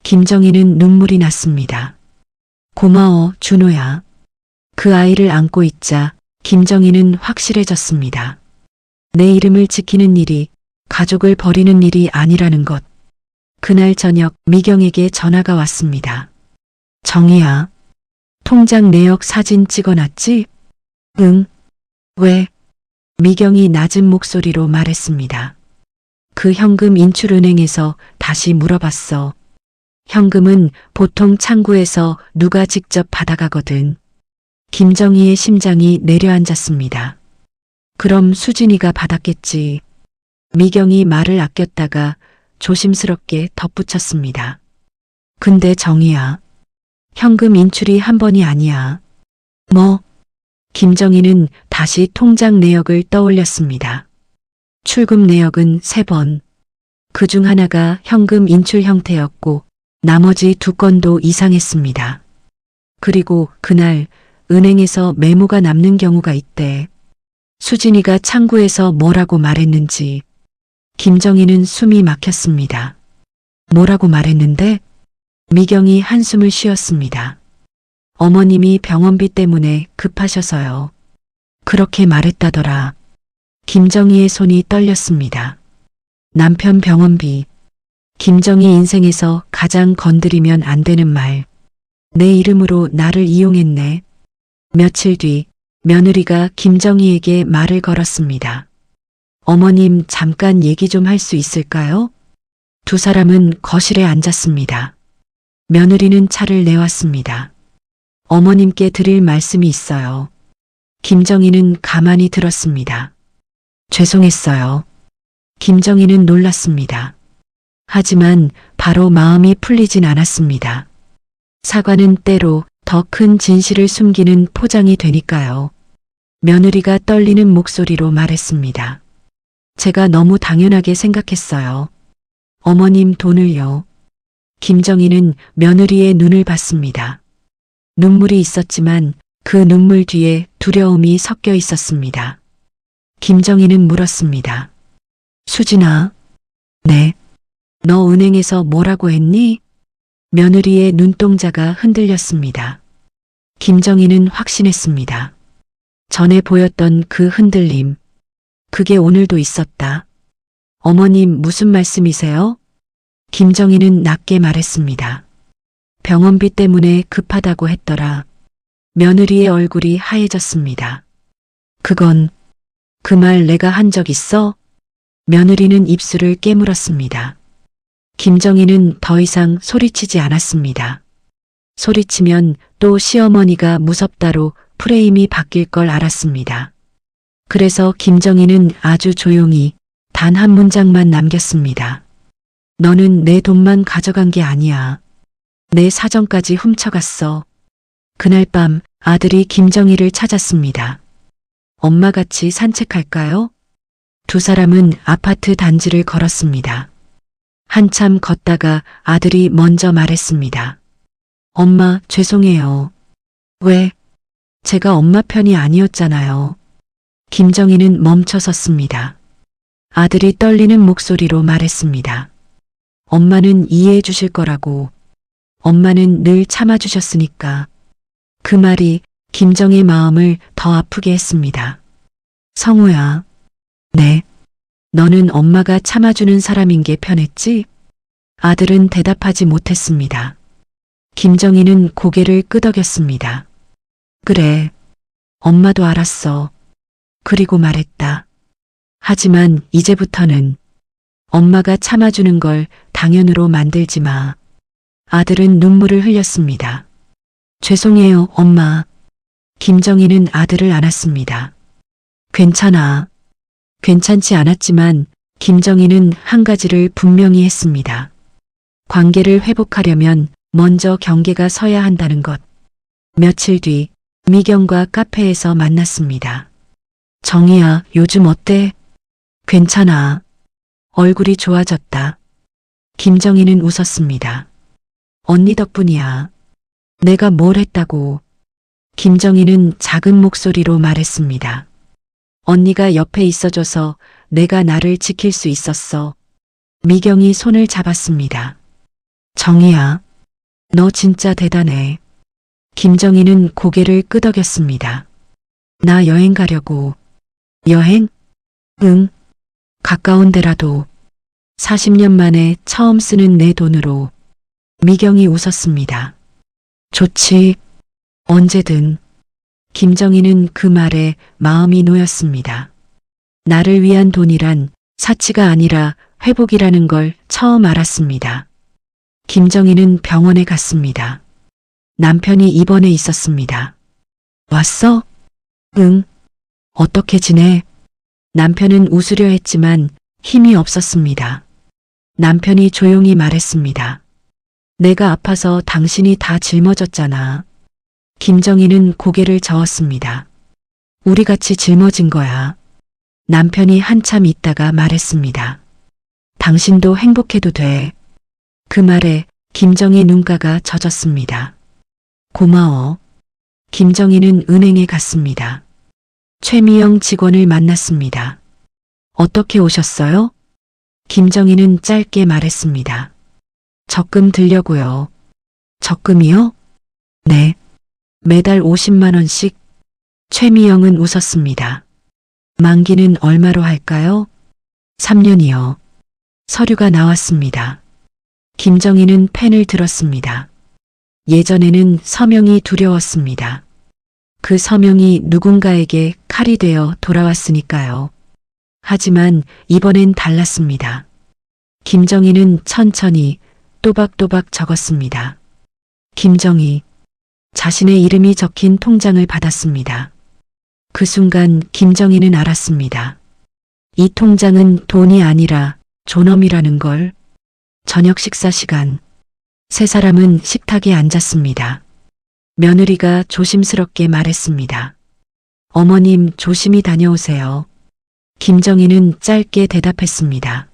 김정희는 눈물이 났습니다. 고마워, 준호야. 그 아이를 안고 있자 김정희는 확실해졌습니다. 내 이름을 지키는 일이 가족을 버리는 일이 아니라는 것. 그날 저녁 미경에게 전화가 왔습니다. 정희야, 통장 내역 사진 찍어놨지? 응. 왜? 미경이 낮은 목소리로 말했습니다. 그 현금 인출은행에서 다시 물어봤어. 현금은 보통 창구에서 누가 직접 받아가거든. 김정희의 심장이 내려앉았습니다. 그럼 수진이가 받았겠지. 미경이 말을 아꼈다가 조심스럽게 덧붙였습니다. 근데 정희야, 현금 인출이 한 번이 아니야. 뭐? 김정희는 다시 통장 내역을 떠올렸습니다. 출금 내역은 3번. 그중 하나가 현금 인출 형태였고 나머지 2건도 이상했습니다. 그리고 그날 은행에서 메모가 남는 경우가 있대. 수진이가 창구에서 뭐라고 말했는지. 김정희는 숨이 막혔습니다. 뭐라고 말했는데? 미경이 한숨을 쉬었습니다. 어머님이 병원비 때문에 급하셔서요. 그렇게 말했다더라. 김정희의 손이 떨렸습니다. 남편 병원비. 김정희 인생에서 가장 건드리면 안 되는 말. 내 이름으로 나를 이용했네. 며칠 뒤 며느리가 김정희에게 말을 걸었습니다. 어머님 잠깐 얘기 좀 할 수 있을까요? 두 사람은 거실에 앉았습니다. 며느리는 차를 내왔습니다. 어머님께 드릴 말씀이 있어요. 김정희는 가만히 들었습니다. 죄송했어요. 김정희는 놀랐습니다. 하지만 바로 마음이 풀리진 않았습니다. 사과는 때로 더 큰 진실을 숨기는 포장이 되니까요. 며느리가 떨리는 목소리로 말했습니다. 제가 너무 당연하게 생각했어요. 어머님 돈을요. 김정희는 며느리의 눈을 봤습니다. 눈물이 있었지만 그 눈물 뒤에 두려움이 섞여 있었습니다. 김정희는 물었습니다. 수진아. 네. 너 은행에서 뭐라고 했니? 며느리의 눈동자가 흔들렸습니다. 김정희는 확신했습니다. 전에 보였던 그 흔들림. 그게 오늘도 있었다. 어머님 무슨 말씀이세요? 김정희는 낮게 말했습니다. 병원비 때문에 급하다고 했더라. 며느리의 얼굴이 하얘졌습니다. 그건 그 말 내가 한 적 있어? 며느리는 입술을 깨물었습니다. 김정희는 더 이상 소리치지 않았습니다. 소리치면 또 시어머니가 무섭다로 프레임이 바뀔 걸 알았습니다. 그래서 김정희는 아주 조용히 단 한 문장만 남겼습니다. 너는 내 돈만 가져간 게 아니야. 내 사정까지 훔쳐갔어. 그날 밤 아들이 김정희를 찾았습니다. 엄마 같이 산책할까요? 두 사람은 아파트 단지를 걸었습니다. 한참 걷다가 아들이 먼저 말했습니다. 엄마, 죄송해요. 왜? 제가 엄마 편이 아니었잖아요. 김정희는 멈춰섰습니다. 아들이 떨리는 목소리로 말했습니다. 엄마는 이해해 주실 거라고. 엄마는 늘 참아주셨으니까. 그 말이 김정희의 마음을 더 아프게 했습니다. 성우야. 네. 너는 엄마가 참아주는 사람인 게 편했지? 아들은 대답하지 못했습니다. 김정희는 고개를 끄덕였습니다. 그래. 엄마도 알았어. 그리고 말했다. 하지만 이제부터는 엄마가 참아주는 걸 당연으로 만들지 마. 아들은 눈물을 흘렸습니다. 죄송해요, 엄마. 김정희는 아들을 안았습니다. 괜찮아. 괜찮지 않았지만 김정희는 한 가지를 분명히 했습니다. 관계를 회복하려면 먼저 경계가 서야 한다는 것. 며칠 뒤 미경과 카페에서 만났습니다. 정희야, 요즘 어때? 괜찮아. 얼굴이 좋아졌다. 김정희는 웃었습니다. 언니 덕분이야. 내가 뭘 했다고. 김정희는 작은 목소리로 말했습니다. 언니가 옆에 있어줘서 내가 나를 지킬 수 있었어. 미경이 손을 잡았습니다. 정희야, 너 진짜 대단해. 김정희는 고개를 끄덕였습니다. 나 여행 가려고. 여행? 응. 가까운 데라도. 40년 만에 처음 쓰는 내 돈으로. 미경이 웃었습니다. 좋지. 언제든. 김정희는 그 말에 마음이 놓였습니다. 나를 위한 돈이란 사치가 아니라 회복이라는 걸 처음 알았습니다. 김정희는 병원에 갔습니다. 남편이 입원해 있었습니다. 왔어? 응. 어떻게 지내? 남편은 웃으려 했지만 힘이 없었습니다. 남편이 조용히 말했습니다. 내가 아파서 당신이 다 짊어졌잖아. 김정희는 고개를 저었습니다. 우리 같이 짊어진 거야. 남편이 한참 있다가 말했습니다. 당신도 행복해도 돼. 그 말에 김정희 눈가가 젖었습니다. 고마워. 김정희는 은행에 갔습니다. 최미영 직원을 만났습니다. 어떻게 오셨어요? 김정희는 짧게 말했습니다. 적금 들려고요. 적금이요? 네. 매달 50만 원씩. 최미영은 웃었습니다. 만기는 얼마로 할까요? 3년이요. 서류가 나왔습니다. 김정희는 펜을 들었습니다. 예전에는 서명이 두려웠습니다. 그 서명이 누군가에게 칼이 되어 돌아왔으니까요. 하지만 이번엔 달랐습니다. 김정희는 천천히 또박또박 적었습니다. 김정희. 자신의 이름이 적힌 통장을 받았습니다. 그 순간 김정희는 알았습니다. 이 통장은 돈이 아니라 존엄이라는 걸. 저녁 식사 시간. 세 사람은 식탁에 앉았습니다. 며느리가 조심스럽게 말했습니다. 어머님 조심히 다녀오세요. 김정희는 짧게 대답했습니다.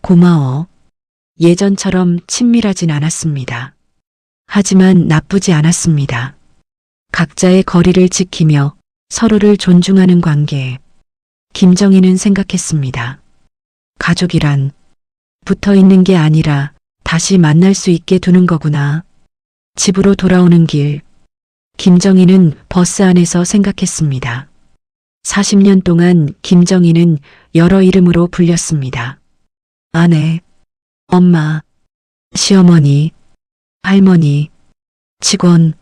고마워. 예전처럼 친밀하진 않았습니다. 하지만 나쁘지 않았습니다. 각자의 거리를 지키며 서로를 존중하는 관계. 김정희는 생각했습니다. 가족이란 붙어 있는 게 아니라 다시 만날 수 있게 두는 거구나. 집으로 돌아오는 길. 김정희는 버스 안에서 생각했습니다. 40년 동안 김정희는 여러 이름으로 불렸습니다. 아내, 엄마, 시어머니, 할머니, 직원.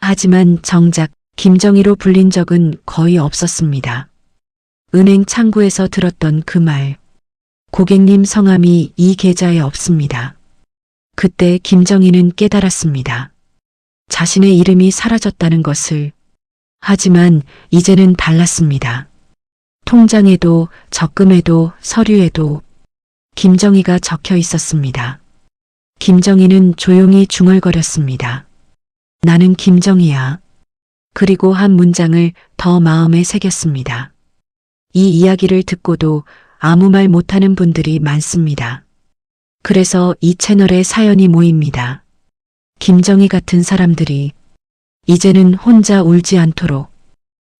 하지만 정작 김정희로 불린 적은 거의 없었습니다. 은행 창구에서 들었던 그 말. 고객님 성함이 이 계좌에 없습니다. 그때 김정희는 깨달았습니다. 자신의 이름이 사라졌다는 것을. 하지만 이제는 달랐습니다. 통장에도 적금에도 서류에도 김정희가 적혀 있었습니다. 김정희는 조용히 중얼거렸습니다. 나는 김정희야. 그리고 한 문장을 더 마음에 새겼습니다. 이 이야기를 듣고도 아무 말 못하는 분들이 많습니다. 그래서 이 채널에 사연이 모입니다. 김정희 같은 사람들이 이제는 혼자 울지 않도록.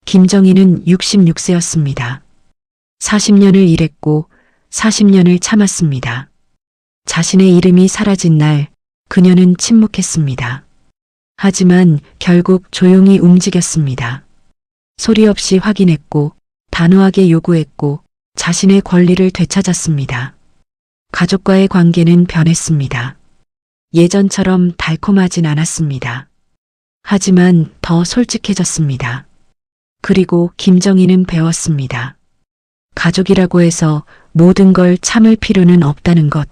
김정희는 66세였습니다. 40년을 일했고 40년을 참았습니다. 자신의 이름이 사라진 날 그녀는 침묵했습니다. 하지만 결국 조용히 움직였습니다. 소리 없이 확인했고 단호하게 요구했고 자신의 권리를 되찾았습니다. 가족과의 관계는 변했습니다. 예전처럼 달콤하진 않았습니다. 하지만 더 솔직해졌습니다. 그리고 김정희는 배웠습니다. 가족이라고 해서 모든 걸 참을 필요는 없다는 것.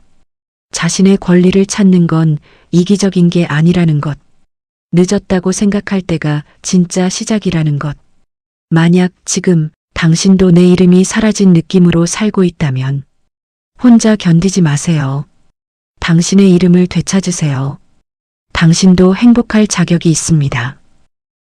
자신의 권리를 찾는 건 이기적인 게 아니라는 것. 늦었다고 생각할 때가 진짜 시작이라는 것. 만약 지금 당신도 내 이름이 사라진 느낌으로 살고 있다면 혼자 견디지 마세요. 당신의 이름을 되찾으세요. 당신도 행복할 자격이 있습니다.